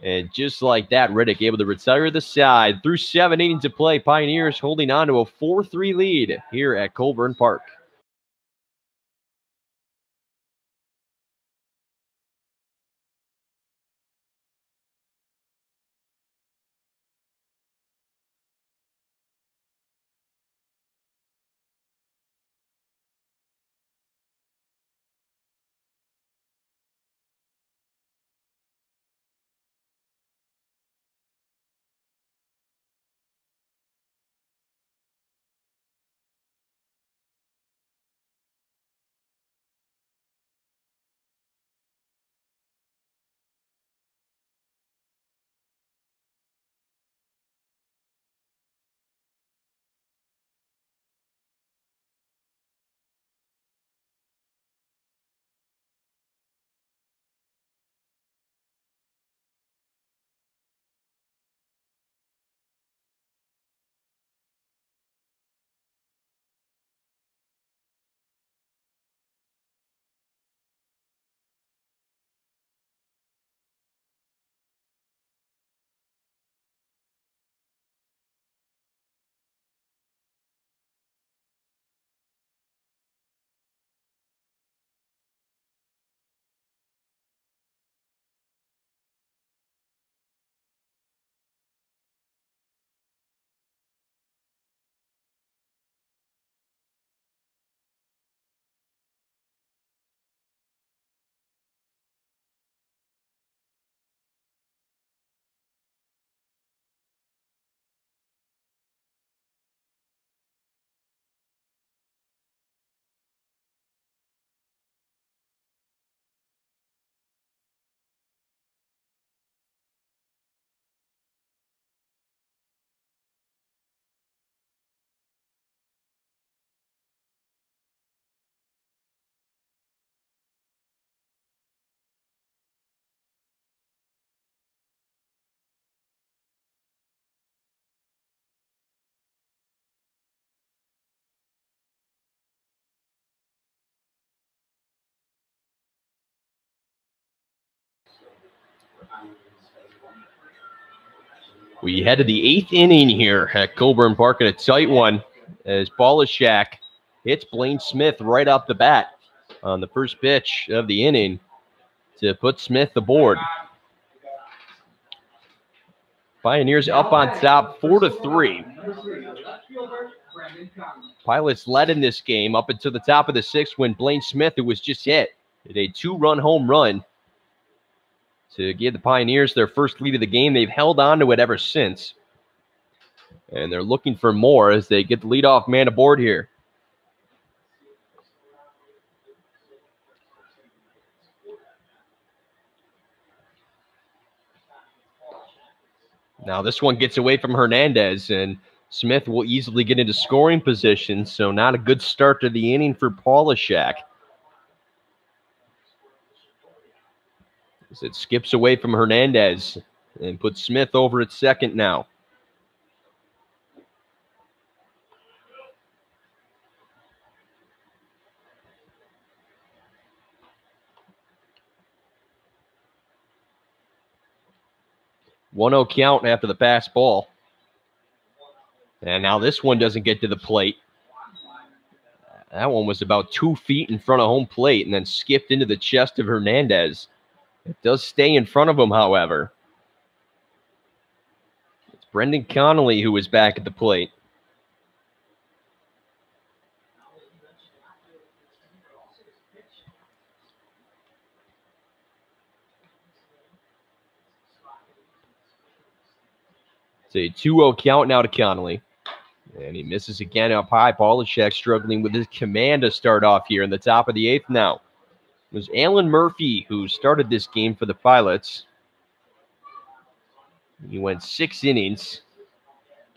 And just like that, Riddick able to retire the side. Through 7 innings of play, Pioneers holding on to a 4-3 lead here at Colburn Park. We head to the 8th inning here at Colburn Park in a tight one as Polishak hits Blaine Smith right off the bat on the first pitch of the inning to put Smith aboard. Pioneers up on top 4-3. Pilots led in this game up until the top of the 6th when Blaine Smith, who was just hit a 2-run home run to give the Pioneers their first lead of the game. They've held on to it ever since. And they're looking for more as they get the leadoff man aboard here. Now this one gets away from Hernandez, and Smith will easily get into scoring position, so not a good start to the inning for Polishak. As it skips away from Hernandez and puts Smith over at second now. One-0 count after the pass ball. And now this one doesn't get to the plate. That one was about 2 feet in front of home plate and then skipped into the chest of Hernandez. It does stay in front of him, however. It's Brendan Connolly who is back at the plate. It's a 2-0 count now to Connolly. And he misses again up high. Polishek struggling with his command to start off here in the top of the 8th now. It was Alan Murphy who started this game for the Pilots. He went 6 innings,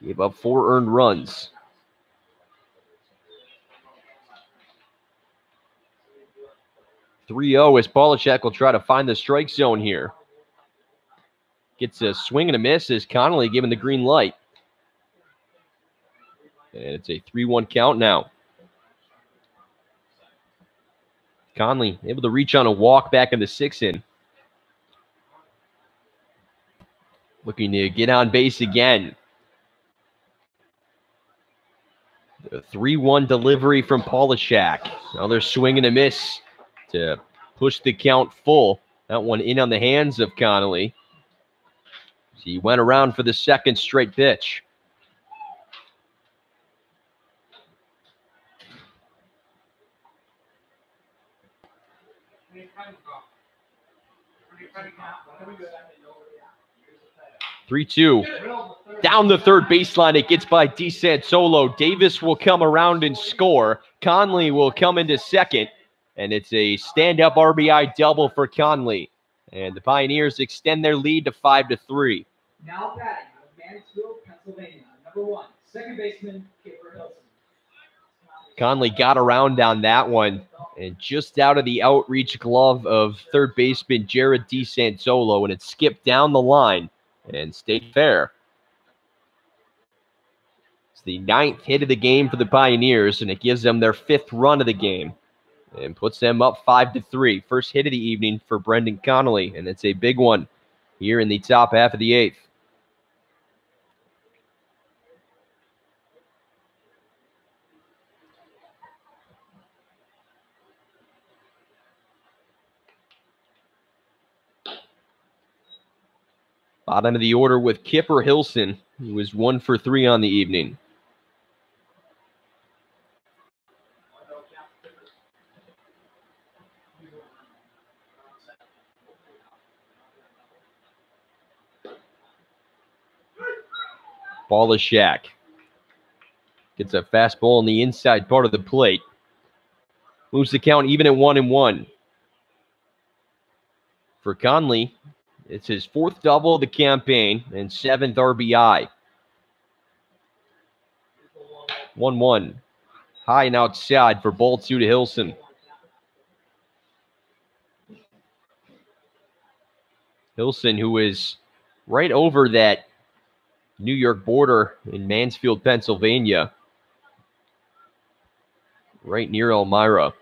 gave up 4 earned runs. (3-0) as Polishek will try to find the strike zone here. Gets a swing and a miss as Connolly given the green light. And it's a 3-1 count now. Conley able to reach on a walk back in the 6th inning. Looking to get on base again. The 3-1 delivery from Polishek. Another swing and a miss to push the count full. That one in on the hands of Connolly. He went around for the 2nd straight pitch. (3-2). Down the third baseline, it gets by DeSantolo. Davis will come around and score. Conley will come into second, and it's a stand-up RBI double for Conley. And the Pioneers extend their lead to 5-3. Now batting out of Mansfield, Pennsylvania. Number 1, second baseman, Kipper Hilson. Conley got around on that one, and just out of the outreach glove of third baseman Jared DeSantolo, and it skipped down the line and stayed fair. It's the 9th hit of the game for the Pioneers, and it gives them their 5th run of the game and puts them up 5-3. First hit of the evening for Brendan Connolly, and it's a big one here in the top half of the 8th. Bottom of the order with Kipper Hilson, who was 1 for 3 on the evening. Polishek gets a fastball on the inside part of the plate. Moves the count even at 1-1. For Conley, it's his 4th double of the campaign and 7th RBI. 1-1. High and outside for ball 2 to Hilson. Hilson, who is right over that New York border in Mansfield, Pennsylvania, right near Elmira.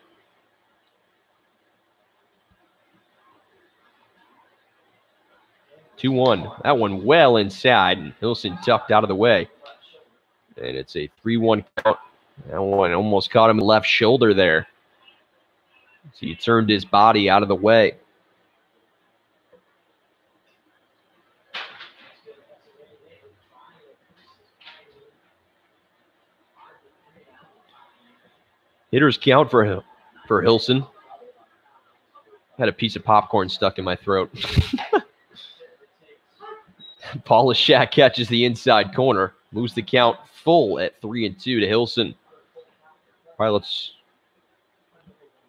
(2-1). That one well inside, and Hilson tucked out of the way. And it's a 3-1 count. That one almost caught him in the left shoulder there. So he turned his body out of the way. Hitters count for Hilson. Had a piece of popcorn stuck in my throat. Polishek catches the inside corner. Moves the count full at 3-2 to Hilson. Pilots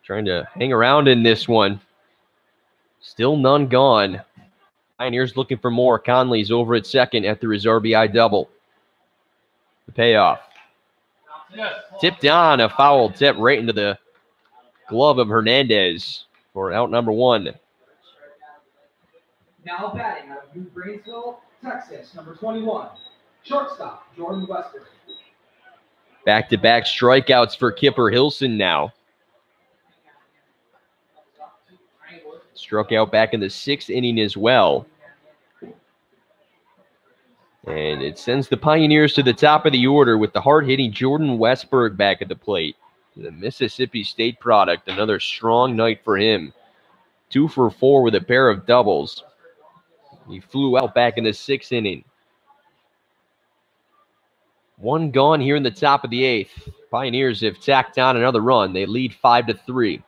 trying to hang around in this one. Still none gone. Pioneers looking for more. Conley's over at second after his RBI double. The payoff. Tipped on, a foul tip right into the glove of Hernandez for out number 1. Now batting out of New Brainsville, Texas, number 21, shortstop, Jordan Westbrook. Back-to-back strikeouts for Kipper Hilson now. Struck out back in the 6th inning as well. And it sends the Pioneers to the top of the order with the hard-hitting Jordan Westberg back at the plate. The Mississippi State product, another strong night for him. 2 for 4 with a pair of doubles. He flew out back in the 6th inning. 1 gone here in the top of the 8th. Pioneers have tacked on another run. They lead 5-3.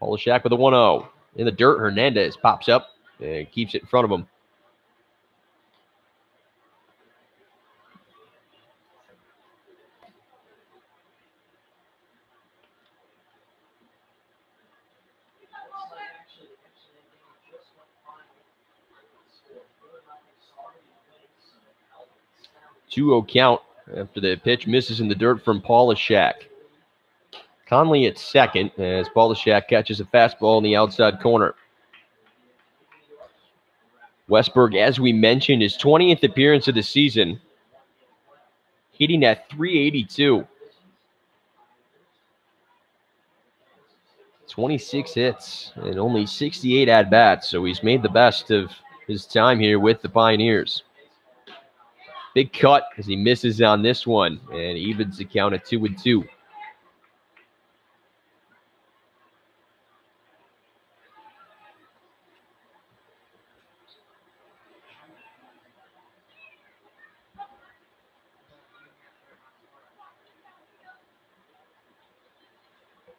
Polishek with a 1-0. In the dirt, Hernandez pops up and keeps it in front of him. Two-0 count after the pitch misses in the dirt from Polishak. Conley at second as Polishak catches a fastball in the outside corner. Westberg, as we mentioned, his 20th appearance of the season, hitting at .382. 26 hits and only 68 at-bats, so he's made the best of his time here with the Pioneers. Big cut as he misses on this one and evens the count at 2-2.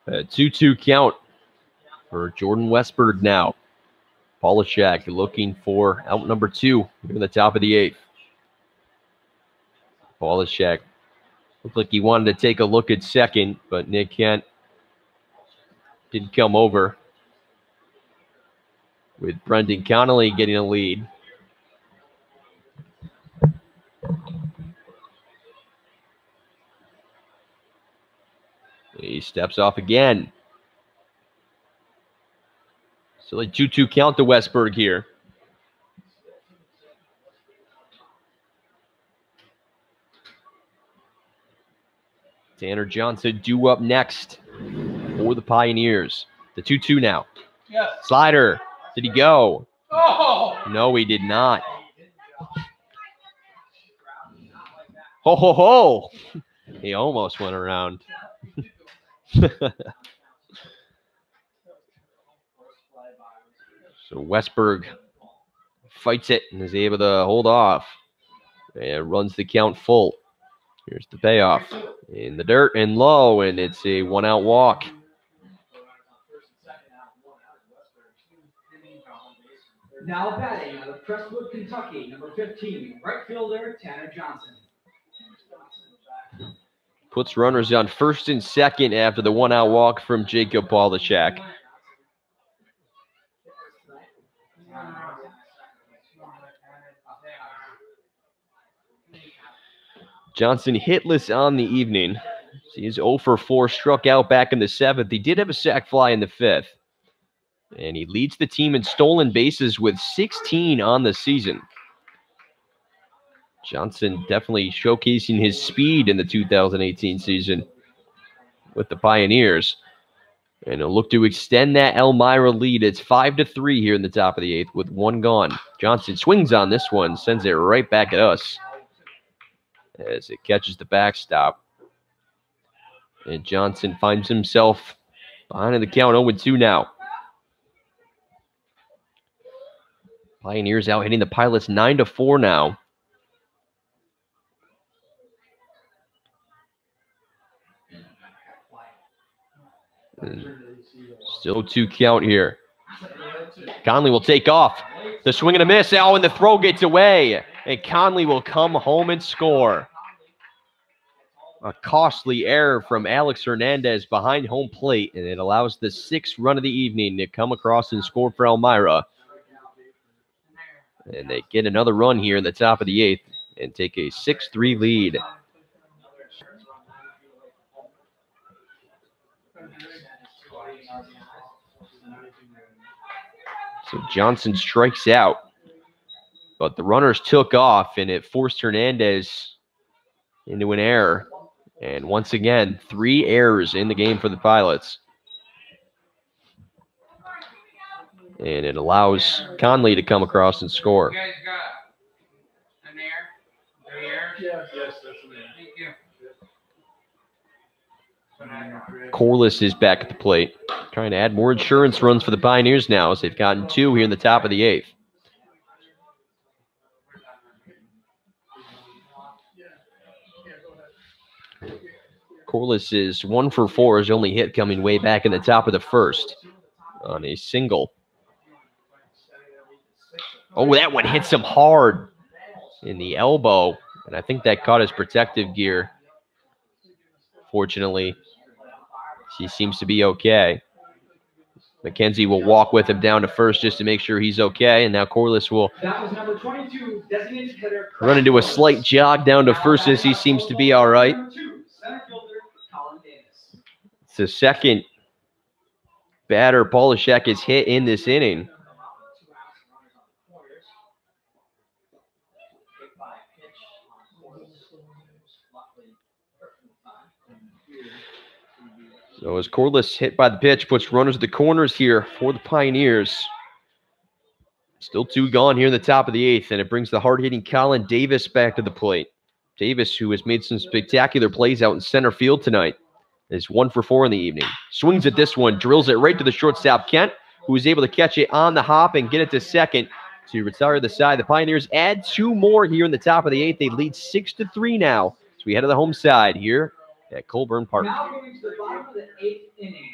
A 2-2 count for Jordan Westberg now. Polishak looking for out number 2 in the top of the 8th. Polishak looked like he wanted to take a look at second, but Nick Kent didn't come over, with Brendan Connolly getting a lead. He steps off again. Still a 2-2 count to Westberg here. Tanner Johnson due up next for the Pioneers. The 2-2 now. Yes. Slider. Did he go? Oh! No, he did not. Ho, ho, ho. He almost went around. So Westberg fights it and is able to hold off and runs the count full. Here's the payoff. In the dirt and low, and it's a one-out walk. Now batting out of Crestwood, Kentucky, number 15, right fielder Tanner Johnson. Puts runners on first and second after the one-out walk from Jacob Polishak. Johnson hitless on the evening. He's 0 for 4, struck out back in the 7th. He did have a sac fly in the 5th. And he leads the team in stolen bases with 16 on the season. Johnson definitely showcasing his speed in the 2018 season with the Pioneers. And he'll look to extend that Elmira lead. It's 5-3 here in the top of the 8th with one gone. Johnson swings on this one, sends it right back at us as it catches the backstop. And Johnson finds himself behind in the count, 0-2 now. Pioneers out hitting the Pilots 9-4 now. And still 2 count here. Conley will take off. The swing and a miss. Oh, and the throw gets away. And Conley will come home and score. A costly error from Alex Hernandez behind home plate, and it allows the 6th run of the evening to come across and score for Elmira. And they get another run here in the top of the 8th and take a 6-3 lead. So Johnson strikes out, but the runners took off, and it forced Hernandez into an error. And once again, 3 errors in the game for the Pilots. And it allows Conley to come across and score. You guys got an air? Yes, that's an air. Thank you. Corliss is back at the plate, trying to add more insurance runs for the Pioneers now as they've gotten 2 here in the top of the 8th. Corliss is 1 for 4, his only hit coming way back in the top of the 1st on a single. Oh, that one hits him hard in the elbow, and I think that caught his protective gear. Fortunately, he seems to be okay. McKenzie will walk with him down to first just to make sure he's okay, and now Corliss will run into a slight jog down to first as he seems to be all right. It's the second batter Polishek has hit in this inning. So as Corliss hit by the pitch, puts runners at the corners here for the Pioneers. Still 2 gone here in the top of the 8th, and it brings the hard-hitting Colin Davis back to the plate. Davis, who has made some spectacular plays out in center field tonight, is 1 for 4 in the evening. Swings at this one, drills it right to the shortstop, Kent, who was able to catch it on the hop and get it to second to retire the side. The Pioneers add 2 more here in the top of the 8th. They lead 6-3 now. So we head to the home side here at Colburn Park. Now going to the bottom of the 8th inning.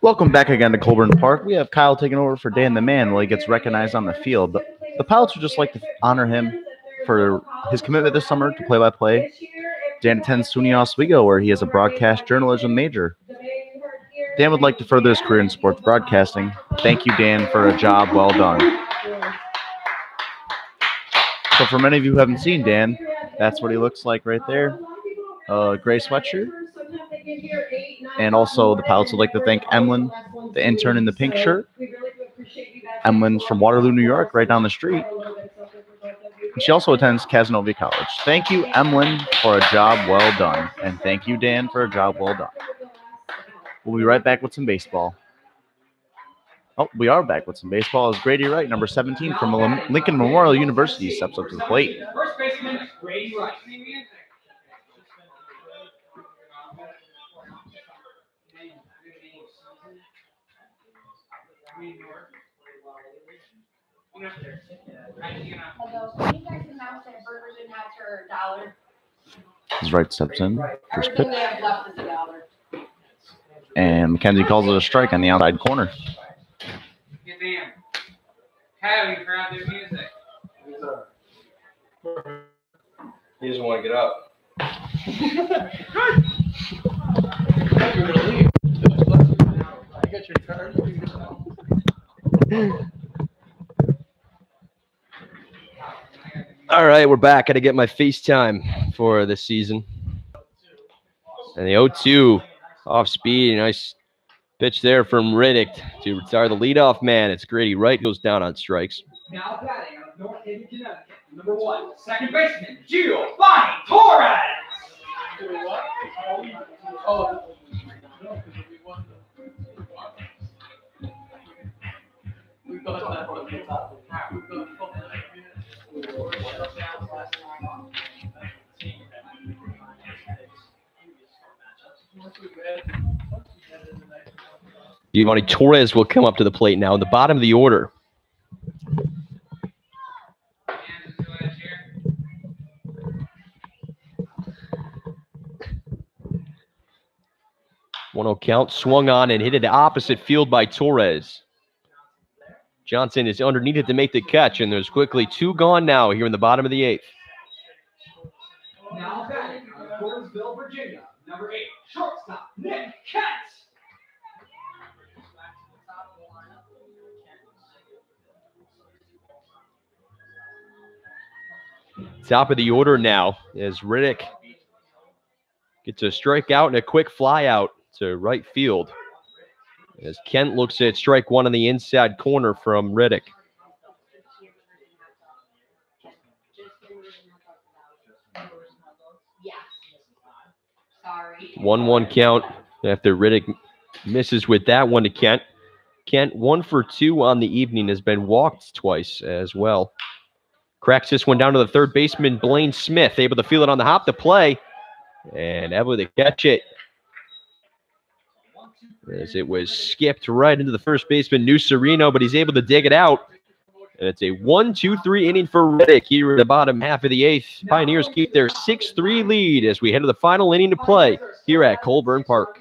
Welcome back again to Colburn Park. We have Kyle taking over for Dan the Man while he gets recognized on the field. The Pilots would just like to honor him for his commitment this summer to play-by-play. Dan attends SUNY Oswego, where he has a broadcast journalism major. Dan would like to further his career in sports broadcasting. Thank you, Dan, for a job well done. So for many of you who haven't seen Dan, that's what he looks like right there. Gray sweatshirt. And also, the Pilots would like to thank Emlyn, the intern in the pink shirt. Emlyn's from Waterloo, New York, right down the street. And she also attends Casanova College. Thank you, Emlyn, for a job well done. And thank you, Dan, for a job well done. We'll be right back with some baseball. Oh, we are back with some baseball as Grady Wright, number 17 from Lincoln Memorial University, steps up to the plate. First baseman, Grady Wright. As Wright steps in, first pitch. And McKenzie calls it a strike on the outside corner. Get them. Heavy for out their music. He doesn't want to get up. You're going to leave. You got your card. All right, we're back. Got to get my FaceTime for this season. And the 0-2 off speed. Nice pitch there from Riddick to retire the leadoff man. It's Grady Wright goes down on strikes. Now batting out of North Haven, Connecticut, number 1, second baseman, Giovanni Torres. Oh. We got that one. We got Giovanni Torres will come up to the plate now in the bottom of the order. One-0 count, swung on and hit it opposite field by Torres. Johnson is underneath it to make the catch, and there's quickly 2 gone now here in the bottom of the 8th. Now batting out of Gordonsville, Virginia, number 8, shortstop, Nick Kent. Top of the order now as Riddick gets a strikeout and a quick fly out to right field. As Kent looks at strike one on the inside corner from Riddick. 1-1 count after Riddick misses with that one to Kent. Kent 1 for 2 on the evening, has been walked twice as well. Cracks this one down to the third baseman, Blaine Smith, able to feel it on the hop to play and able to catch it as it was skipped right into the first baseman, New Sereno, but he's able to dig it out. And it's a 1-2-3 inning for Riddick here in the bottom half of the eighth. Pioneers keep their 6-3 lead as we head to the final inning to play here at Colburn Park.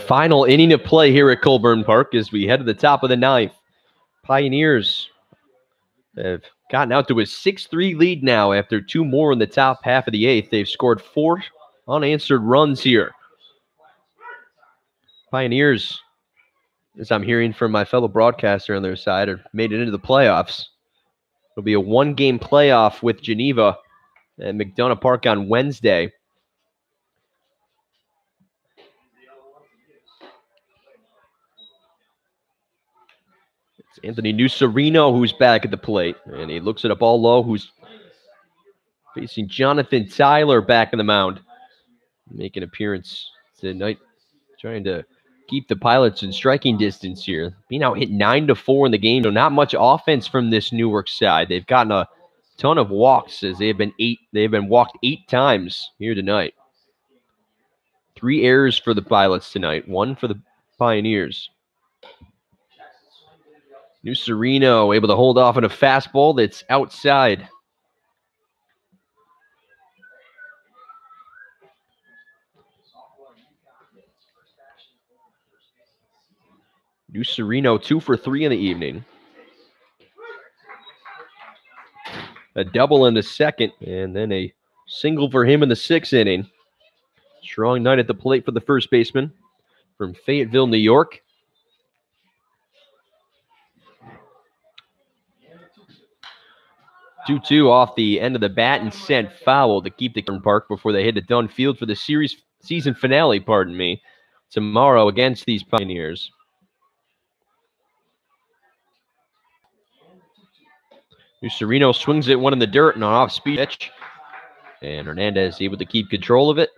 Final inning of play here at Colburn Park as we head to the top of the ninth. Pioneers have gotten out to a 6-3 lead now after 2 more in the top half of the eighth. They've scored 4 unanswered runs here. Pioneers, as I'm hearing from my fellow broadcaster on their side, have made it into the playoffs. It'll be a 1-game playoff with Geneva at McDonough Park on Wednesday. It's Anthony Nucerino who's back at the plate, and he looks at a ball low, who's facing Jonathan Tyler back in the mound. Make an appearance tonight, trying to keep the Pilots in striking distance here. Being out hit 9-4 in the game, so not much offense from this Newark side. They've gotten a ton of walks as they've been walked 8 times here tonight. 3 errors for the Pilots tonight, 1 for the Pioneers. Nucerino able to hold off on a fastball that's outside. Nucerino 2 for 3 in the evening. A double in the second, and then a single for him in the 6th inning. Strong night at the plate for the first baseman from Fayetteville, New York. 2-2 off the end of the bat and sent foul to keep the park before they hit the Dunn Field for the season finale, tomorrow against these Pioneers. Sereno swings it one in the dirt and an off-speed pitch. And Hernandez able to keep control of it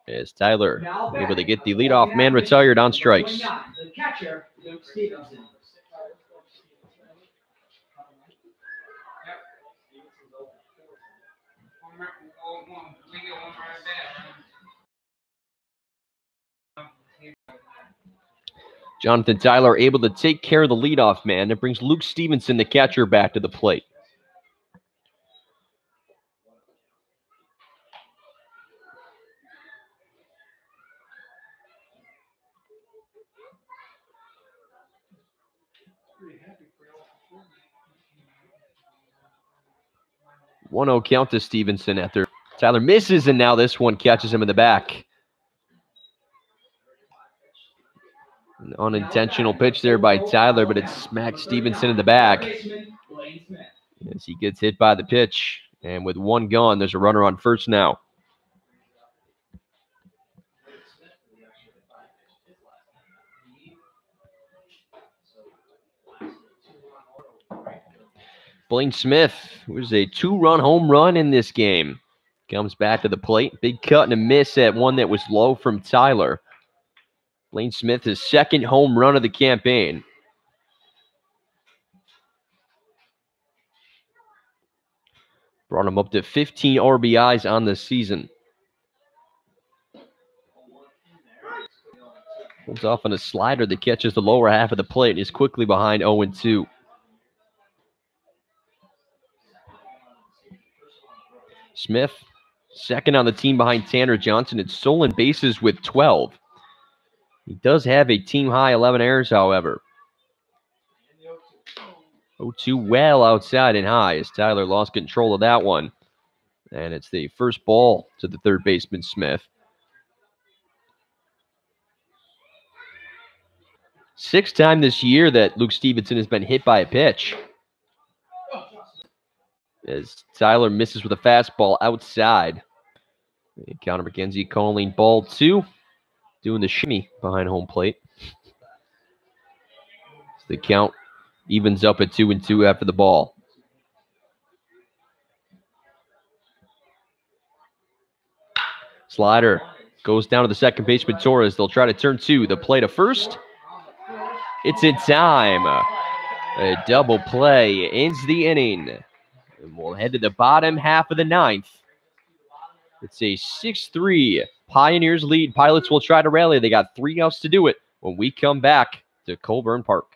as Tyler able to get the leadoff man retired on strikes. The catcher, Luke Stevenson. Jonathan Tyler able to take care of the leadoff man. That brings Luke Stevenson, the catcher, back to the plate. One 0 count to Stevenson after Tyler misses, and now this one catches him in the back. An unintentional pitch there by Tyler, but it smacked Stevenson in the back as he gets hit by the pitch. And with one gone, there's a runner on first now. Blaine Smith, who was a 2-run home run in this game, comes back to the plate. Big cut and a miss at one that was low from Tyler. Blaine Smith, his second home run of the campaign. Brought him up to 15 RBIs on the season. Holds off on a slider that catches the lower half of the plate and is quickly behind 0-2. Smith, second on the team behind Tanner Johnson. It's stolen bases with 12. He does have a team-high 11 errors, however. 0-2 well outside and high as Tyler lost control of that one. And it's the first ball to the third baseman, Smith. Sixth time this year that Luke Stevenson has been hit by a pitch. As Tyler misses with a fastball outside. Connor McKenzie calling ball 2. Doing the shimmy behind home plate. The count evens up at 2-2 after the ball. Slider goes down to the second baseman, Torres. They'll try to turn 2. The play to first. It's in time. A double play ends the inning. And we'll head to the bottom half of the ninth. It's a 6-3 Pioneers lead. Pilots will try to rally. They got 3 outs to do it when we come back to Colburn Park.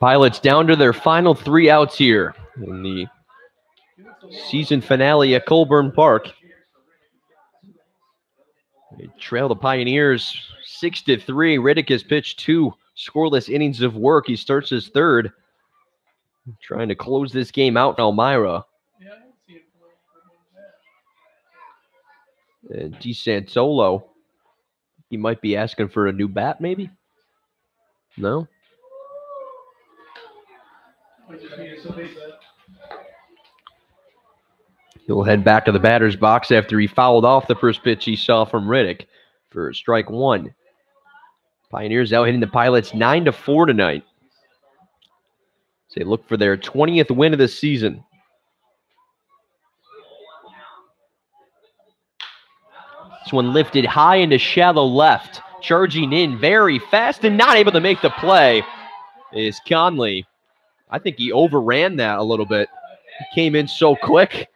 Pilots down to their final 3 outs here in the season finale at Colburn Park. They trail the Pioneers 6-3. Riddick has pitched 2 scoreless innings of work. He starts his 3rd. Trying to close this game out in Elmira. And DeSantolo, he might be asking for a new bat, maybe? No? He'll head back to the batter's box after he fouled off the first pitch he saw from Riddick for strike 1. Pioneers out hitting the Pilots 9-4 tonight. So they look for their 20th win of the season. This one lifted high into shallow left. Charging in very fast and not able to make the play is Conley. I think he overran that a little bit. He came in so quick.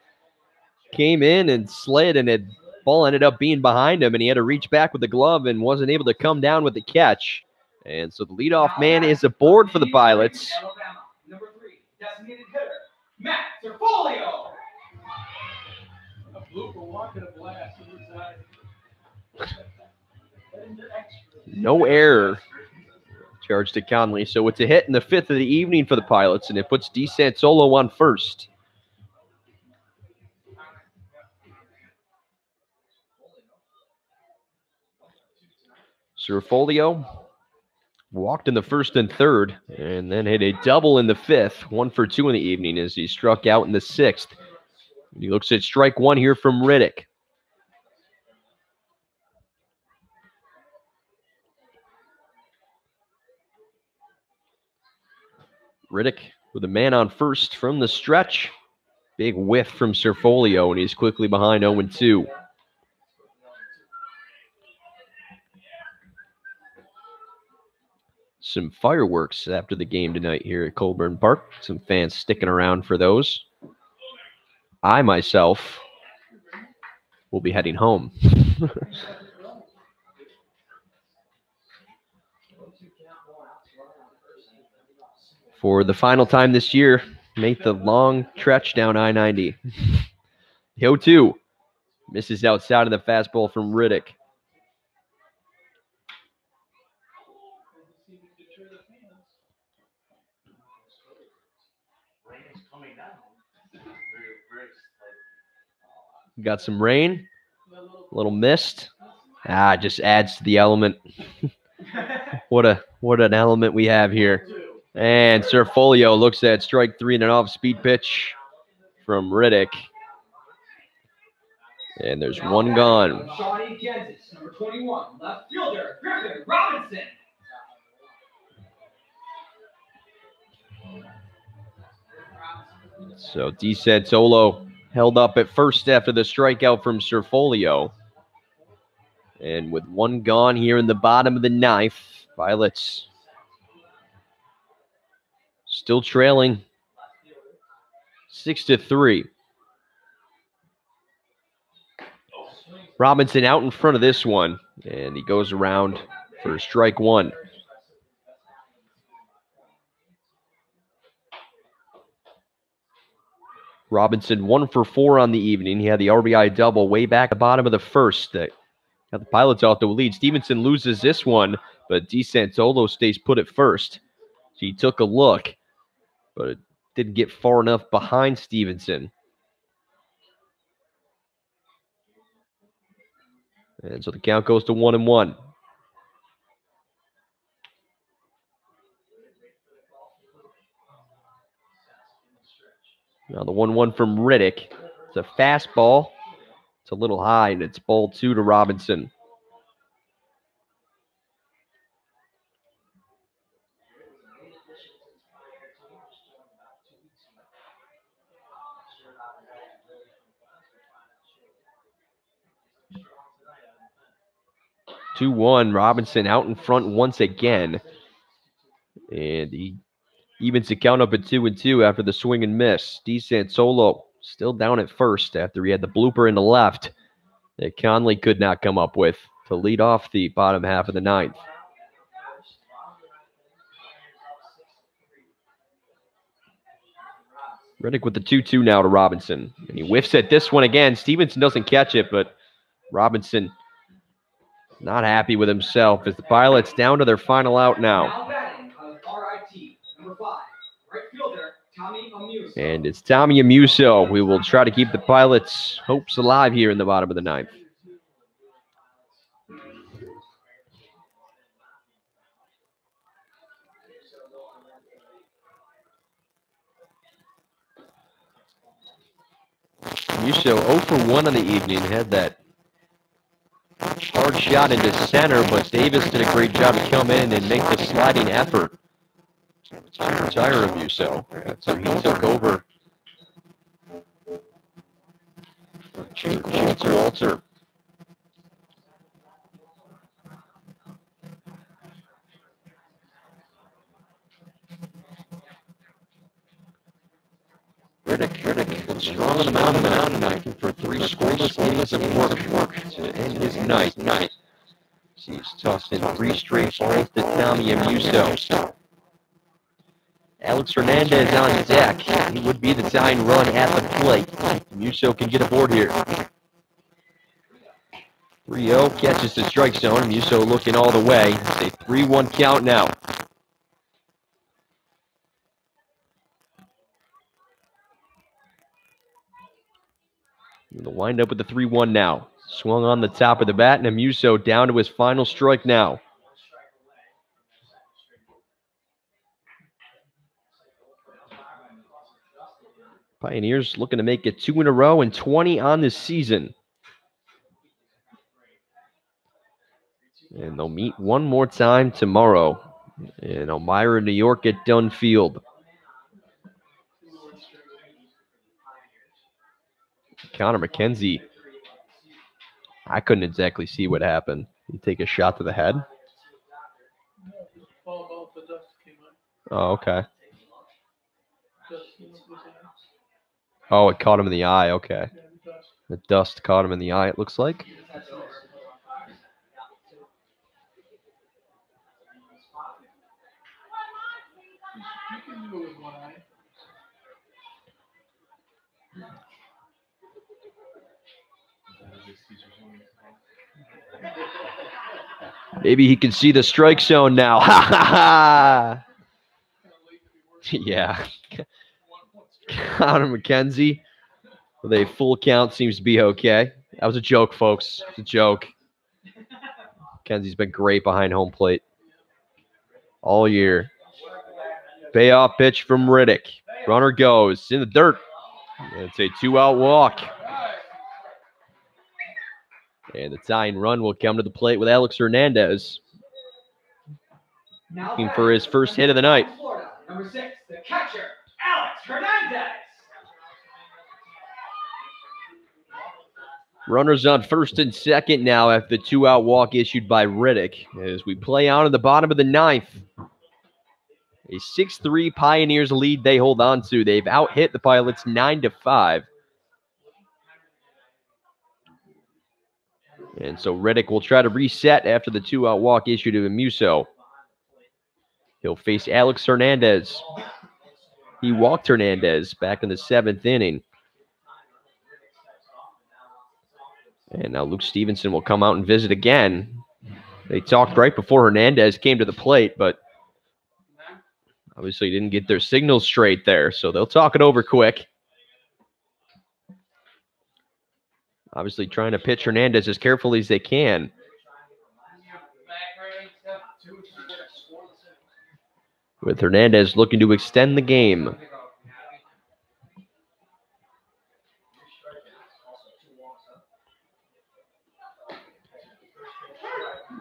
Came in and slid, and the ball ended up being behind him, and he had to reach back with the glove and wasn't able to come down with the catch. And so the leadoff man is aboard for the Pilots. Number 3, designated hitter, Matt Serfolio. A blooper walking a blast. No error charged to Conley. So it's a hit in the 5th of the evening for the Pilots, and it puts DeSantolo on first. Serfolio walked in the 1st and 3rd, and then hit a double in the 5th, 1 for 2 in the evening as he struck out in the 6th. He looks at strike 1 here from Riddick. Riddick with a man on first from the stretch. Big whiff from Serfolio, and he's quickly behind 0-2. Some fireworks after the game tonight here at Colburn Park. Some fans sticking around for those. I, myself, will be heading home. For the final time this year, make the long stretch down I-90. The 0-2 misses outside of the fastball from Riddick. Got some rain, a little mist. Just adds to the element. What an element we have here. And Serfolio looks at strike 3 and an off-speed pitch from Riddick. And there's one gone. Shawnee, Kansas, number 21, left fielder, Griffin Robinson. So DeSantolo held up at first after the strikeout from Serfolio. And with one gone here in the bottom of the 9th, Pilots still trailing 6-3. Robinson out in front of this one, and he goes around for strike 1. Robinson 1 for 4 on the evening. He had the RBI double way back at the bottom of the 1st. That got the Pilots off the lead. Stevenson loses this one, but DeSantolo stays put at first. So he took a look, but it didn't get far enough behind Stevenson. And so the count goes to 1-1. Now the 1-1 from Riddick. It's a fastball. It's a little high, and it's ball 2 to Robinson. (2-1). Robinson out in front once again. And he evens the count up at 2-2 after the swing and miss. DeSantolo still down at first after he had the blooper in the left that Conley could not come up with to lead off the bottom half of the 9th. Riddick with the 2-2 now to Robinson. And he whiffs at this one again. Stevenson doesn't catch it, but Robinson not happy with himself as the Pilots down to their final out now. Now batting RIT, number 5, right fielder, Tommy Amuso. And it's Tommy Amuso. We will try to keep the Pilots' hopes alive here in the bottom of the 9th. Amuso 0 for 1 on the evening. Had that hard shot into center, but Davis did a great job to come in and make the sliding effort to retire Amuso. So he took over. Walter. Riddick, strong on the mound tonight for 3 scoreless innings of work to end his night. He's tossed in 3 straight strikes to Tommy Amuso. Alex Hernandez on deck. He would be the tying run at the plate. Amuso can get aboard here. 3-0 catches the strike zone. Amuso looking all the way. It's a 3-1 count now. The windup with the 3-1 now. Swung on the top of the bat, and Amuso down to his final strike now. Pioneers looking to make it 2 in a row and 20 on this season. And they'll meet one more time tomorrow in Elmira, New York at Dunn Field. Connor McKenzie, I couldn't exactly see what happened. He take a shot to the head? Oh, okay. Oh, it caught him in the eye. Okay. The dust caught him in the eye, it looks like. Maybe he can see the strike zone now. Ha ha ha! Yeah. Connor McKenzie with a full count seems to be okay. That was a joke, folks. It's a joke. McKenzie's been great behind home plate all year. Payoff pitch from Riddick. Runner goes in the dirt. It's a 2-out walk. And the tying run will come to the plate with Alex Hernandez. Looking for his first hit of the night. Number 6, the catcher, Alex Hernandez. Runners on first and second now after the 2-out walk issued by Riddick. As we play on in the bottom of the 9th. A 6-3 Pioneers lead they hold on to. They've out-hit the Pilots 9-5. And so Riddick will try to reset after the 2-out walk issued to Amuso. He'll face Alex Hernandez. He walked Hernandez back in the 7th inning. And now Luke Stevenson will come out and visit again. They talked right before Hernandez came to the plate, but obviously didn't get their signals straight there, so they'll talk it over quick. Obviously trying to pitch Hernandez as carefully as they can. With Hernandez looking to extend the game.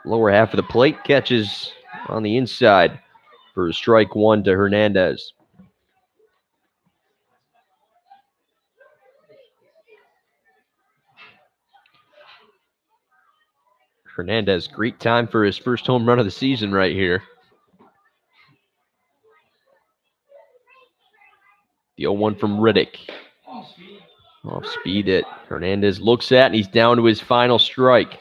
Lower half of the plate, catches on the inside for strike 1 to Hernandez. Hernandez, great time for his first home run of the season right here. The 0-1 from Riddick. Off speed that Hernandez looks at, and he's down to his final strike.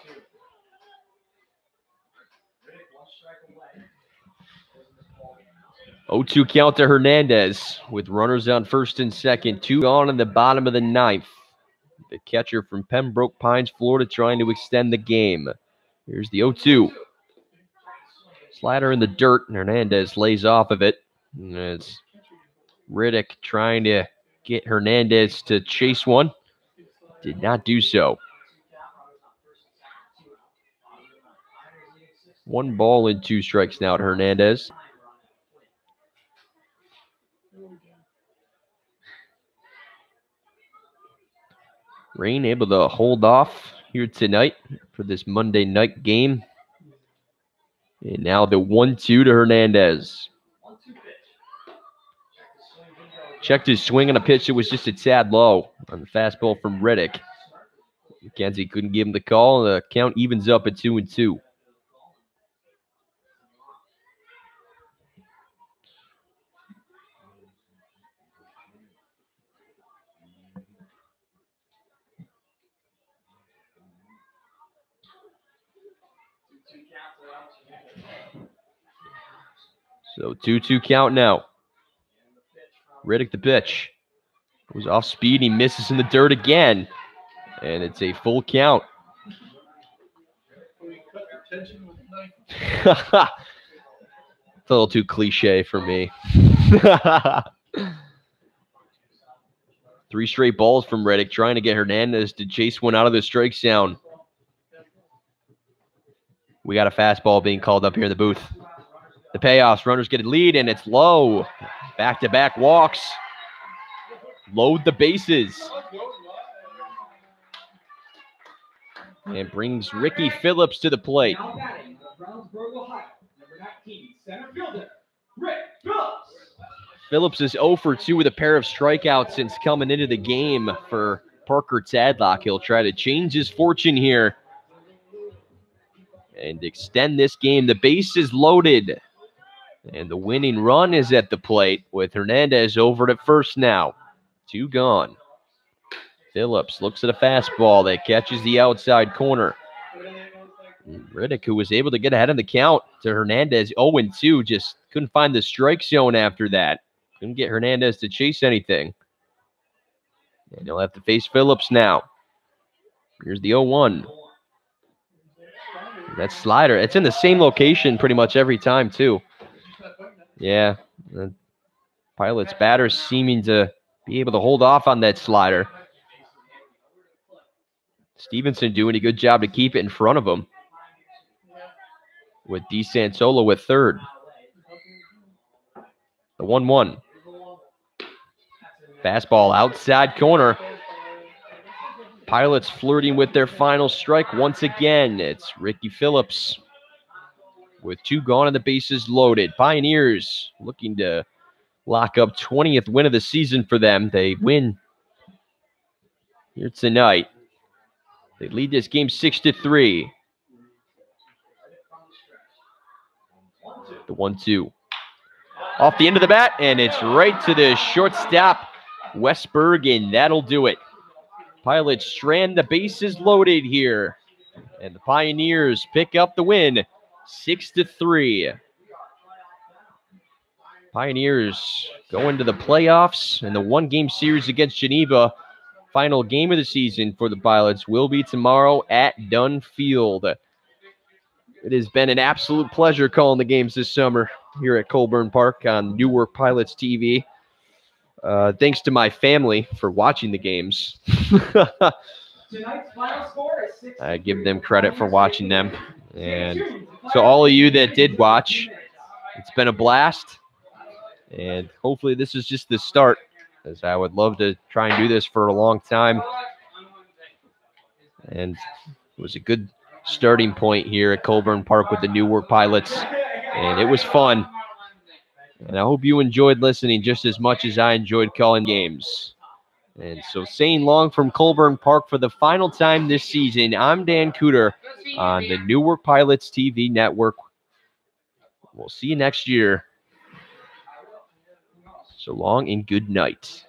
0-2 count to Hernandez with runners on first and second. 2 gone in the bottom of the 9th. The catcher from Pembroke Pines, Florida, trying to extend the game. Here's the 0-2. Slider in the dirt, and Hernandez lays off of it. And it's Riddick trying to get Hernandez to chase one. Did not do so. 1 ball and 2 strikes now to Hernandez. Rain able to hold off here tonight for this Monday night game. And now the 1-2 to Hernandez. Checked his swing on a pitch that was just a tad low on the fastball from Riddick. McKenzie couldn't give him the call, and the count evens up at 2-2. So 2-2 count now. Riddick the pitch. Goes off speed. He misses in the dirt again. And it's a full count. It's a little too cliche for me. 3 straight balls from Riddick, trying to get Hernandez to chase one out of the strike zone. We got a fastball being called up here in the booth. The payoffs, runners get a lead, and it's low. Back-to-back walks. Load the bases. And brings Ricky Phillips to the plate. Phillips is 0 for 2 with a pair of strikeouts since coming into the game for Parker Tadlock. He'll try to change his fortune here and extend this game. The base is loaded. And the winning run is at the plate with Hernandez over at first now. 2 gone. Phillips looks at a fastball that catches the outside corner. Riddick, who was able to get ahead of the count to Hernandez, 0-2, just couldn't find the strike zone after that. Couldn't get Hernandez to chase anything. And he'll have to face Phillips now. Here's the 0-1. That slider, it's in the same location pretty much every time, too. Yeah, the Pilots batters seeming to be able to hold off on that slider. Stevenson doing a good job to keep it in front of him. With DeSantola with third. The 1-1. Fastball outside corner. Pilots flirting with their final strike once again. It's Ricky Phillips. With 2 gone and the bases loaded. Pioneers looking to lock up 20th win of the season for them. They win here tonight. They lead this game 6-3. The 1-2. Off the end of the bat, and it's right to the shortstop, Westberg, and that'll do it. Pilots strand the bases loaded here. And the Pioneers pick up the win. 6-3. Pioneers go into the playoffs, and the 1-game series against Geneva. Final game of the season for the Pilots will be tomorrow at Dunn Field. It has been an absolute pleasure calling the games this summer here at Colburn Park on NewarkPilots.tv. Thanks to my family for watching the games. I give them credit for watching them. And so all of you that did watch, it's been a blast. And hopefully this is just the start, as I would love to try and do this for a long time. And it was a good starting point here at Colburn Park with the Newark Pilots. And it was fun. And I hope you enjoyed listening just as much as I enjoyed calling games. And so saying long from Colburn Park for the final time this season, I'm Dan Cooter on the Newark Pilots TV network. We'll see you next year. So long and good night.